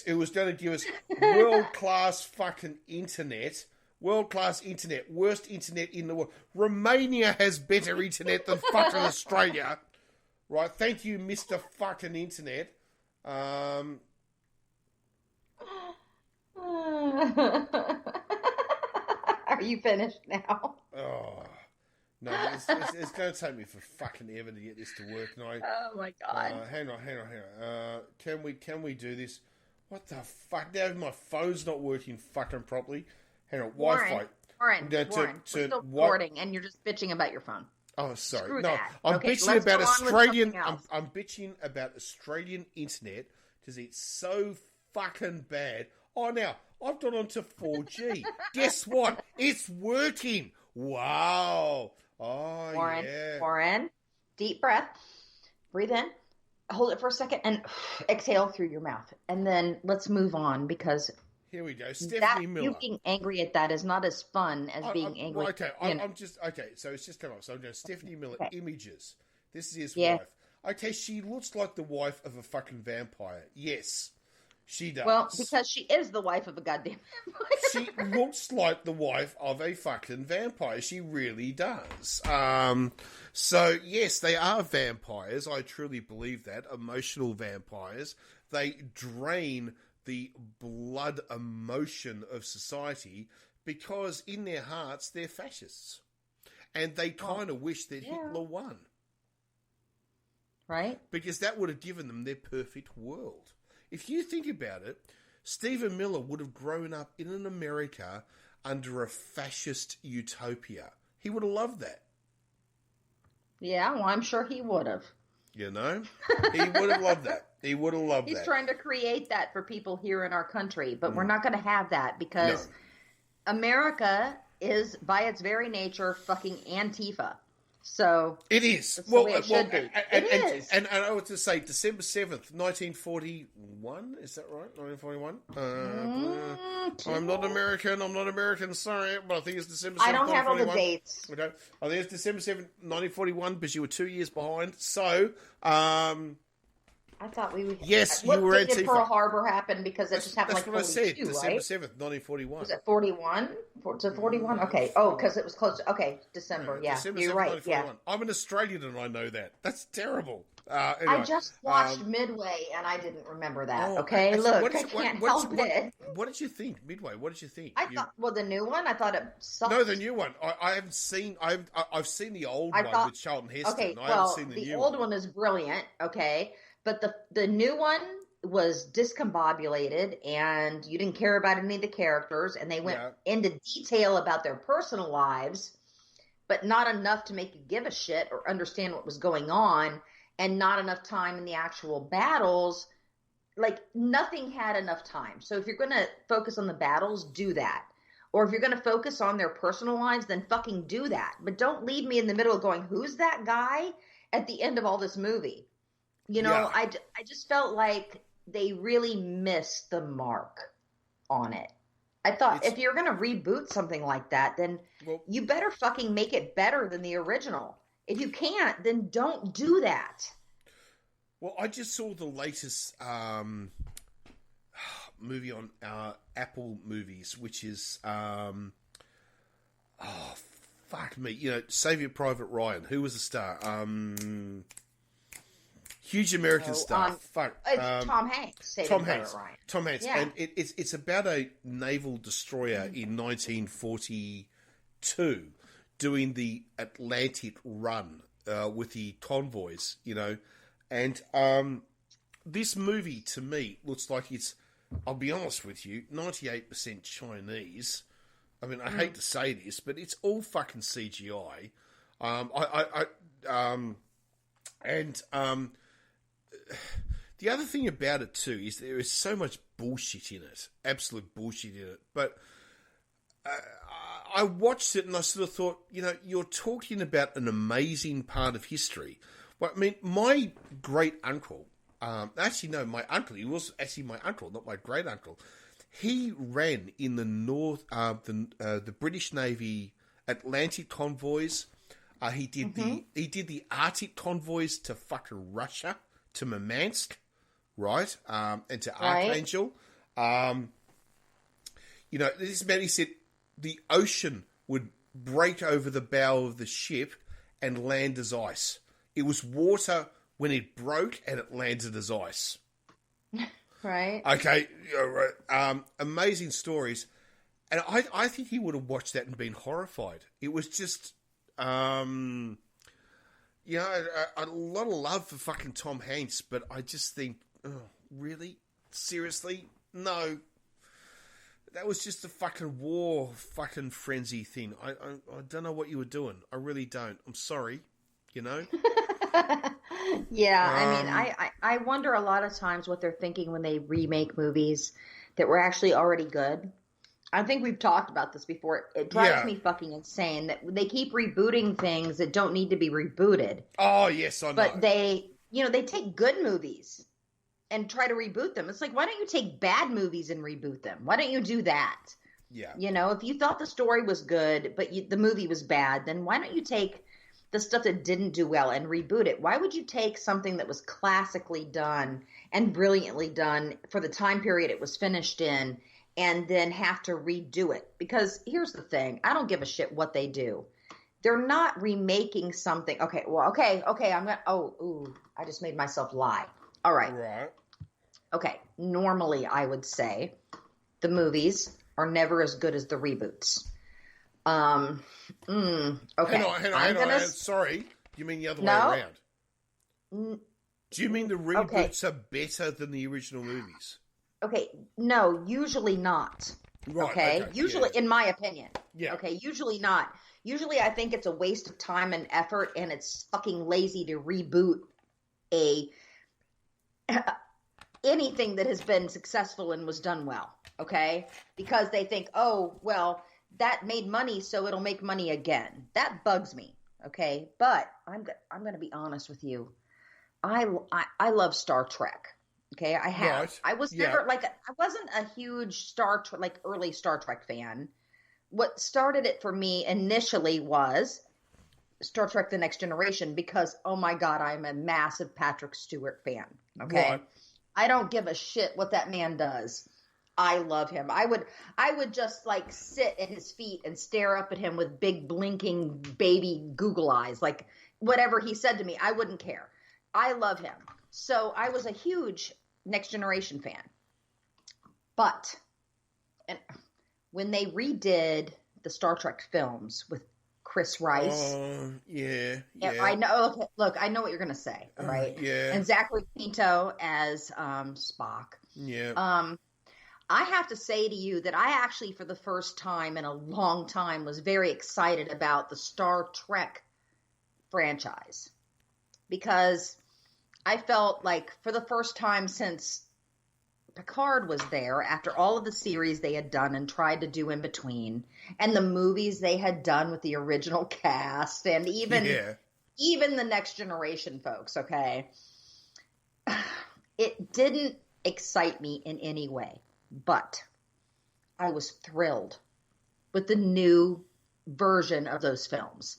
It was going to give us world-class fucking internet. World-class internet. Worst internet in the world. Romania has better internet than fucking Australia. Right, thank you, Mr. fucking Internet. Are you finished now? Oh no! It's going to take me for fucking ever to get this to work. No, oh my god! Hang on. Can we do this? What the fuck? Now my phone's not working fucking properly. Hang on, Wi-Fi. Warren, we're still recording, and you're just bitching about your phone. Oh, sorry. Screw no, that. I'm okay, bitching about Australian. I'm bitching about Australian internet because it's so fucking bad. Oh, now, I've gone on to 4G. Guess what? It's working. Wow. Oh, Warren, yeah. Warren, deep breath. Breathe in. Hold it for a second and exhale through your mouth. And then let's move on because here we go. Stephanie Miller. You being angry at that is not as fun as being angry. Well, okay, I'm just okay. So it's just come up. So I'm going Stephanie Miller images. This is his wife. Okay, she looks like the wife of a fucking vampire. Yes, she does. Well, because she is the wife of a goddamn vampire. She looks like the wife of a fucking vampire. She really does. So yes, they are vampires. I truly believe that. Emotional vampires. They drain the blood emotion of society because in their hearts they're fascists. And they kind of wish that Hitler won. Right? Because that would have given them their perfect world. If you think about it, Stephen Miller would have grown up in an America under a fascist utopia. He would have loved that. Yeah, well, I'm sure he would have. You know? He would have loved that. He would have loved that. He's trying to create that for people here in our country, but we're not going to have that because America is, by its very nature, fucking Antifa. So it is. Well, it should be. And, it is. And I would just say December 7th, 1941. Is that right? 1941? I'm not American. Sorry. But I think it's December 7th, I don't have all the 1941. dates. Okay. I think it's December 7th, 1941, because you were 2 years behind. So, I thought we would. yes, what you were date did Antifa. Pearl Harbor happen because it just happened That's like what I said. 42, December right? 7th, 1941. Was it 41? Was it 41? Okay. Oh, because it was close. Okay, December. Yeah, December you're 7th, right. 1941. Yeah. I'm an Australian and I know that. That's terrible. I Anyway, just watched Midway and I didn't remember that. oh, okay, actually, look, I can't help it. What did you think, Midway? What did you think? I thought, well, the new one. I thought it sucked. No, the new one. I haven't seen. I've seen the old one with Charlton Heston. Okay, I haven't well, seen the the new old one is brilliant. Okay, but the new one was discombobulated, and you didn't care about any of the characters, and they went into detail about their personal lives, but not enough to make you give a shit or understand what was going on, and not enough time in the actual battles. Like, nothing had enough time. So if you're going to focus on the battles, do that. Or if you're going to focus on their personal lives, then fucking do that. But don't leave me in the middle going, who's that guy at the end of all this movie? You know, I just felt like they really missed the mark on it. I thought if you're going to reboot something like that, then you better fucking make it better than the original. If you can't, then don't do that. Well, I just saw the latest movie on Apple Movies, which is fuck me, you know, Saving Private Ryan. Who was the star? Huge American star. It's Tom Hanks. Tom Hanks. And it's about a naval destroyer in 1942 doing the Atlantic run with the convoys, you know. And this movie, to me, looks like it's, I'll be honest with you, 98% Chinese. I mean, I hate to say this, but it's all fucking CGI. The other thing about it, too, is there is so much bullshit in it. Absolute bullshit in it. But I watched it and I sort of thought, you know, you're talking about an amazing part of history. Well, I mean, my great-uncle, my uncle, he was actually my uncle, not my great-uncle. He ran in the the British Navy Atlantic convoys. He did the Arctic convoys to fucking Russia, to Murmansk, right? And to Archangel. You know, this man, he said the ocean would break over the bow of the ship and land as ice. It was water when it broke and it landed as ice. Right. Okay. Amazing stories. And I think he would have watched that and been horrified. It was just, you know, a lot of love for fucking Tom Hanks, but I just think, oh, really? Seriously? No. That was just a fucking war fucking frenzy thing. I don't know what you were doing. I really don't. I'm sorry. You know? Yeah, I mean, I wonder a lot of times what they're thinking when they remake movies that were actually already good. I think we've talked about this before. It drives me fucking insane that they keep rebooting things that don't need to be rebooted. Oh, yes, I know. But they take good movies and try to reboot them. It's like, why don't you take bad movies and reboot them? Why don't you do that? Yeah. If you thought the story was good, but the movie was bad, then why don't you take the stuff that didn't do well and reboot it? Why would you take something that was classically done and brilliantly done for the time period it was finished in and then have to redo it? Because here's the thing. I don't give a shit what they do. They're not remaking something. Okay. I'm going to, I just made myself lie. All right. Right. Okay. Normally, I would say the movies are never as good as the reboots. Okay. Hang on. Sorry. You mean the other way around? Do you mean the reboots are better than the original movies? Okay. No, usually not. Right. Okay. Usually, in my opinion. Yeah. Okay. Usually not. Usually I think it's a waste of time and effort, and it's fucking lazy to reboot anything that has been successful and was done well. Okay. Because they think, oh, well, that made money, so it'll make money again. That bugs me. Okay. But I'm going to be honest with you. I love Star Trek. Okay. I have. Right. I was never I wasn't a huge early Star Trek fan. What started it for me initially was Star Trek The Next Generation because, oh my God, I'm a massive Patrick Stewart fan. Okay. Right. I don't give a shit what that man does. I love him. I would just sit at his feet and stare up at him with big blinking baby Google eyes. Like whatever he said to me, I wouldn't care. I love him. So I was a huge Next Generation fan. But when they redid the Star Trek films with Chris Rice. Yeah. I know. Okay, look, I know what you're going to say. All right. Yeah. And Zachary Quinto as Spock. Yeah. I have to say to you that I actually, for the first time in a long time, was very excited about the Star Trek franchise because I felt like for the first time since Picard was there, after all of the series they had done and tried to do in between, and the movies they had done with the original cast, and even the Next Generation folks, okay, it didn't excite me in any way, but I was thrilled with the new version of those films.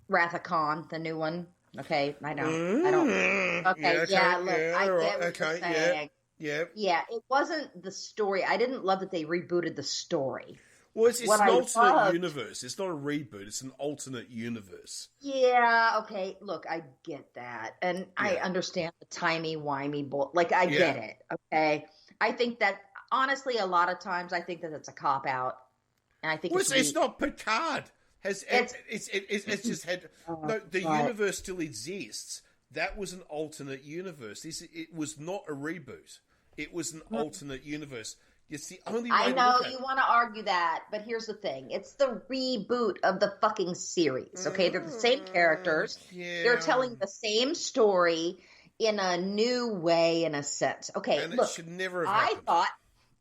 Wrath of Khan, the new one, okay, I don't, okay, I get what you're saying. Yeah, it wasn't the story. I didn't love that they rebooted the story. Well, it's an alternate universe. It's not a reboot. It's an alternate universe. Yeah, okay. Look, I get that. And I understand the timey-wimey bull. I get it, okay? I think that, honestly, a lot of times, I think that it's a cop-out. And I think it's not Picard. It's just had... the universe still exists. That was an alternate universe. It was not a reboot. It was an alternate universe. It's the only way I know you want to argue that, but here's the thing. It's the reboot of the fucking series, okay? They're the same characters. Yeah. They're telling the same story in a new way, in a sense. Okay, and look, it should never have happened.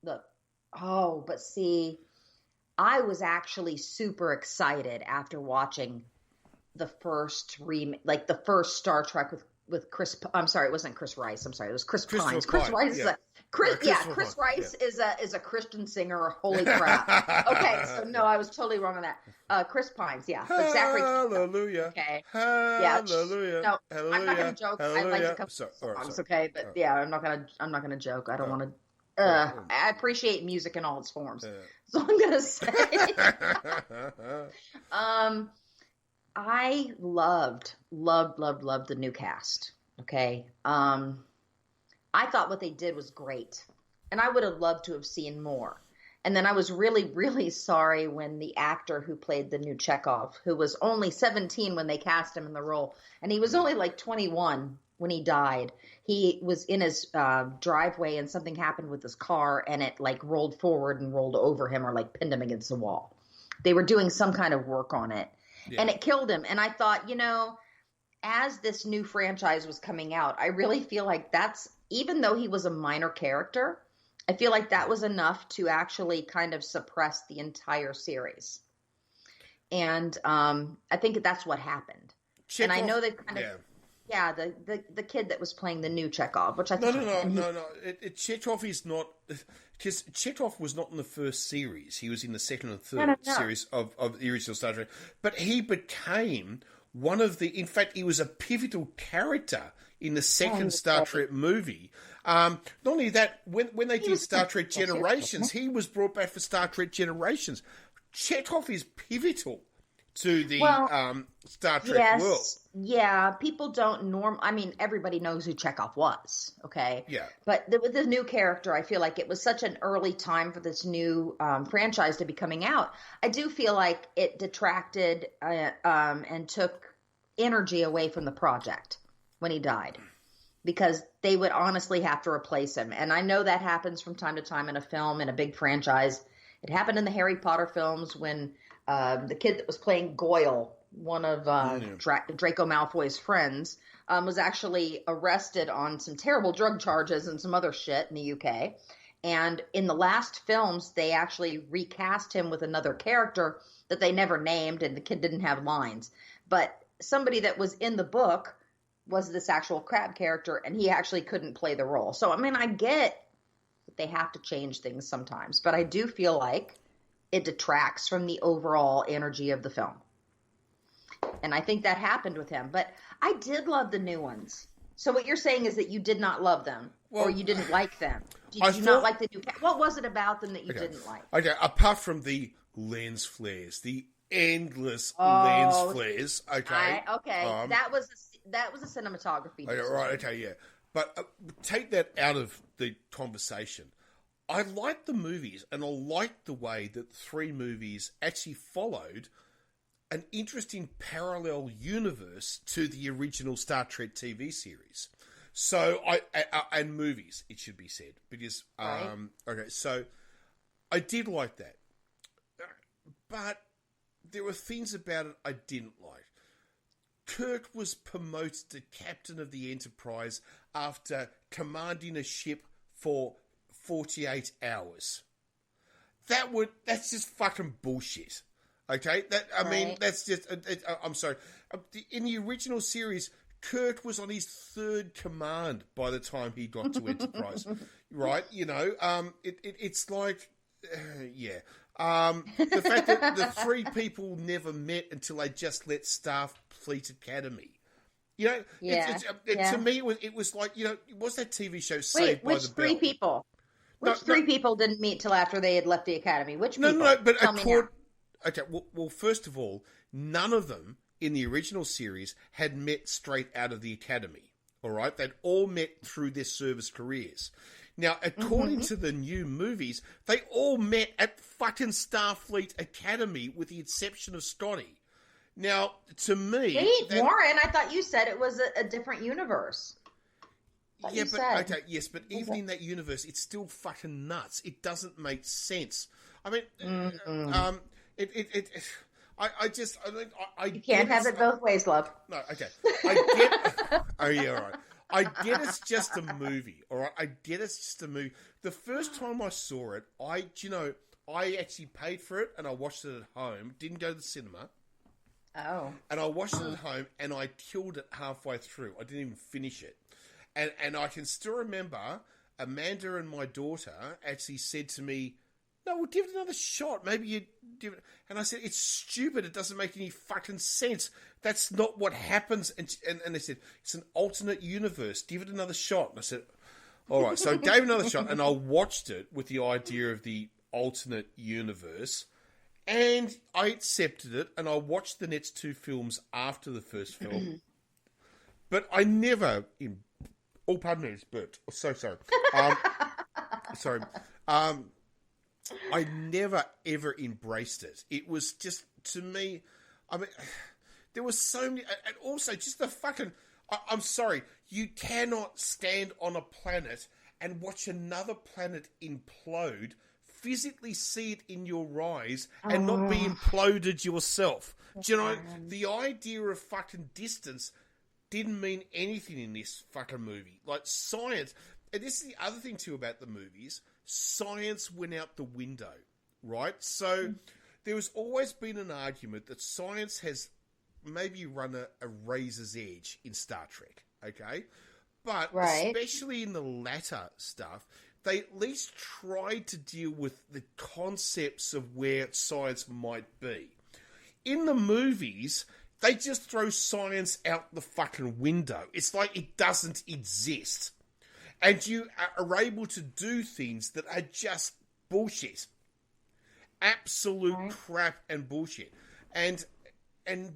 But see, I was actually super excited after watching the first the first Star Trek with Chris. I'm sorry, it wasn't Chris Rice. I'm sorry, it was Chris Pines. Chris Rice Chris Rice is a Christian singer. Holy crap! Okay, so no, I was totally wrong on that. Chris Pines, but Zachary. Hallelujah. Okay. Hallelujah. No, hallelujah. I'm not going to joke. Hallelujah. I like a couple songs, okay, but I'm not going to joke. I don't want to. I appreciate music in all its forms. So I'm going to say. I loved the new cast. Okay. I thought what they did was great, and I would have loved to have seen more. And then I was really, really sorry when the actor who played the new Chekhov, who was only 17 when they cast him in the role, and he was only 21 when he died. He was in his driveway, and something happened with his car, and it rolled forward and rolled over him, or pinned him against the wall. They were doing some kind of work on it. Yeah. And it killed him. And I thought, as this new franchise was coming out, I really feel like that's, even though he was a minor character, I feel like that was enough to actually kind of suppress the entire series. And I think that's what happened. Chekhov, and I know that kind of, the kid that was playing the new Chekhov, which I thought... No. Chekhov is not... Because Chekhov was not in the first series. He was in the second and third series of the original Star Trek. But he became one of the... In fact, he was a pivotal character in the second Star Trek movie. Not only that, when they did Star Trek Generations, he was brought back for Star Trek Generations. Chekhov is pivotal to the Star Trek world. Yeah, people don't I mean, everybody knows who Chekhov was, okay? Yeah. But with the new character, I feel like it was such an early time for this new franchise to be coming out. I do feel like it detracted and took energy away from the project when he died, because they would honestly have to replace him. And I know that happens from time to time in a film, in a big franchise. It happened in the Harry Potter films when the kid that was playing Goyle, one of Draco Malfoy's friends, was actually arrested on some terrible drug charges and some other shit in the UK. And in the last films, they actually recast him with another character that they never named, and the kid didn't have lines. But somebody that was in the book was this actual Crab character, and he actually couldn't play the role. So, I mean, I get that they have to change things sometimes, but I do feel like it detracts from the overall energy of the film. And I think that happened with him. But I did love the new ones. So what you're saying is that you did not love them, or you didn't like them. Did you not like the new... What was it about them that you didn't like? Okay, apart from the lens flares, the endless lens flares. Okay. That was a cinematography. Okay, right, okay, yeah. But take that out of the conversation. I liked the movies, and I liked the way that the three movies actually followed an interesting parallel universe to the original Star Trek TV series. So and movies, it should be said, because okay, so I did like that, but there were things about it I didn't like. Kirk was promoted to captain of the Enterprise after commanding a ship for 48 hours. That's just fucking bullshit. Okay? I mean, that's just... I'm sorry. In the original series, Kirk was on his third command by the time he got to Enterprise. Right? You know, it's like... yeah. The fact that the three people never met until they just let Starfleet Academy. You know, to me, it was like, you know, what's that TV show Saved by the Bell? Which three people? Which three people didn't meet till after they had left the Academy? Which people? No, but okay, well, first of all, none of them in the original series had met straight out of the Academy, all right? They'd all met through their service careers. Now, according to the new movies, they all met at fucking Starfleet Academy with the exception of Scotty. Now, to me... Wait, Warren, I thought you said it was a different universe. Yeah, but okay, yes, but even in that universe, it's still fucking nuts. It doesn't make sense. I mean, I you can't have it both ways, love. No, okay. I get. Oh yeah, all right. I get it's just a movie, all right. I get it's just a movie. The first time I saw it, I actually paid for it and I watched it at home. Didn't go to the cinema. Oh. And I watched it at home and I killed it halfway through. I didn't even finish it. And I can still remember Amanda and my daughter actually said to me, "No, we'll give it another shot. Maybe you give it." And I said, "It's stupid. It doesn't make any fucking sense. That's not what happens." And they said, "It's an alternate universe. Give it another shot." And I said, "All right." So I gave it another shot and I watched it with the idea of the alternate universe. And I accepted it and I watched the next two films after the first film. But I never... Oh, pardon me, it's burped. Oh, so sorry. Sorry. I never, ever embraced it. It was just, to me, I mean, there was so many... And also, just the fucking... I'm sorry. You cannot stand on a planet and watch another planet implode, physically see it in your eyes, and not be imploded yourself. Do you know, the idea of fucking distance... didn't mean anything in this fucking movie. Like, science, and this is the other thing too about the movies, science went out the window, right? So there has always been an argument that science has maybe run a razor's edge in Star Trek, okay? But especially in the latter stuff, they at least tried to deal with the concepts of where science might be. In the movies, they just throw science out the fucking window. It's like it doesn't exist. And you are able to do things that are just bullshit. Absolute crap and bullshit. And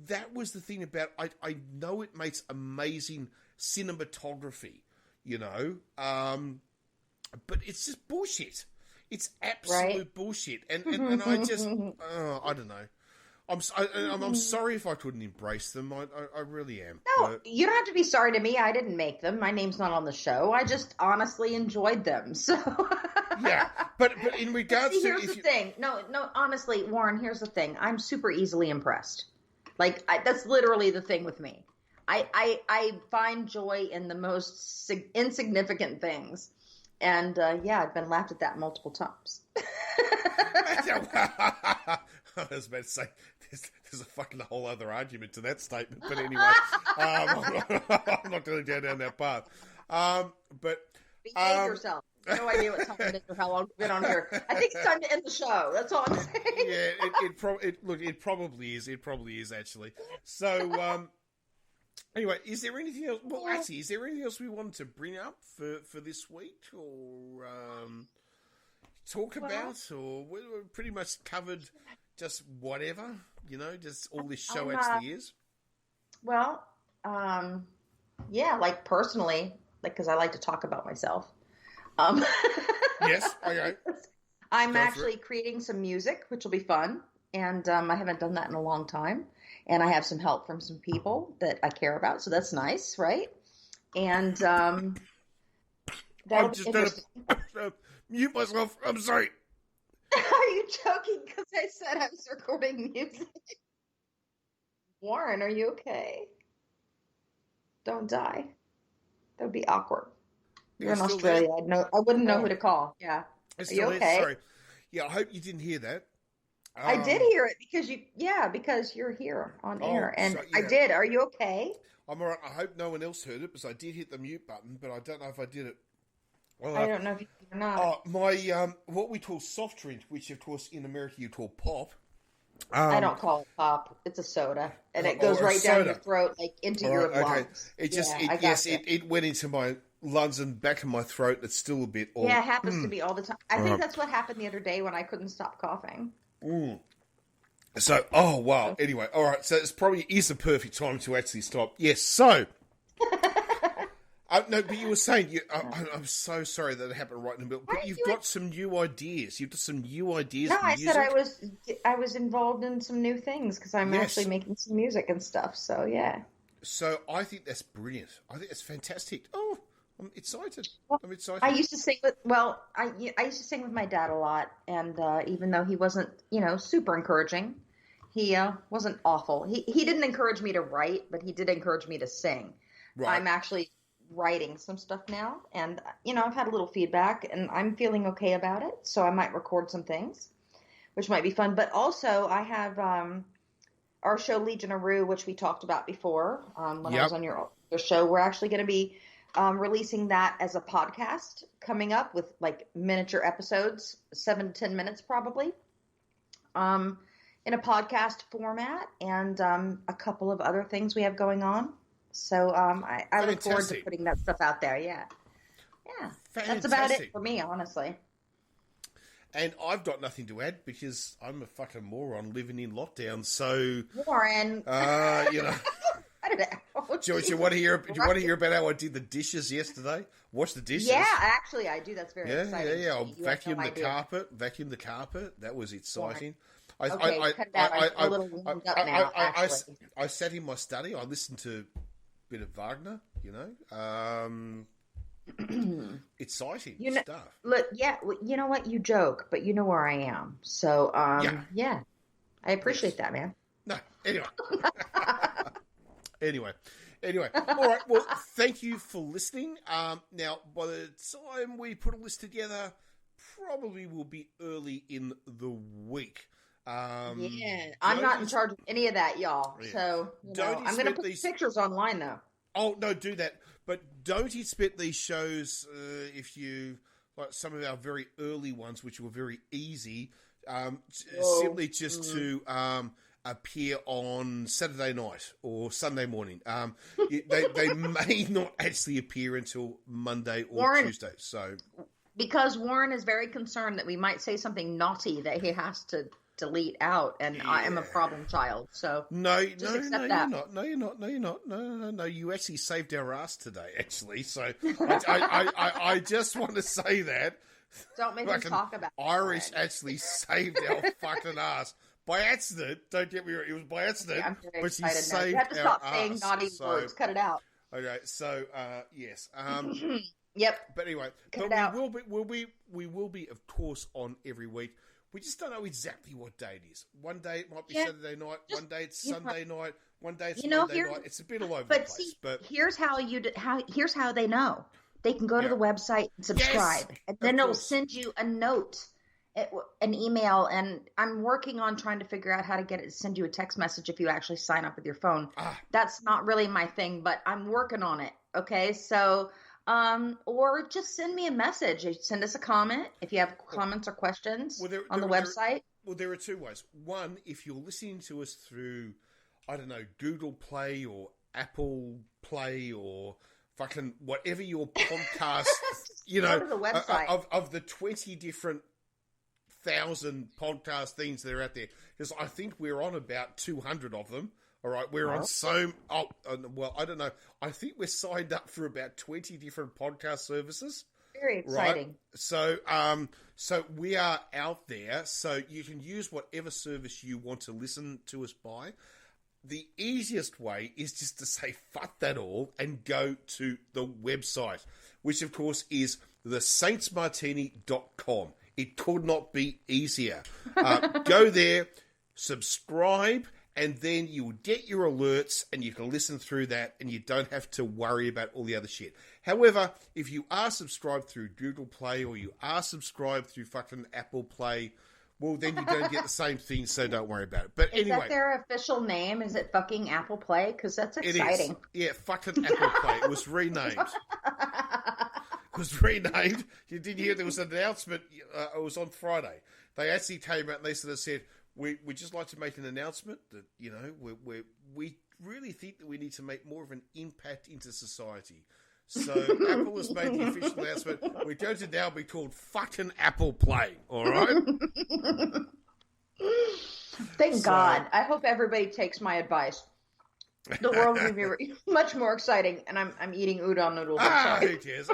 that was the thing about, I know it makes amazing cinematography, you know, but it's just bullshit. It's absolute bullshit. And I just, I don't know. I'm sorry if I couldn't embrace them. I really am. No, you don't have to be sorry to me. I didn't make them. My name's not on the show. I just honestly enjoyed them. So yeah, but in regards to here's the thing. No, honestly, Warren. Here's the thing. I'm super easily impressed. Like that's literally the thing with me. I find joy in the most insignificant things, and I've been laughed at that multiple times. I was about to say, there's a fucking whole other argument to that statement, but anyway, I'm not going to go down that path. But behave yourself. No idea what time it is or how long we've been on here. I think it's time to end the show. That's all I'm saying. Yeah, it probably is. It probably is actually. So, anyway, is there anything else? Well, actually, is there anything else we wanted to bring up for this week, or talk about, or we're pretty much covered? Just whatever, you know, just all this show actually is. Well, like personally, like because I like to talk about myself. Yes, okay. I'm actually creating some music, which will be fun, and I haven't done that in a long time, and I have some help from some people that I care about, so that's nice, right? And that'll be interesting. Mute myself. I'm sorry. Are you joking? Because I said I was recording music. Warren, are you okay? Don't die. That would be awkward. You're in Australia. I wouldn't know who to call. Yeah. Are you okay? Sorry. Yeah, I hope you didn't hear that. I did hear it because you're here on air, and I did. Are you okay? I'm all right. I hope no one else heard it because I did hit the mute button, but I don't know if I did it. Well, I don't know if you did or not. My what we call soft drink, which of course in America you call pop. I don't call it pop. It's a soda, and it goes right down your throat, like into your lungs. It went into my lungs and back of my throat. It's still a bit. It happens to me all the time. I think that's what happened the other day when I couldn't stop coughing. So, wow. Anyway, all right. So this probably is the perfect time to actually stop. Yes. So. No, but you were saying, I'm so sorry that it happened right in the middle, but you've got some new ideas. You've got some new ideas. No, I said I was involved in some new things because I'm actually making some music and stuff. So, yeah. So, I think that's brilliant. I think that's fantastic. Oh, I'm excited. I'm excited. I used to sing with my dad a lot, and even though he wasn't, super encouraging, he wasn't awful. He didn't encourage me to write, but he did encourage me to sing. Right. I'm actually writing some stuff now, and I've had a little feedback and I'm feeling okay about it, so I might record some things which might be fun. But also I have our show Legion of Rue, which we talked about before when I was on your show. We're actually going to be releasing that as a podcast coming up with like miniature episodes, 7 to 10 minutes probably, in a podcast format, and a couple of other things we have going on. So I look forward to putting that stuff out there. Yeah. That's about it for me, honestly. And I've got nothing to add because I'm a fucking moron living in lockdown. So Warren, I don't know. Do you want to hear? Do you want to hear about how I did the dishes yesterday? Wash the dishes. Yeah, actually, I do. That's very exciting. Yeah. I'll vacuum the carpet. That was exciting. I sat in my study. I listened to bit of Wagner, exciting stuff. Look, you know what? You joke, but you know where I am. So, I appreciate that, man. No, anyway. Anyway, all right. Well, thank you for listening. Now, by the time we put a list together, probably will be early in the week. I'm not in charge of any of that, y'all. Yeah. So I'm going to put pictures online, though. Oh, no, do that. But don't expect these shows, if you, like some of our very early ones, which were very easy, simply just to appear on Saturday night or Sunday morning. They may not actually appear until Monday or Tuesday. So, because Warren is very concerned that we might say something naughty that he has to delete out, and I am a problem child. So no, you're not. No, you're not. No. You actually saved our ass today, actually. So I just want to say that. Don't make me talk about Irish actually saved our fucking ass. By accident, don't get me wrong, it was by accident, yeah, but she saved our ass. You have to stop saying naughty words. Cut it out. Okay, so yes. Yep. But anyway, we will be, of course, on every week. We just don't know exactly what day it is. One day it might be Saturday night. One day it's Sunday night. One day it's Monday night. It's a bit all over the place. But here's how they know. They can go to the website and subscribe, and then it'll send you a note, an email. And I'm working on trying to figure out how to get it to send you a text message if you actually sign up with your phone. That's not really my thing, but I'm working on it. Okay, so. Or just send me a message. Send us a comment if you have comments or questions on the website. There are two ways. One, if you're listening to us through, I don't know, Google Play or Apple Play or fucking whatever your podcast, go to the website. Of the 20 different 1,000 podcast things that are out there, because I think we're on about 200 of them. All right, we're on I don't know. I think we're signed up for about 20 different podcast services. Very exciting. Right? So we are out there. So you can use whatever service you want to listen to us by. The easiest way is just to say fuck that all and go to the website, which of course is thesainsmartini.com. It could not be easier. Go there, subscribe. And then you will get your alerts and you can listen through that and you don't have to worry about all the other shit. However, if you are subscribed through Google Play or you are subscribed through fucking Apple Play, well, then you don't get the same thing, so don't worry about it. But anyway. Is that their official name? Is it fucking Apple Play? Because that's exciting. It is. Yeah, fucking Apple Play. It was renamed. You didn't hear there was an announcement. It was on Friday. They actually came out and they sort of said, We'd just like to make an announcement that, we really think that we need to make more of an impact into society. So Apple has made the official announcement. We're going to now be called fucking Apple Play, all right? Thank God. I hope everybody takes my advice. The world will be much more exciting, and I'm eating udon noodles. Who cares?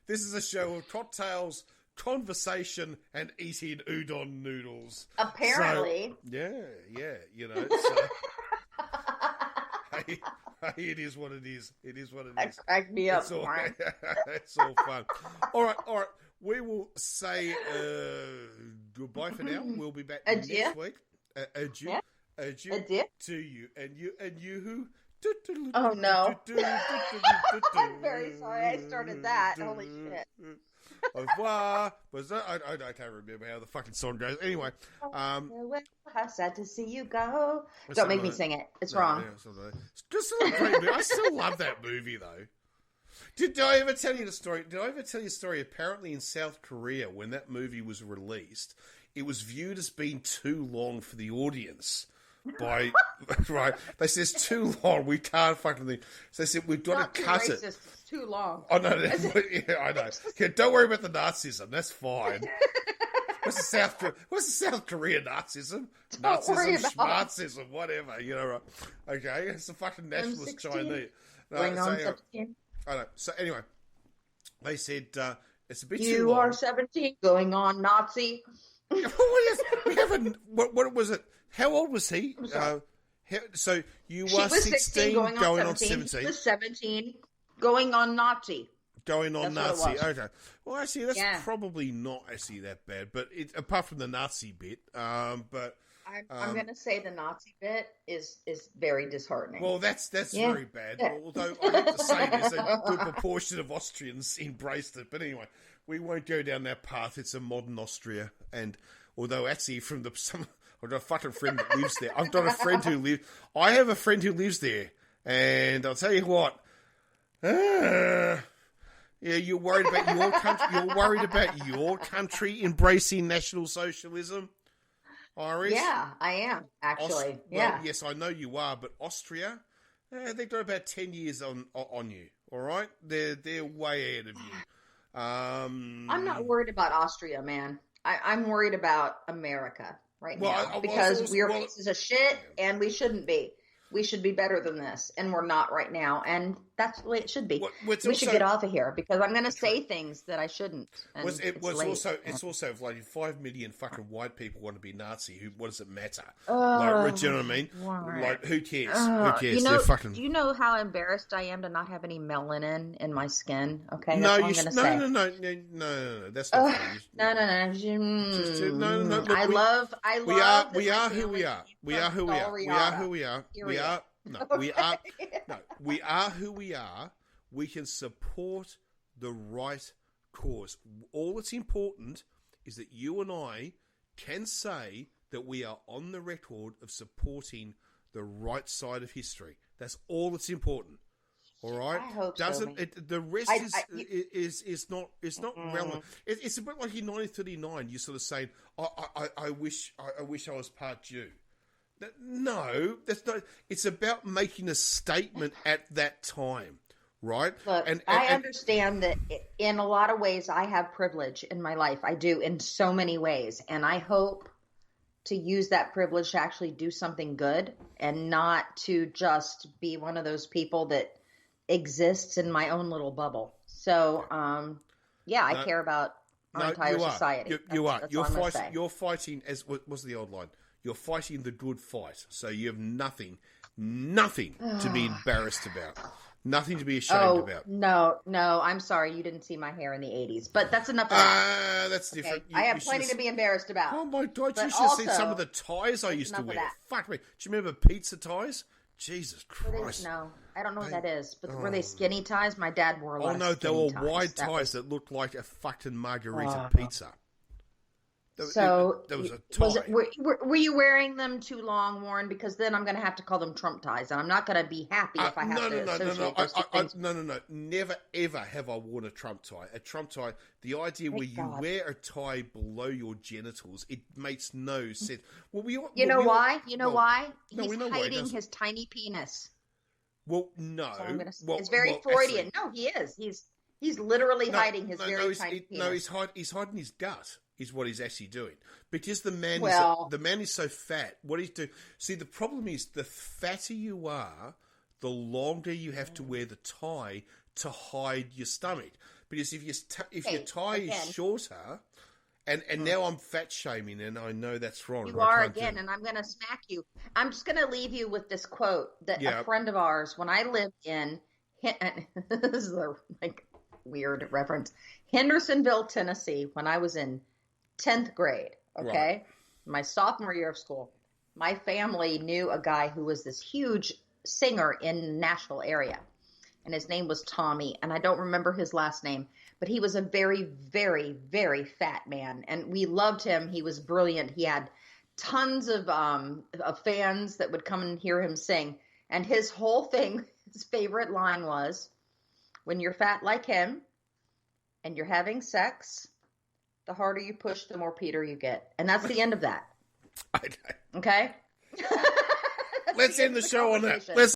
This is a show of cocktails, conversation, and eating udon noodles. Apparently. So, yeah. Hey, it is what it is. It is what it is. That cracked me up. It's all fun. All right. We will say goodbye for now. We'll be back next week. Adieu. Yeah. Adieu to you. And you who... Oh, no. I'm very sorry I started that. Holy shit. Au revoir. I can't remember how the fucking song goes. Anyway. How sad to see you go. Don't make me sing it. It's wrong. Yeah, it's just a great movie. I still love that movie, though. Did I ever tell you the story? Did I ever tell you a story? Apparently in South Korea, when that movie was released, it was viewed as being too long for the audience. Right, they said it's too long. We can't fucking think. So they said we've got to cut it. It's too long. Oh no, yeah, I know. Yeah, don't worry about the Nazism. That's fine. What's the South Korean Nazism? Schmartzism, whatever. Right? Okay, it's the fucking nationalist Chinese. Going on 17. I know. So anyway, they said it's a bit too long. You are 17, going on Nazi. What was it? How old was he? So you were 16 going on 17. He was 17 going on Nazi. Going on Nazi. Okay. Well, actually, that's probably not actually that bad. But apart from the Nazi bit, but I'm going to say the Nazi bit is very disheartening. Well, that's very bad. Although I have to say there's a good proportion of Austrians embraced it. But anyway, we won't go down that path. It's a modern Austria. And although actually I've got a fucking friend that lives there. I have a friend who lives there. And I'll tell you what. Yeah, you're worried about your country. You're worried about your country embracing National Socialism, Iris? Yeah, I am, actually. Yeah. Well, yes, I know you are, but Austria, they've got about 10 years on you, all right? They're way ahead of you. I'm not worried about Austria, man. I'm worried about America now because we're pieces of shit and we shouldn't be. We should be better than this, and we're not right now, and that's the way it should be. We should get off of here because I'm going to say things that I shouldn't. And it's also like 5 million fucking white people want to be Nazi. What does it matter? Do you know what I mean? Like, who cares? Who cares? Do you know how embarrassed I am to not have any melanin in my skin? Okay, no, that's what I'm going to say. No, that's not funny. No. I love. We are who we are. We are who we are. We are who we are. We are. No, we are. No, we are who we are. We can support the right cause. All that's important is that you and I can say that we are on the record of supporting the right side of history. That's all that's important. All right. I hope the rest is not relevant. It's a bit like in 1939. You're sort of saying, I wish I was part Jew. No, that's not. It's about making a statement at that time, right? Look, I understand that in a lot of ways I have privilege in my life. I do in so many ways, and I hope to use that privilege to actually do something good and not to just be one of those people that exists in my own little bubble. So, I care about our entire society. You are. You're fighting, as was the old line. You're fighting the good fight. So you have nothing to be embarrassed about. Nothing to be ashamed about. No. I'm sorry. You didn't see my hair in the 80s. But that's enough of that. That's different. Okay. I have plenty to be embarrassed about. Oh, my God. You should have seen some of the ties I used to wear. Fuck me. Do you remember pizza ties? Jesus Christ. No, I don't know what that is. But were they skinny ties? My dad wore a lot of skinny ties. Oh, no. They were wide ties that looked like a fucking margarita pizza. So, there was a tie. Were you wearing them too long, Warren? Because then I'm going to have to call them Trump ties, and I'm not going to be happy if I have to associate those two things. No. Never, ever have I worn a Trump tie. A Trump tie, the idea where you wear a tie below your genitals, it makes no sense. Well, you know why? He's hiding his tiny penis. Well, no. It's very Freudian. Actually, no, he is. He's literally hiding his very tiny penis. No, he's hiding his gut. Is what he's actually doing, because the man is so fat. What he's doing. See, the problem is the fatter you are, the longer you have to wear the tie to hide your stomach. Because if your tie is shorter, and now I'm fat shaming, and I know that's wrong. You are again, and I'm going to smack you. I'm just going to leave you with this quote that a friend of ours, when I lived in, this is a weird reference, Hendersonville, Tennessee, when I was in 10th grade, okay? Right. My sophomore year of school. My family knew a guy who was this huge singer in the Nashville area, and his name was Tommy, and I don't remember his last name, but he was a very, very, very fat man, and we loved him. He was brilliant. He had tons of fans that would come and hear him sing, and his whole thing, his favorite line was, when you're fat like him and you're having sex, the harder you push, the more Peter you get. And that's the end of that. Okay? Let's end the show on that.